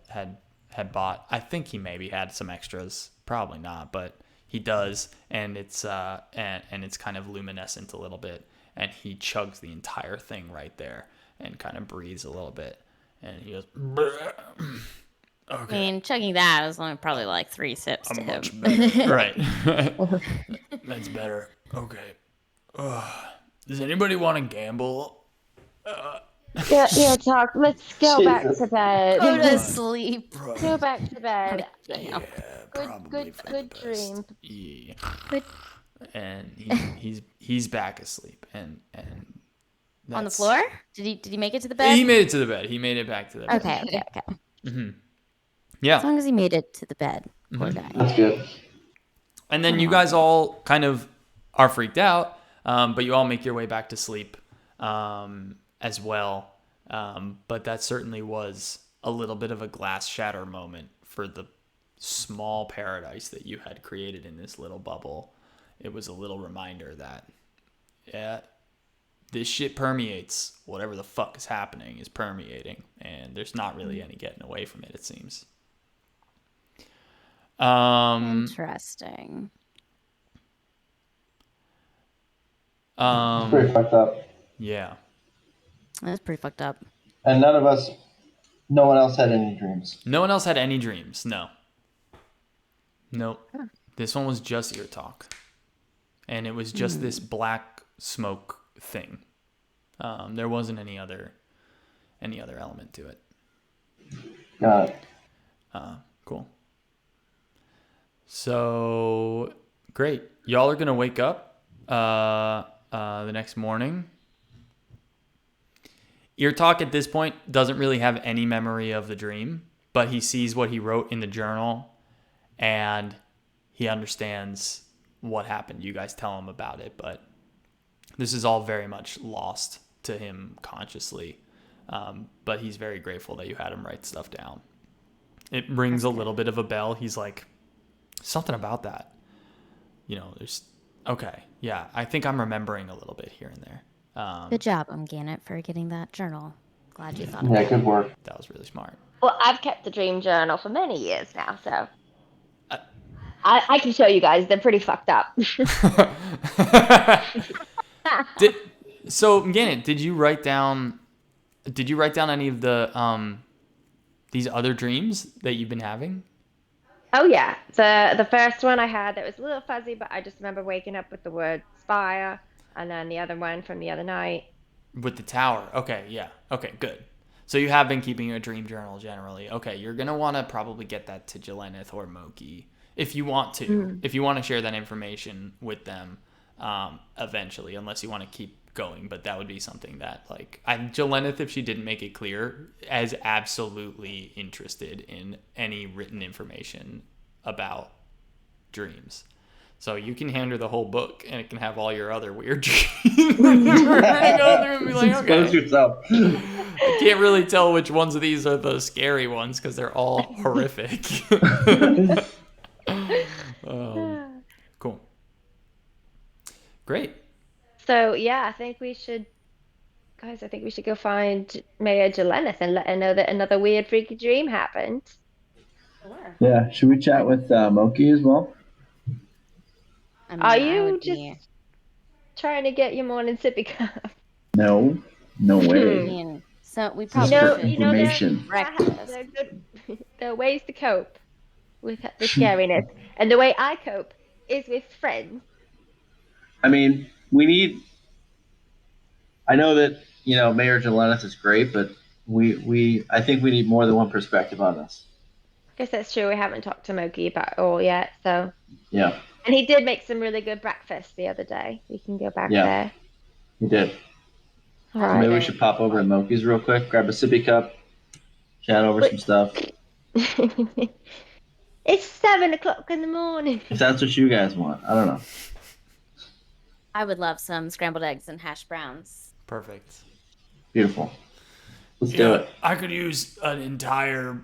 bought. I think he maybe had some extras, probably not, but he does, and it's it's kind of luminescent a little bit, and he chugs the entire thing right there and kind of breathes a little bit, and he goes, okay. I mean, chugging that was only probably like 3 sips to him. Much better. Right. That's better. Okay. Does anybody want to gamble? Yeah, Talk. Let's go back to bed. Go to sleep. Go back to bed. Yeah, Good dream. Yeah. And he's back asleep, and On the floor? Did he make it to the bed? He made it to the bed. He made it back to the bed. Okay. Mm-hmm. Yeah. As long as he made it to the bed. Poor guy. That's good. And then you guys all kind of are freaked out, but you all make your way back to sleep as well. But that certainly was a little bit of a glass shatter moment for the small paradise that you had created in this little bubble. It was a little reminder that, yeah, this shit permeates. Whatever the fuck is happening is permeating, and there's not really any getting away from it seems. Interesting. It's pretty fucked up. Yeah. That's pretty fucked up. And no one else had any dreams. No one else had any dreams. No. Nope. Huh. This one was just Ear Talk. And it was just this black smoke thing. There wasn't any other element to it. Got it. Cool. So, great. Y'all are going to wake up the next morning. Ear Talk at this point doesn't really have any memory of the dream, but he sees what he wrote in the journal, and he understands what happened. You guys tell him about it, but this is all very much lost to him consciously. But he's very grateful that you had him write stuff down. It rings a little bit of a bell. He's like, something about that. There's... Okay, yeah, I think I'm remembering a little bit here and there. Good job, Gannett, for getting that journal. Glad you thought of Yeah, it. good work. That was really smart. Well, I've kept the dream journal for many years now, so I can show you guys. They're pretty fucked up. So, Gannett, did you write down any of the these other dreams that you've been having? Oh yeah, the first one I had that was a little fuzzy, but I just remember waking up with the word spire, and then the other one from the other night with the tower. Okay, yeah. Okay, good. So you have been keeping a dream journal generally. Okay, you're gonna want to probably get that to Jelenith or Moki if you want to. If you want to share that information with them eventually, unless you want to keep going. But that would be something that, Jelenith, if she didn't make it clear, is absolutely interested in any written information about dreams. So you can hand her the whole book, and it can have all your other weird dreams. You're gonna go through and be like, okay. Expose yourself. I can't really tell which ones of these are the scary ones because they're all horrific. Great. So yeah, I think we should, guys. I think we should go find Mayor Jelenith and let her know that another weird, freaky dream happened. Sure. Yeah. Should we chat with Moki as well? I Are mean, I you would just be. trying to get your morning sippy cup? No. No I way. mean, so we This is probably for should There, eat information. breakfast. there are good, there are ways to cope with the scariness, and the way I cope is with friends. I mean, we need. I know that Mayor Jelenis is great, but I think we need more than one perspective on this. I guess that's true. We haven't talked to Moki about it all yet, so. Yeah. And he did make some really good breakfast the other day. We can go back Yeah. there. He did. All I So would right. maybe we go should pop over to like Moki's real quick, grab a sippy cup, chat over But some stuff. it's 7 o'clock in the morning. If that's what you guys want, I don't know. I would love some scrambled eggs and hash browns. Perfect. Beautiful. Let's do Yeah, it. I could use an entire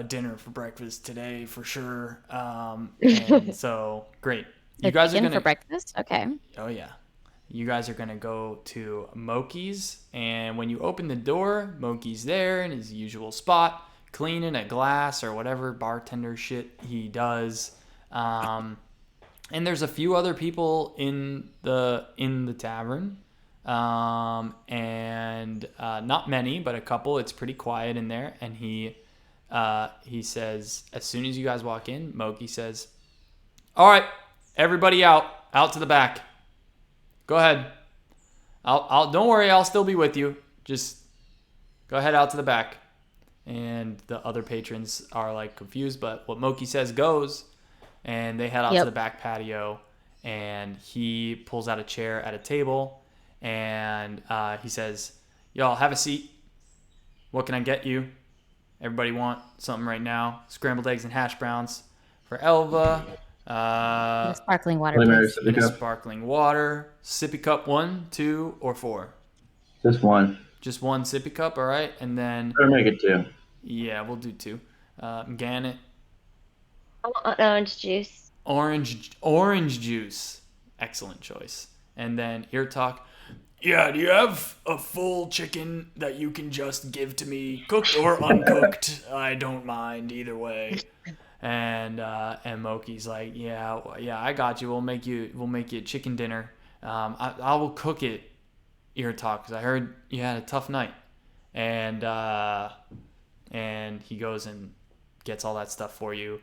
dinner for breakfast today for sure. And so great. You The guys are chicken for gonna. breakfast? Okay. Oh yeah. You guys are gonna go to Moki's, and when you open the door, Moki's there in his usual spot, cleaning a glass or whatever bartender shit he does. And there's a few other people in the tavern, and not many, but a couple. It's pretty quiet in there, and he says as soon as you guys walk in, Moki says, "All right, everybody out to the back. Go ahead. I'll don't worry, I'll still be with you. Just go ahead out to the back." And the other patrons are like confused, but what Moki says goes, and they head out to the Yep. back patio, and he pulls out a chair at a table, and he says, "Y'all have a seat. What can I get you? Everybody want something right now? Scrambled eggs and hash browns for Elva. And a sparkling water, Bloody Mary please. sippy And a cup. sparkling water. Sippy cup 1, 2, or 4. Just one. Just one sippy cup, all right? And then, Better make it two. yeah, we'll do 2. Gannet, I want orange juice. orange juice. Excellent choice. And then ear talk. Yeah, do you have a full chicken that you can just give to me, cooked or uncooked? I don't mind either way. And Moki's like, yeah, I got you. We'll make you a chicken dinner. I will cook it. Ear talk, because I heard you had a tough night, and he goes and gets all that stuff for you.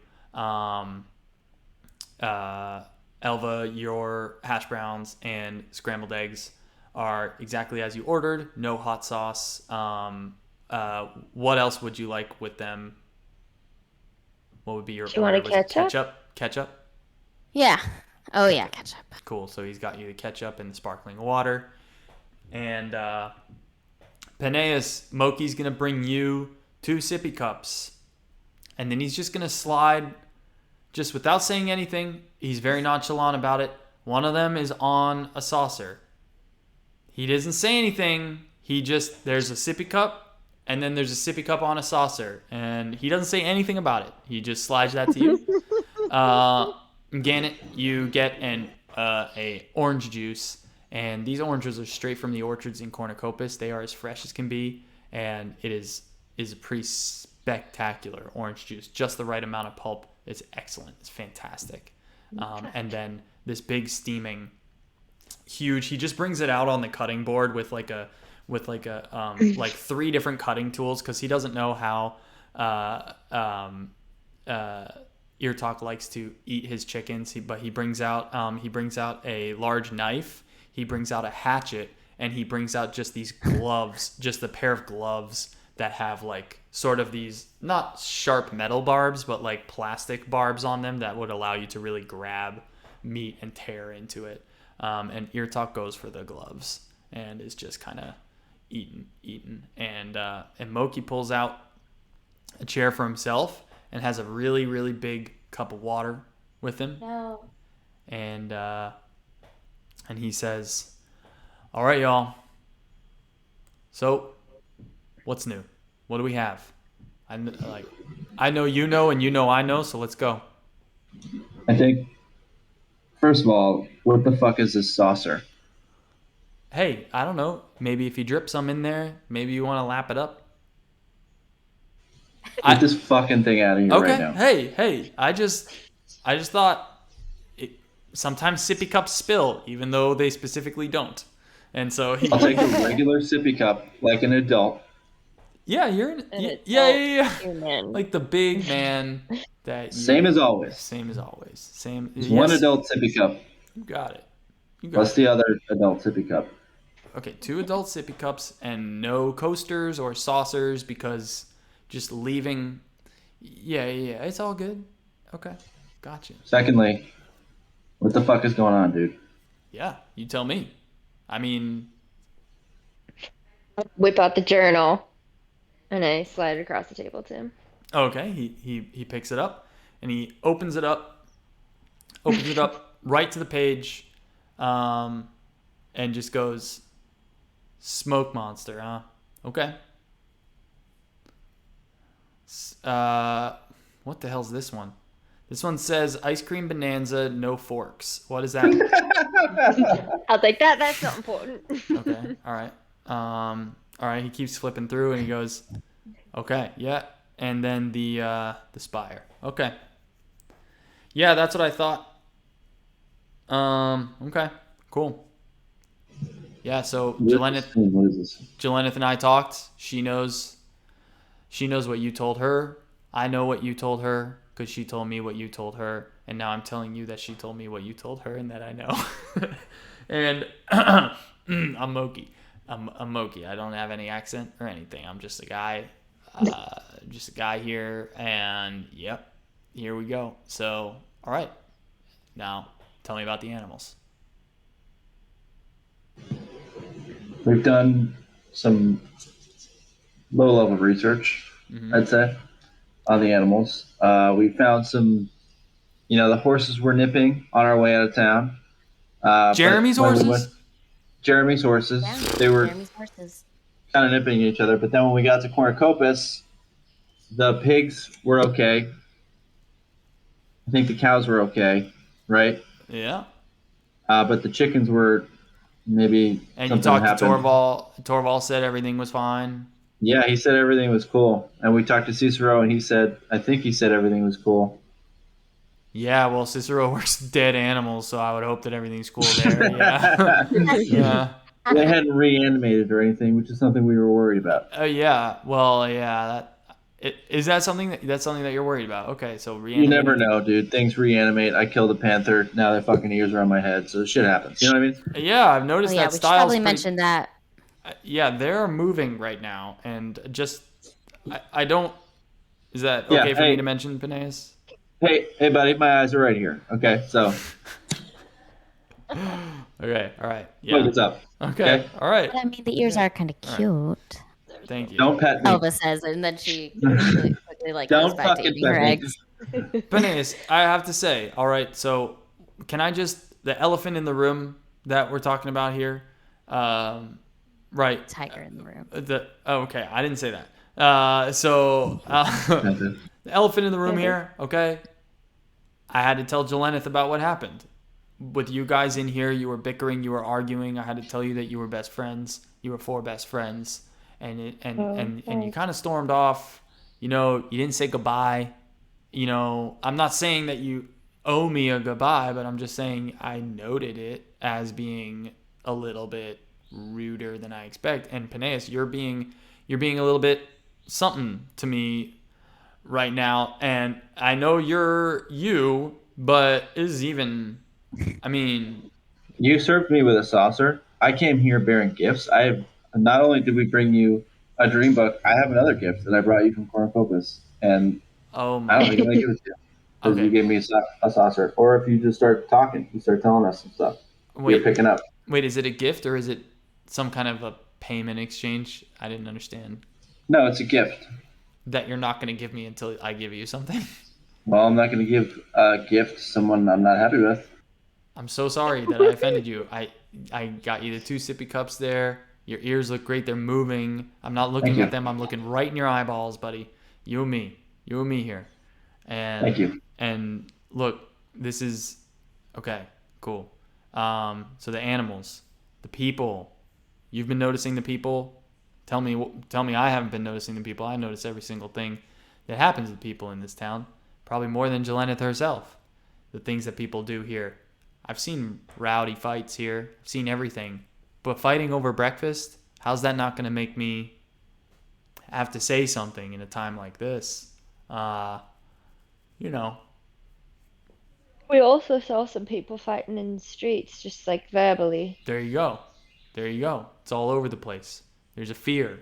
Elva, your hash browns and scrambled eggs are exactly as you ordered. No hot sauce. What else would you like with them? What would be your Do you want order? a Was it ketchup? Ketchup? Yeah. Oh, yeah, ketchup. Cool. So he's got you the ketchup and the sparkling water. And Peneus, Moki's going to bring you 2 sippy cups. And then he's just going to slide, just without saying anything. He's very nonchalant about it. One of them is on a saucer. He doesn't say anything. There's a sippy cup, and then there's a sippy cup on a saucer. And he doesn't say anything about it. He just slides that to you. Gannet, you get a orange juice, and these oranges are straight from the orchards in Cornucopis. They are as fresh as can be, and it is a pretty spectacular orange juice. Just the right amount of pulp. It's excellent. It's fantastic. And then this big steaming, huge. He just brings it out on the cutting board with like like 3 different cutting tools, because he doesn't know how Ear Talk likes to eat his chickens. But he brings out a large knife. He brings out a hatchet, and he brings out just these gloves, just a pair of gloves that have like sort of these not sharp metal barbs, but like plastic barbs on them that would allow you to really grab meat and tear into it. And Ear Talk goes for the gloves and is just kind of eating. And Moki pulls out a chair for himself and has a really, really big cup of water with him. No. And he says, "All right, y'all. So, what's new? What do we have? I know you know, and you know I know. So let's go." I think First of all, what the fuck is this saucer? Hey, I don't know. Maybe if you drip some in there, maybe you want to lap it up. Get I this fucking thing out of here right Okay. now. Hey. I just thought it, sometimes sippy cups spill, even though they specifically don't. And so I'll take a regular sippy cup like an adult. yeah, you're in, An yeah, adult yeah. human. Like the big man that Same you as always. same as always. Same. Just one Yes, adult sippy cup. you got it. You got What's it. the other adult sippy cup? Okay, 2 adult sippy cups and no coasters or saucers because just leaving. Yeah. It's all good. Okay, gotcha. Secondly, what the fuck is going on, dude? Yeah, you tell me. I mean, Whip out the journal, and I slide it across the table to him. okay. He picks it up and he opens it up right to the page, um, and just goes, "Smoke monster, huh? Okay. What the hell's this one? This one says ice cream bonanza, no forks. What is that?" I'll take that. That's not important. Okay. All right. All right. He keeps flipping through and he goes, "Okay, yeah." And then the spire. Okay. Yeah, that's what I thought. Okay. Cool. Yeah. So What is this? Jelenith and I talked. She knows what you told her. I know what you told her because she told me what you told her, and now I'm telling you that she told me what you told her and that I know. And I'm Moki. I'm Moki. I don't have any accent or anything. I'm just a guy. Just a guy here, and yep, here we go. So, all right. Now, tell me about the animals. We've done some low level research, I'd say, on the animals. We found some, the horses were nipping on our way out of town. But Jeremy's when we went, horses? Jeremy's horses, Yeah, they were Jeremy's horses. kind of nipping each other. But then when we got to Cornucopis, the pigs were okay. I think the cows were okay, right? Yeah. But the chickens were maybe And you something talked to happened. Torval. Torval said everything was fine. Yeah, he said everything was cool. And we talked to Cicero, and I think he said everything was cool. Yeah, well, Cicero works dead animals, so I would hope that everything's cool there. Yeah. Yeah. They hadn't reanimated or anything, which is something we were worried about. Yeah. Well, yeah. Is that something that you're worried about? Okay, so You never reanimating. know, dude. Things reanimate. I killed a panther. Now their fucking ears are on my head, so shit happens. You know what I mean? Yeah, I've Oh noticed yeah, that we should style's probably pretty. mention that. Yeah, they're moving right now, and just I don't. Is that Yeah. okay for me to mention, Peneus? Hey, buddy. My eyes are right here. Okay, so Okay, all right, look, yeah, it's up. okay, all right. But I mean, the ears are kind of cute. Thank you, Don't pet me. Elva says, and then she quickly like goes Don't back to fucking eating her pet me. eggs. Peneus. I have to say, all right. So, can I just the elephant in the room that we're talking about here? Right. Tiger in the room. Okay, I didn't say that. The elephant in the room here. Okay, I had to tell Jelenith about what happened with you guys in here. You were bickering, you were arguing. I had to tell you that you were best friends. You were 4 best friends, and you kind of stormed off. You didn't say goodbye. I'm not saying that you owe me a goodbye, but I'm just saying I noted it as being a little bit ruder than I expect. And Peneus, you're being a little bit something to me right now, and I know you're you, but is even. I mean, You served me with a saucer. I came here bearing gifts. I have not only did we bring you a dream book, I have another gift that I brought you from Cornucopis, and oh I don't my. think I'm gonna give it to you because you Okay, gave me a saucer. Or if you just start talking, you start telling us some stuff. You're wait, picking up. wait. Is it a gift or is it some kind of a payment exchange? I didn't understand No, it's a gift. that you're not going to give me until I give you something. Well, I'm not going to give a gift to someone I'm not happy with. I'm so sorry that I offended you. I got you the 2 sippy cups there. Your ears look great. They're moving. I'm not Thank looking you. at them. I'm looking right in your eyeballs, buddy. You and me. You and me here. Thank And you. and look, this is okay. Cool. So the animals, the people. You've been noticing the people. Tell me I haven't been noticing the people. I notice every single thing that happens to people in this town. Probably more than Jelenith herself. The things that people do here. I've seen rowdy fights here. I've seen everything. But fighting over breakfast, how's that not going to make me have to say something in a time like this? You know, We also saw some people fighting in the streets, just like verbally. there you go. There you go. It's all over the place. There's a fear.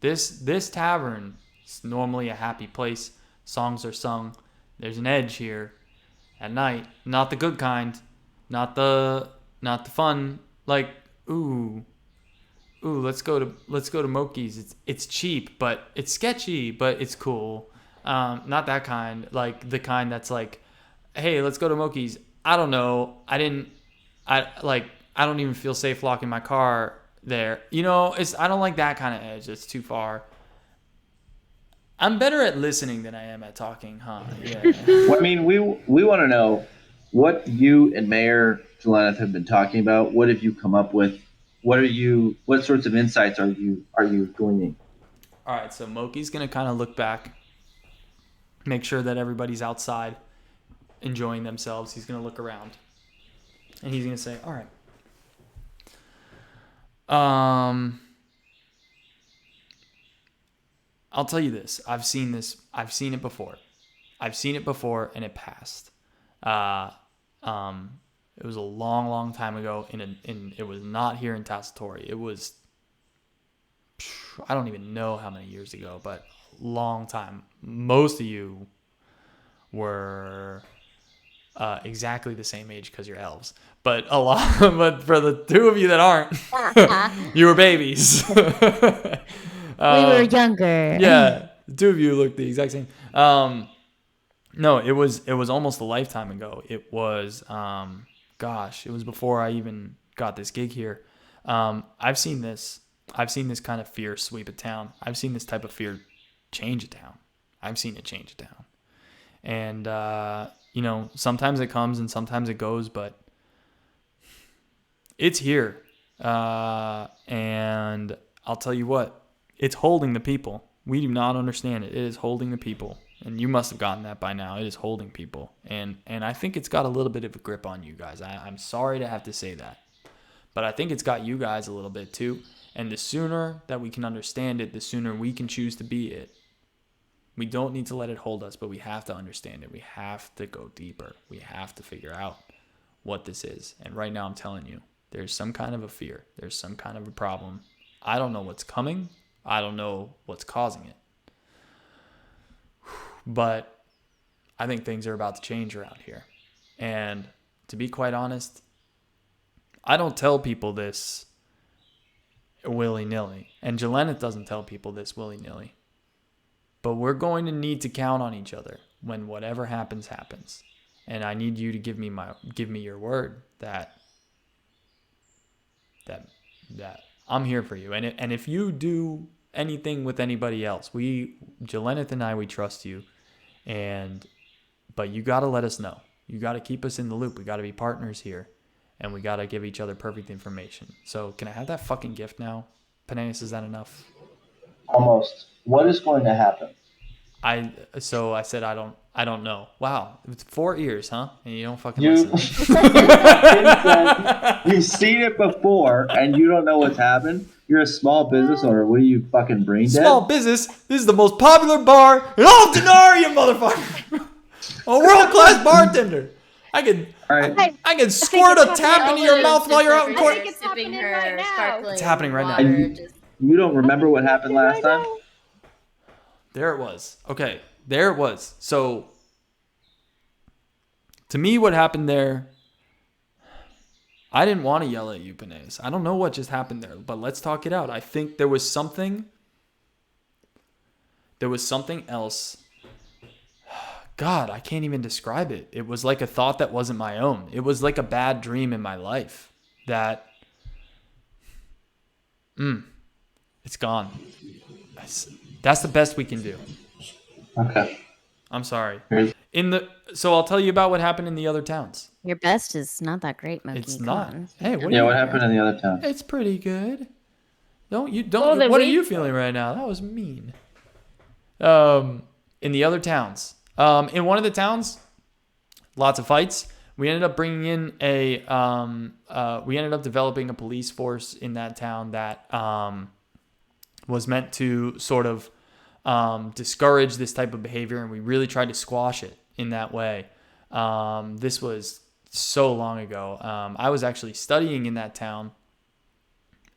This tavern is normally a happy place. Songs are sung. There's an edge here at night. Not the good kind. Not the fun. Like, ooh, let's go to Moki's. It's cheap, but it's sketchy, but it's cool. Not that kind. Like the kind that's like, hey, let's go to Moki's. I don't know. I don't even feel safe locking my car there. I don't like that kind of edge. It's too far. I'm better at listening than I am at talking, huh? Yeah. Well, I mean, we want to know what you and Mayor Jelenith have been talking about. What have you come up with? What sorts of insights are you gleaning? All right, so Moki's gonna kind of look back, make sure that everybody's outside enjoying themselves. He's gonna look around, and he's gonna say, "All right, I'll tell you this. I've seen this. I've seen it before. I've seen it before, and it passed. Uh, it was a long, long time ago. It was not here in Tassatori. It was, I don't even know how many years ago, but a long time. Most of you were exactly the same age because you're elves. But but for the two of you that aren't, you were babies. We were younger. Yeah, the two of you look the exact same. No, it was almost a lifetime ago. It was it was before I even got this gig here. I've seen this. I've seen this kind of fear sweep a town. I've seen this type of fear change a town. I've seen it change a town. And sometimes it comes and sometimes it goes, but it's here. And I'll tell you what, it's holding the people. We do not understand it. It is holding the people. And you must have gotten that by now. It is holding people. And I think it's got a little bit of a grip on you guys. I'm sorry to have to say that. But I think it's got you guys a little bit too. And the sooner that we can understand it, the sooner we can choose to be it. We don't need to let it hold us, but we have to understand it. We have to go deeper. We have to figure out what this is. And right now I'm telling you, there's some kind of a fear. There's some kind of a problem. I don't know what's coming. I don't know what's causing it. But I think things are about to change around here. And to be quite honest, I don't tell people this willy-nilly. And Jelenith doesn't tell people this willy-nilly. But we're going to need to count on each other when whatever happens, happens. And I need you to give me your word that I'm here for you. And if you do anything with anybody else, Jelenith and I, we trust you. But you got to let us know. You got to keep us in the loop. We got to be partners here. And we got to give each other perfect information. So can I have that fucking gift now? Peneus, is that enough? Almost. What is going to happen? I said I don't know. Wow, it's 4 ears, huh? And you don't fucking You listen. you've seen it before and you don't know what's happened. You're a small business owner. What are you, fucking brain dead? Small business. This is the most popular bar in all of Denaria, motherfucker. A world-class bartender. I could All right. I could squirt a it's tap happening. into your mouth while you're out in I court. think it's happening right now. sparkling It's happening right now. water, just- You don't remember what happened last time? There it was. Okay, there it was. So, to me, what happened there, I didn't want to yell at you, Peneus. I don't know what just happened there, but let's talk it out. I think there was something else. God, I can't even describe it. It was like a thought that wasn't my own. It was like a bad dream in my life that, it's gone. That's the best we can do. Okay. I'm sorry. Here's- So I'll tell you about what happened in the other towns. Your best is not that great, It's Moki. Come not. on. Hey, what are Yeah, you? what happened in the other towns? It's pretty good. Don't Well, you? then What are we. you feeling right now? That was mean. In the other towns, in one of the towns, lots of fights. We ended up bringing in we ended up developing a police force in that town that was meant to sort of discourage this type of behavior, and we really tried to squash it in that way. This was so long ago. I was actually studying in that town,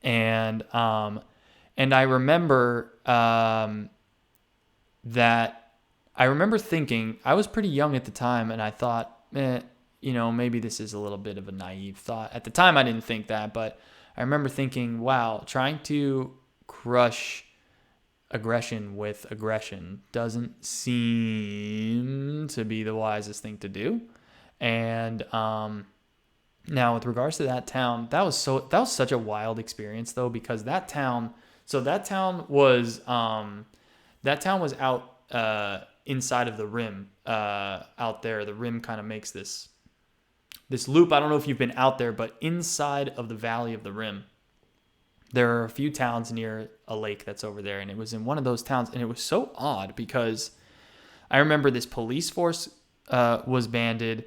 and I remember that I remember thinking I was pretty young at the time, and I thought, maybe this is a little bit of a naive thought. At the time, I didn't think that, but I remember thinking, wow, trying to crush aggression with aggression doesn't seem to be the wisest thing to do. And now, with regards to that town, that was such a wild experience though, because that town was out inside of the rim, out there. The rim kind of makes this loop. I don't know if you've been out there, but inside of the valley of the rim, there are a few towns near a lake that's over there, and it was in one of those towns, and it was so odd because I remember this police force was banded,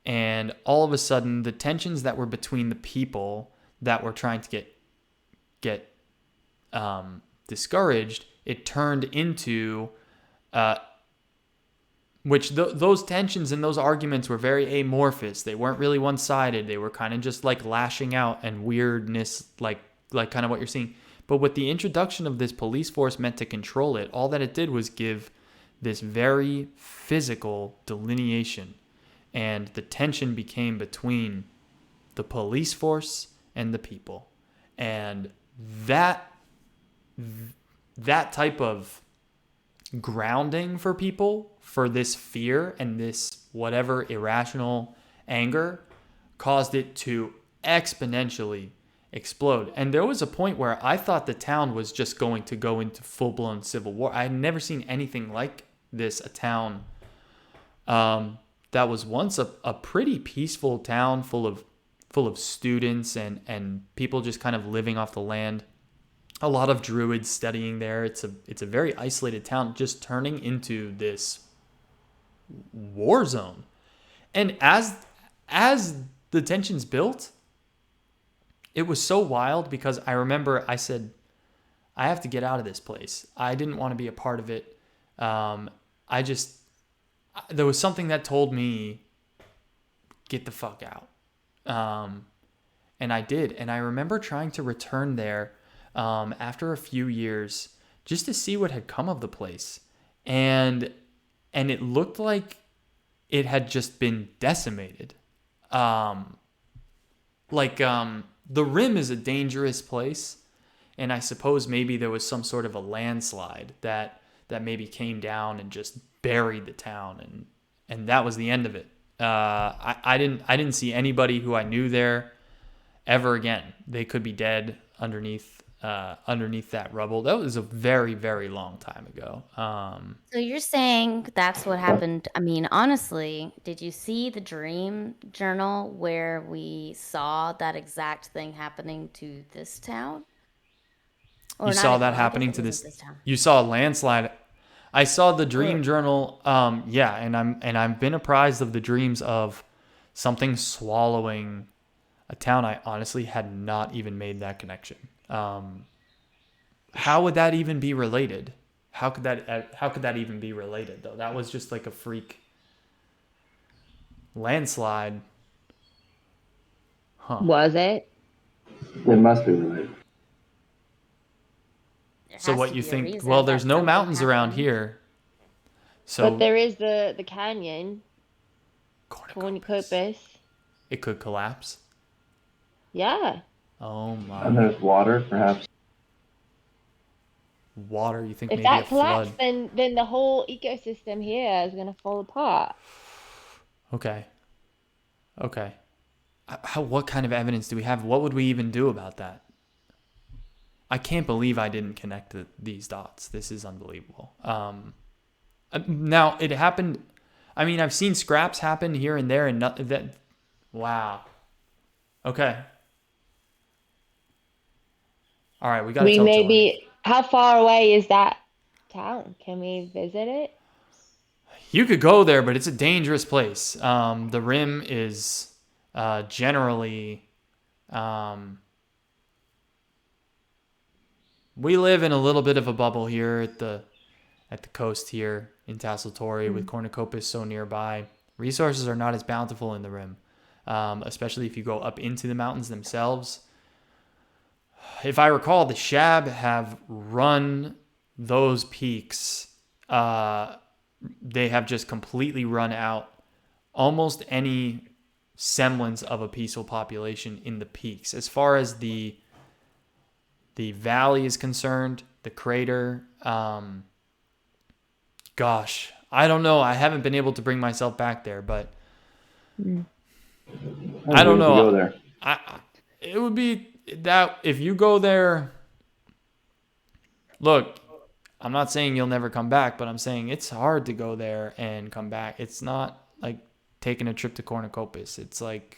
and all of a sudden the tensions that were between the people that were trying to get discouraged, it turned into those tensions and those arguments were very amorphous. They weren't really one-sided. They were kind of just like lashing out and weirdness, like kind of what you're seeing. But with the introduction of this police force meant to control it, all that it did was give this very physical delineation, and the tension became between the police force and the people. And that type of grounding for people, for this fear and this whatever irrational anger, caused it to exponentially explode. And there was a point where I thought the town was just going to go into full-blown civil war. I had never seen anything like this. A town that was once a pretty peaceful town full of students and people just kind of living off the land. A lot of druids studying there. It's a very isolated town, just turning into this war zone. And as the tensions built, it was so wild because I remember I said, I have to get out of this place. I didn't want to be a part of it. There was something that told me, get the fuck out. And I did. And I remember trying to return there after a few years just to see what had come of the place. And it looked like it had just been decimated. The rim is a dangerous place, and I suppose maybe there was some sort of a landslide that maybe came down and just buried the town, and that was the end of it. I didn't see anybody who I knew there ever again. They could be dead underneath that rubble. That was a very, very long time ago. So you're saying that's what happened. I mean, honestly, did you see the dream journal where we saw that exact thing happening to this town? Or You not saw even, that well, I guess happening it to wasn't this. this town. You saw a landslide. I saw the dream Or journal. Yeah, and I've been apprised of the dreams of something swallowing a town. I honestly had not even made that connection. How would that even be related? How could that even be related though? That was just like a freak landslide. Huh. Was it? It must be related. there So has what to you be a think? Well, reason there's that no something mountains around happened. here. But So there is the canyon, cornucopia. Cornucopis. It could collapse. Yeah. Oh And my. there's water, perhaps. Water, you think If maybe a that collapsed, flood. then the whole ecosystem here is gonna fall apart. Okay. Okay. What kind of evidence do we have? What would we even do about that? I can't believe I didn't connect these dots. This is unbelievable. Now it happened. I mean, I've seen scraps happen here and there, and that. Wow. Okay. All right, we got to We tell Jordan. how far away is that town? Can we visit it? You could go there, but it's a dangerous place. The rim is generally. We live in a little bit of a bubble here at the coast here in Tasseltori with Cornucopia so nearby. Resources are not as bountiful in the rim, especially if you go up into the mountains themselves. If I recall, the Shab have run those peaks. They have just completely run out almost any semblance of a peaceful population in the peaks. As far as the valley is concerned, the crater, gosh, I don't know. I haven't been able to bring myself back there, but I don't know. Go there. It would be that if you go there. Look, I'm not saying you'll never come back, but I'm saying it's hard to go there and come back. It's not like taking a trip to Cornucopia. It's like,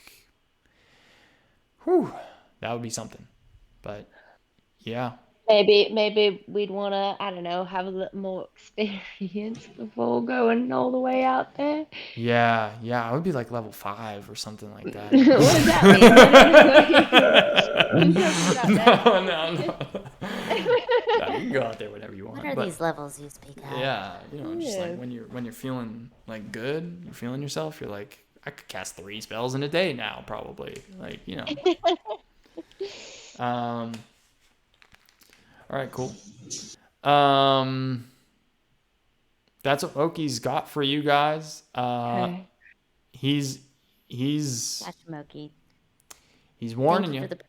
whew, that would be something. But yeah. Maybe we'd want to, I don't know, have a little more experience before going all the way out there. Yeah, I would be like level 5 or something like that. What does that mean? No. You can go out there whenever you want. What are these levels you speak of? Yeah, just like when you're feeling like good, you're feeling yourself. You're like, I could cast 3 spells in a day now, probably. Like All right, cool. That's what Oki's got for you guys. Okay. He's Gotcha, Moki. he's warning Thank you. for the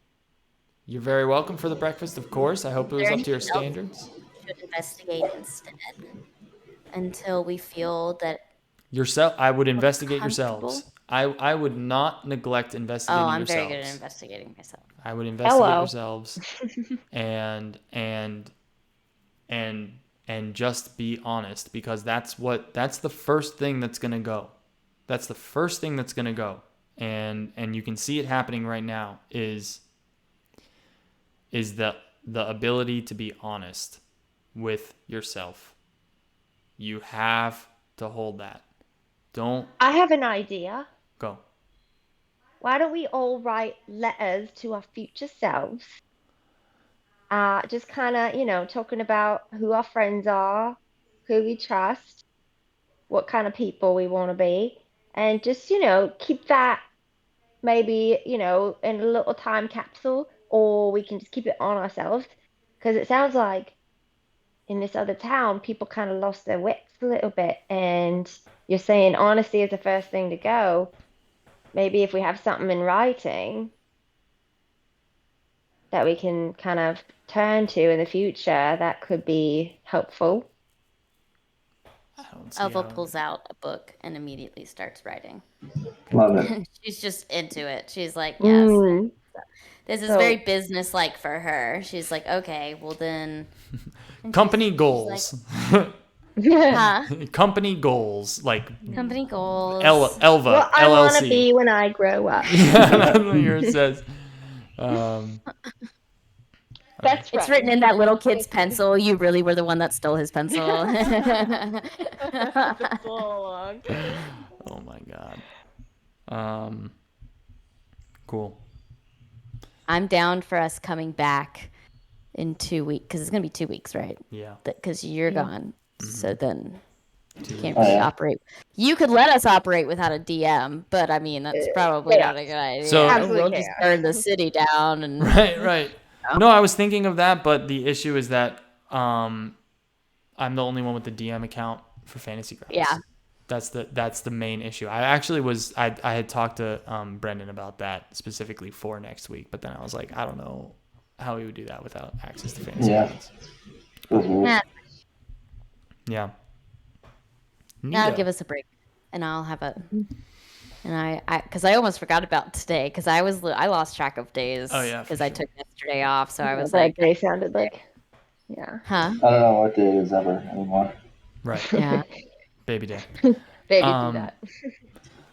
You're very welcome for the breakfast, of course. I hope it was up to your standards. should investigate instead until we feel that. I would investigate comfortable. yourselves. I would not neglect investigating I'm yourselves. very good at investigating myself. I would investigate Hello. yourselves and just be honest, because that's the first thing that's gonna go. That's the first thing that's gonna go. And you can see it happening right now is the ability to be honest with yourself. You have to hold that. Don't I have an idea. go. Why don't we all write letters to our future selves? Just kind of, talking about who our friends are, who we trust, what kind of people we want to be, and just, keep that maybe, in a little time capsule, or we can just keep it on ourselves. Because it sounds like in this other town, people kind of lost their wits a little bit, and you're saying honesty is the first thing to go. Maybe if we have something in writing that we can kind of turn to in the future, that could be helpful. I don't see Elva how- pulls out a book and immediately starts writing. Love it. She's just into it. She's like, yes, Mm. this is So- very business-like for her. She's like, okay, well then. And Company she's goals. like, huh? Company goals, like Company goals. Elva What I want to LLC. be when I grow up. That's what yours says. That's It's written in that little kid's pencil. You really were the one that stole his pencil. Oh my god. Cool. I'm down for us coming back in 2 weeks, because it's gonna be 2 weeks, right? Yeah. Because you're gone, so then you can't Oh, really yeah. operate. You could let us operate without a DM, but I mean that's probably Yeah. not a good idea. So- Absolutely we'll just chaos. burn the city down and Right. No, I was thinking of that, but the issue is that I'm the only one with the DM account for Fantasy Grounds. Yeah. That's the main issue. I actually I had talked to Brendan about that specifically for next week, but then I was like, I don't know how we would do that without access to Fantasy Yeah. Grounds. Mhm. yeah, Yeah. that'll Neato. give us a break, and I'll have a. And I because I almost forgot about today because I lost track of days. Oh, yeah, for because I sure. took yesterday off, so I was that like, day sounded like, yeah. huh? I don't know what day it is ever anymore. Right. Yeah. Baby day. Baby do Um, that.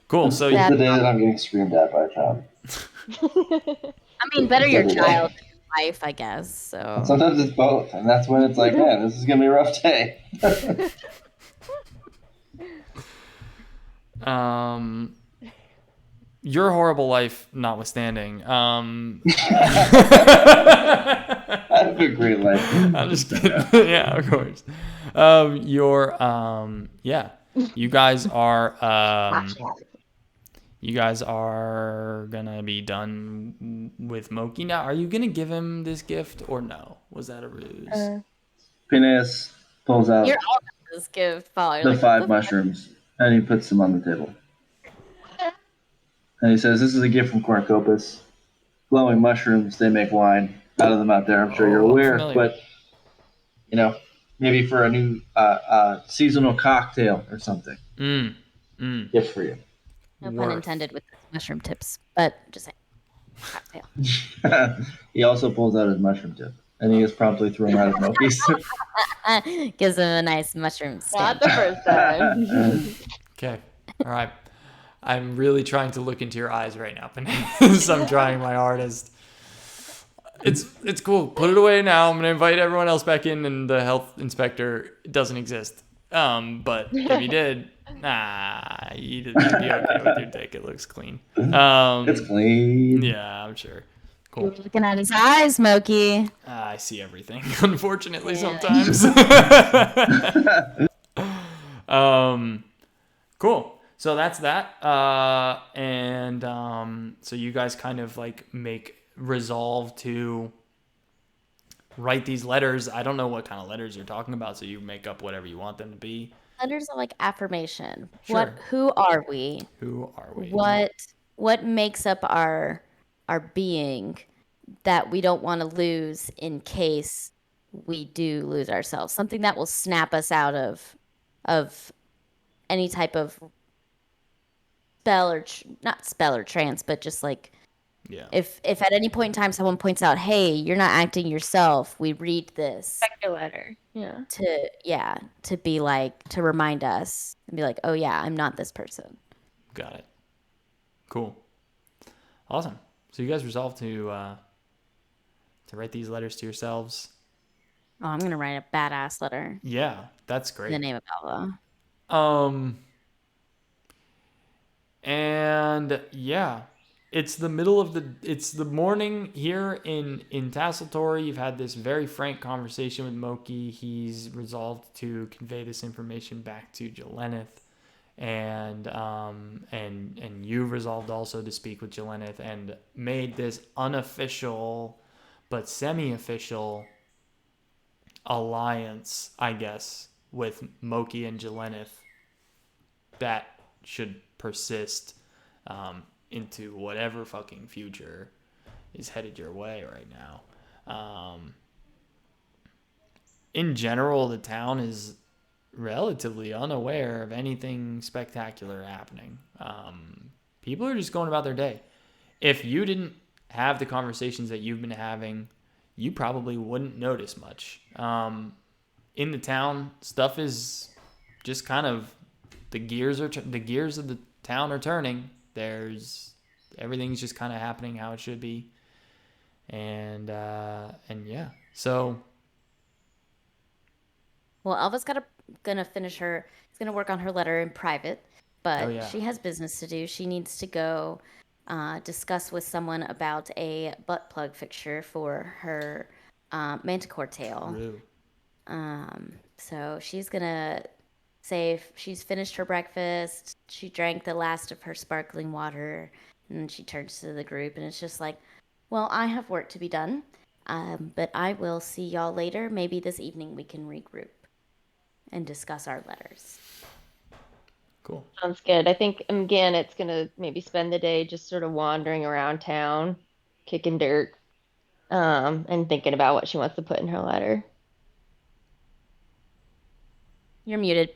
Cool. So This is That the day that I'm getting screamed at by a child. I mean, better It's your every child day. than your wife, I guess. And So sometimes it's both, and that's when it's like, man, this is gonna be a rough day. your horrible life notwithstanding, I have a great life. I'm just kidding. Yeah, of course. You guys are gonna be done with Moki now. Are you gonna give him this gift or no? Was that a ruse? Phineas pulls out you're all about this gift, Paul. You're the like, 5 mushrooms and he puts them on the table. And he says, "This is a gift from Cornucopus. Glowing mushrooms, they make wine out of them out there. I'm sure you're Oh, I'm aware, familiar. but maybe for a new seasonal cocktail or something. Gift for you." no pun intended with the mushroom tips, but just saying. Cocktail. He also pulls out his mushroom tip, and he is promptly thrown out of Moki's. Gives him a nice mushroom Not stamp. the first time. Okay. All right. I'm really trying to look into your eyes right now, Panay. I'm trying my hardest. It's cool. Put it away now. I'm gonna invite everyone else back in, and the health inspector doesn't exist. But if he did, you'd be okay with your dick. It looks clean. It's clean. Yeah, I'm sure. Cool. You're looking at his eyes, Moki. I see everything, unfortunately, Yeah. sometimes. Cool. So that's that. So you guys kind of like resolve to write these letters. I don't know what kind of letters you're talking about, so you make up whatever you want them to be. Letters are like affirmation. Sure. Who are we? Who are we? What makes up our being that we don't want to lose in case we do lose ourselves? Something that will snap us out of any type of spell or not spell or trance, but just like Yeah. if at any point in time someone points out, hey, you're not acting yourself, we read this Check your letter. Yeah. to be like, to remind us and be like, oh yeah, I'm not this person. Got it. Cool. Awesome. So you guys resolve to write these letters to yourselves. Oh, I'm gonna write a badass letter Yeah, that's great. in the name of Allah. And yeah, it's the morning here in Tasseltor. You've had this very frank conversation with Moki. He's resolved to convey this information back to Jelenith, and you've resolved also to speak with Jelenith and made this unofficial but semi-official alliance, I guess, with Moki and Jelenith that should persist into whatever fucking future is headed your way right now. In general, the town is relatively unaware of anything spectacular happening. People are just going about their day. If you didn't have the conversations that you've been having, you probably wouldn't notice much. In the town, stuff is just kind of the gears of the town are turning. Everything's just kind of happening how it should be, and yeah. So, Well, Alva's gonna finish her. She's gonna work on her letter in private, but she has business to do. She needs to go discuss with someone about a butt plug fixture for her manticore tail. True. So she's gonna say she's finished her breakfast. She drank the last of her sparkling water, and then she turns to the group, and it's just like, well, I have work to be done, but I will see y'all later. Maybe this evening we can regroup and discuss our letters. Cool. Sounds good. I think, again, it's going to maybe spend the day just sort of wandering around town, kicking dirt, and thinking about what she wants to put in her letter. You're muted.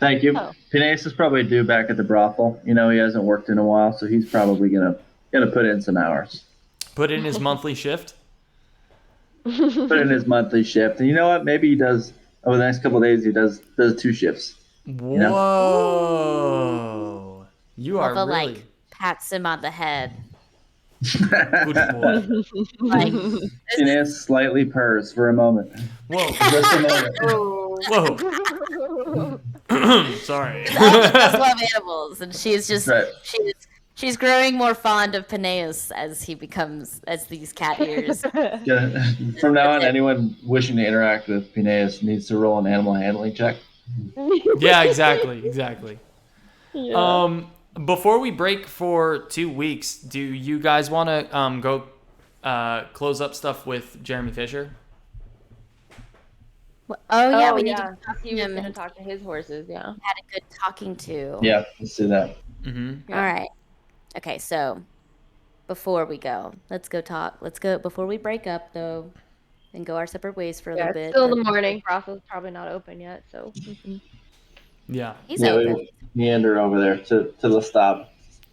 Thank you. Oh. Phineas is probably due back at the brothel. He hasn't worked in a while, so he's probably gonna put in some hours. Put in his monthly shift. Put in his monthly shift, and you know what? Maybe he does over the next couple of days. He does 2 shifts. Whoa. You are Alpha really pats him on the head. good boy. Like this is Phineas slightly purrs for a moment. Whoa. Just a moment. Whoa. Sorry. Alpha does love animals, and she's Right. she's growing more fond of Peneus as these cat ears. Yeah. From now on, anyone wishing to interact with Phineas needs to roll an animal handling check. Yeah, exactly. Yeah. Before we break for 2 weeks, do you guys want to go close up stuff with Jeremy Fisher? Oh yeah, Oh we need yeah, to talk to he was him gonna and talk to his horses. Yeah. had a good talking to. Yeah, let's do that. Mm-hmm. All right. Okay, so before we go, let's go before we break up though, and go our separate ways for a Yeah, little it's bit. still in the morning. Brothels probably not open yet, so. Yeah. He's Yeah, open. we meander over there to the stop.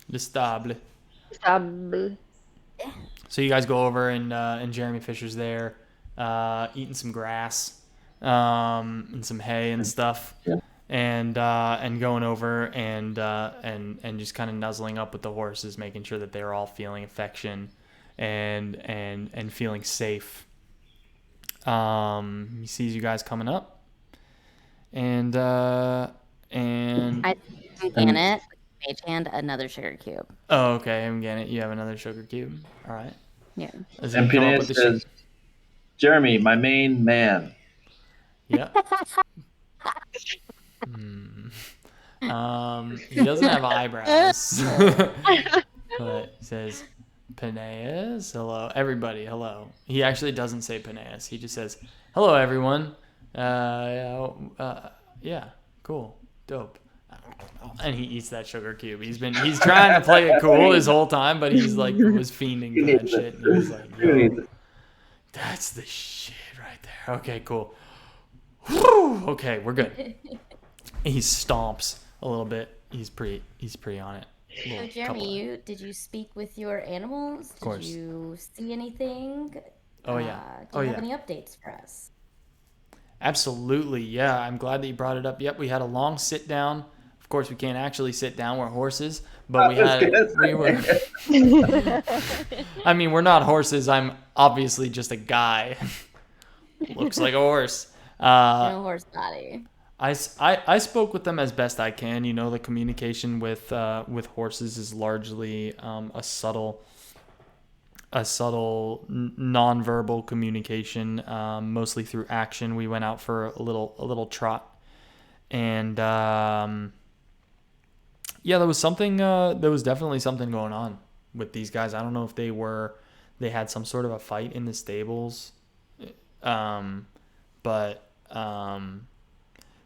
Le Stable. Stable. So you guys go over and Jeremy Fisher's there, eating some grass, and some hay and stuff, Yeah. and going over and just kind of nuzzling up with the horses, making sure that they're all feeling affection, and feeling safe. He sees you guys coming up, and I scan it. Mage hand, another sugar cube. oh, okay, I'm getting it. You have another sugar cube. All right. Yeah. Does And he come up Phineas with the says, Jeremy, my main man. Yeah. He doesn't have eyebrows, but he says, Peneus, hello, everybody, hello. He actually doesn't say Peneus. He just says, hello, everyone. Yeah, cool, dope. And he eats that sugar cube. He's trying to play it cool this whole time, but he's like was fiending for that shit. And he's like, yo, that's the shit right there. Okay, cool. Whew, okay, we're good. He stomps a little bit. He's pretty on it. So Jeremy, did you speak with your animals? Of course. Did you see anything? Oh yeah. Do you have any updates for us? Absolutely, yeah. I'm glad that you brought it up. Yep, we had a long sit down. Of course, we can't actually sit down. We're horses, but we were. I mean, we're not horses. I'm obviously just a guy. Looks like a horse. No horse body. I spoke with them as best I can. You know, the communication with horses is largely a subtle nonverbal communication, mostly through action. We went out for a little trot, and yeah, there was something. There was definitely something going on with these guys. I don't know if they had some sort of a fight in the stables, but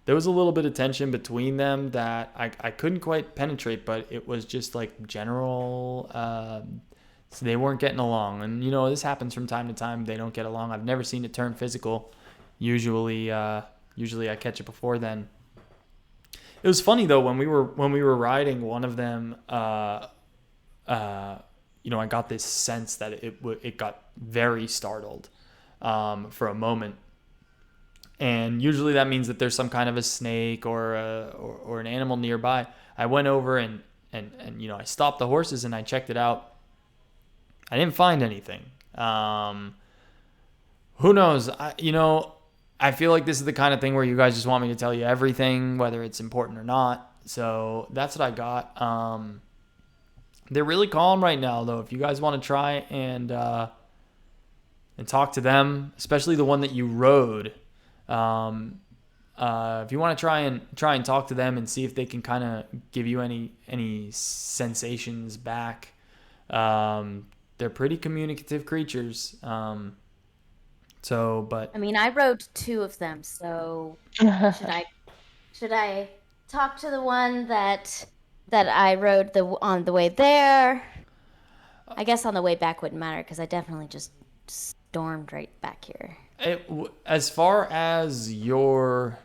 there was a little bit of tension between them that I couldn't quite penetrate, but it was just like general. So they weren't getting along, and you know this happens from time to time. They don't get along. I've never seen it turn physical. Usually I catch it before then. It was funny though when we were riding. One of them, I got this sense that it got very startled for a moment. And usually that means that there's some kind of a snake or an animal nearby. I went over and I stopped the horses and I checked it out. I didn't find anything. Who knows? I feel like this is the kind of thing where you guys just want me to tell you everything, whether it's important or not. So that's what I got. They're really calm right now, though. If you guys want to try and talk to them, especially the one that you rode. If you want to try and talk to them and see if they can kind of give you any sensations back, they're pretty communicative creatures. But I mean, I rode 2 of them, so should I talk to the one that I rode on the way there? I guess on the way back wouldn't matter because I definitely just stormed right back here. As far as your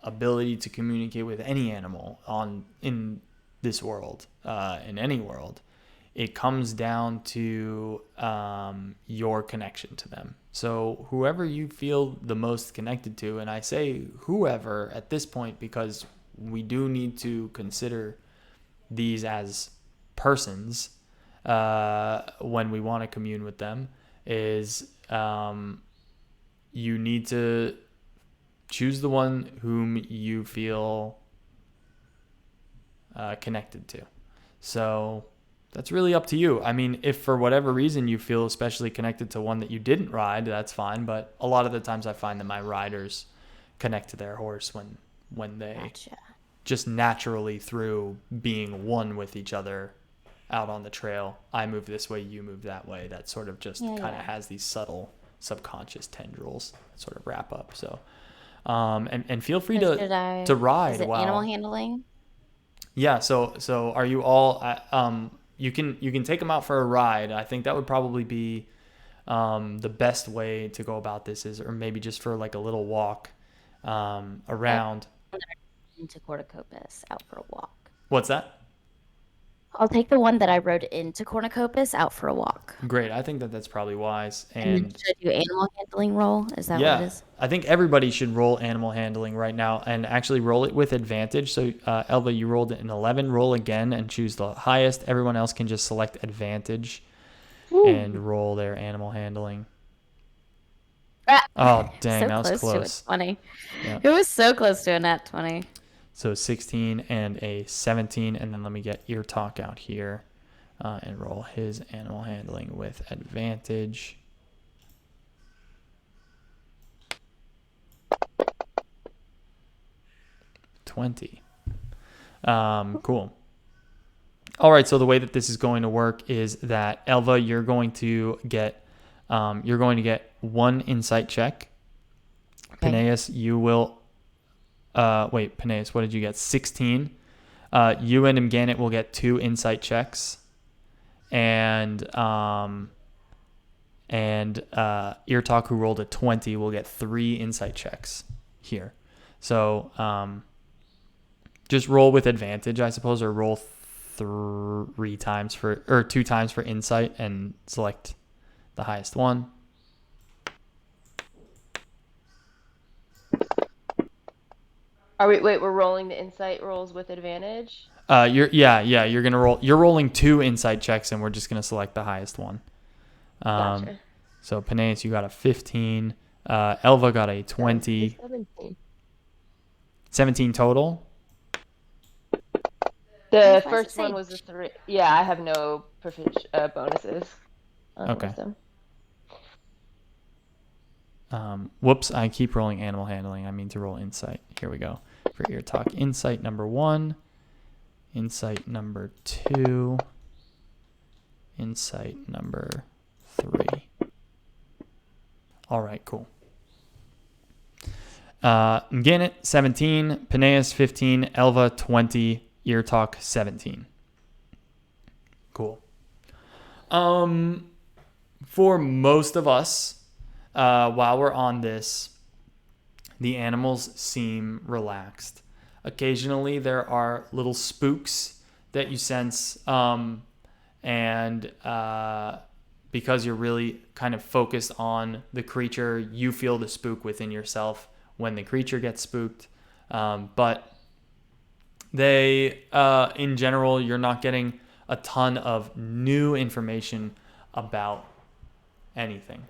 ability to communicate with any animal in this world, in any world, it comes down to your connection to them. So whoever you feel the most connected to, and I say whoever at this point because we do need to consider these as persons when we want to commune with them, is you need to choose the one whom you feel connected to. So that's really up to you. I mean, if for whatever reason you feel especially connected to one that you didn't ride, that's fine. But a lot of the times I find that my riders connect to their horse when they Gotcha. just naturally, through being one with each other out on the trail. I move this way, you move that way. That sort of just kind of has these subtle subconscious tendrils that sort of wrap up. So and feel free to ride. Is it animal handling? Yeah, so are you all you can take them out for a ride. I think that would probably be the best way to go about this, is, or maybe just for like a little walk around. Into Cornucopis out for a walk. What's that? I'll take the one that I rode into Cornucopis out for a walk. Great. I think that that's probably wise. And then should I do animal handling roll? Is that what it is? I think everybody should roll animal handling right now, and actually roll it with advantage. So Elva, you rolled an 11. Roll again and choose the highest. Everyone else can just select advantage and roll their animal handling. Oh, dang, So that was close. To a 20. Yeah. It was so close to a nat 20. So 16 and a 17, and then let me get Ear Talk out here and roll his animal handling with advantage. $20. Cool. All right, so the way that this is going to work is that Elva, you're going to get one insight check. Okay. Peneus, you will. Peneus, what did you get? 16. You and Mganet will get 2 insight checks, and Ear Talk, who rolled a 20, will get 3 insight checks here. So just roll with advantage, I suppose, or roll 2 times for insight and select the highest one. We're rolling the insight rolls with advantage? You're gonna roll. You're rolling 2 insight checks, and we're just gonna select the highest one. Gotcha. So Peneus, you got a 15. Elva got a 20. 17 total. The first one was a 3. Yeah, I have no bonuses. Okay. Wisdom. Whoops, I keep rolling animal handling. I mean to roll insight. Here we go. For Ear Talk, insight number 1, insight number 2, insight number 3. All right, cool. Mganet, 17, Peneus, 15, Elva, 20, Ear Talk, 17. Cool. For most of us, while we're on this, the animals seem relaxed. Occasionally, there are little spooks that you sense, and because you're really kind of focused on the creature, you feel the spook within yourself when the creature gets spooked. But they, in general, you're not getting a ton of new information about anything.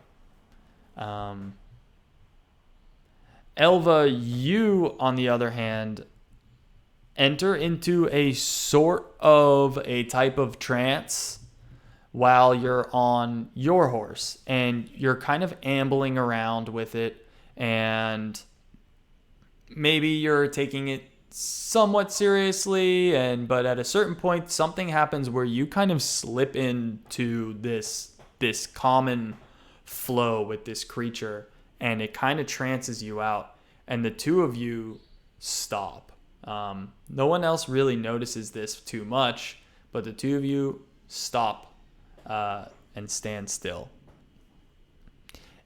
Elva, you, on the other hand, enter into a sort of a type of trance while you're on your horse, and you're kind of ambling around with it, and maybe you're taking it somewhat seriously, but at a certain point something happens where you kind of slip into this common flow with this creature, and it kind of trances you out, and the two of you stop. No one else really notices this too much, but the two of you stop and stand still.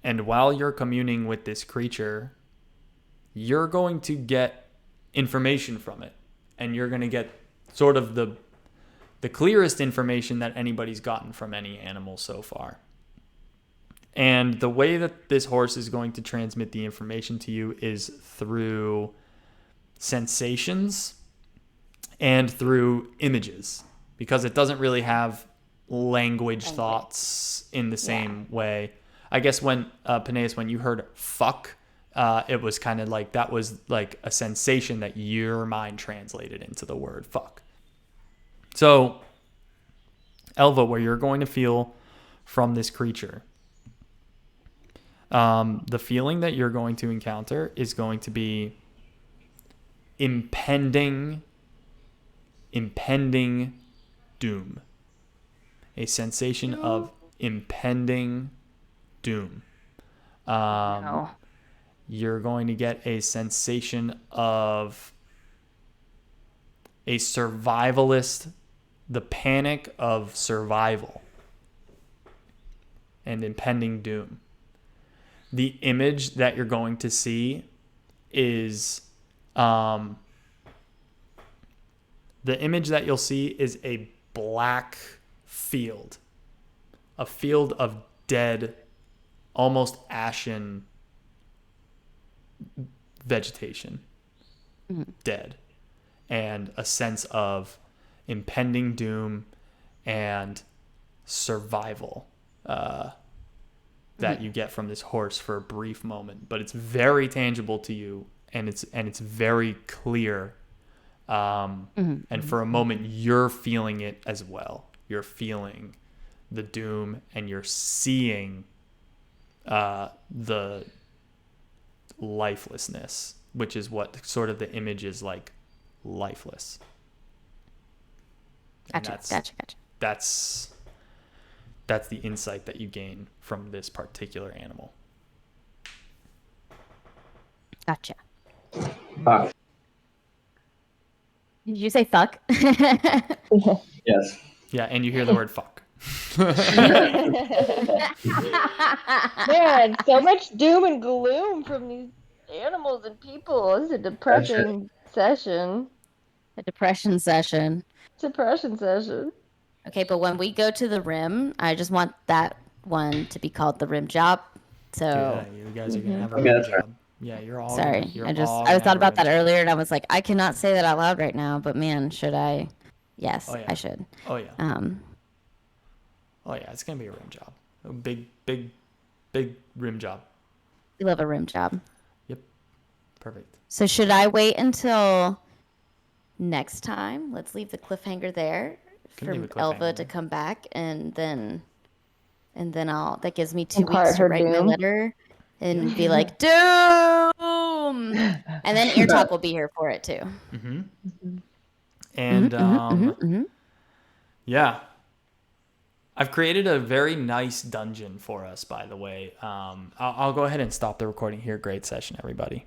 And while you're communing with this creature, you're going to get information from it, and you're going to get sort of the clearest information that anybody's gotten from any animal so far. And the way that this horse is going to transmit the information to you is through sensations and through images, because it doesn't really have language thoughts in the same way. I guess when Peneus, when you heard fuck, it was kind of like that was like a sensation that your mind translated into the word fuck. So, Elva, where you're going to feel from this creature, the feeling that you're going to encounter is going to be impending doom. A sensation of impending doom. No. You're going to get a sensation of a survivalist, the panic of survival and impending doom. The image that you're going to see is the image that you'll see is a black field, a field of dead, almost ashen vegetation, dead, and a sense of impending doom and survival that you get from this horse for a brief moment. But it's very tangible to you, and it's very clear. And for a moment, you're feeling it as well. You're feeling the doom, and you're seeing the lifelessness, which is what sort of the image is like, lifeless. Gotcha. That's the insight that you gain from this particular animal. Gotcha. Fuck. Did you say fuck? Yes. Yeah, and you hear the word fuck. Man, so much doom and gloom from these animals and people. This is a depressing session. A depression session. Depression session. Okay, but when we go to the rim, I just want that one to be called the rim job. So Yeah, you guys are gonna have a Okay, rim that's fair. job. Yeah, you're all. sorry. You're I all thought gonna have a about that rim job. earlier, and I was like, I cannot say that out loud right now. But man, should I? Yes, Oh, yeah. I should. Oh yeah. Oh yeah, it's gonna be a rim job. A big rim job. We love a rim job. Yep. Perfect. So should I wait until next time? Let's leave the cliffhanger there Can for leave a cliffhanger Elva to there. come back, and then I'll. That gives me 2 Impart weeks to her write my doom. letter and be like, doom, and then Ear Talk will be here for it too. And yeah, I've created a very nice dungeon for us, by the way. I'll go ahead and stop the recording here. Great session, everybody.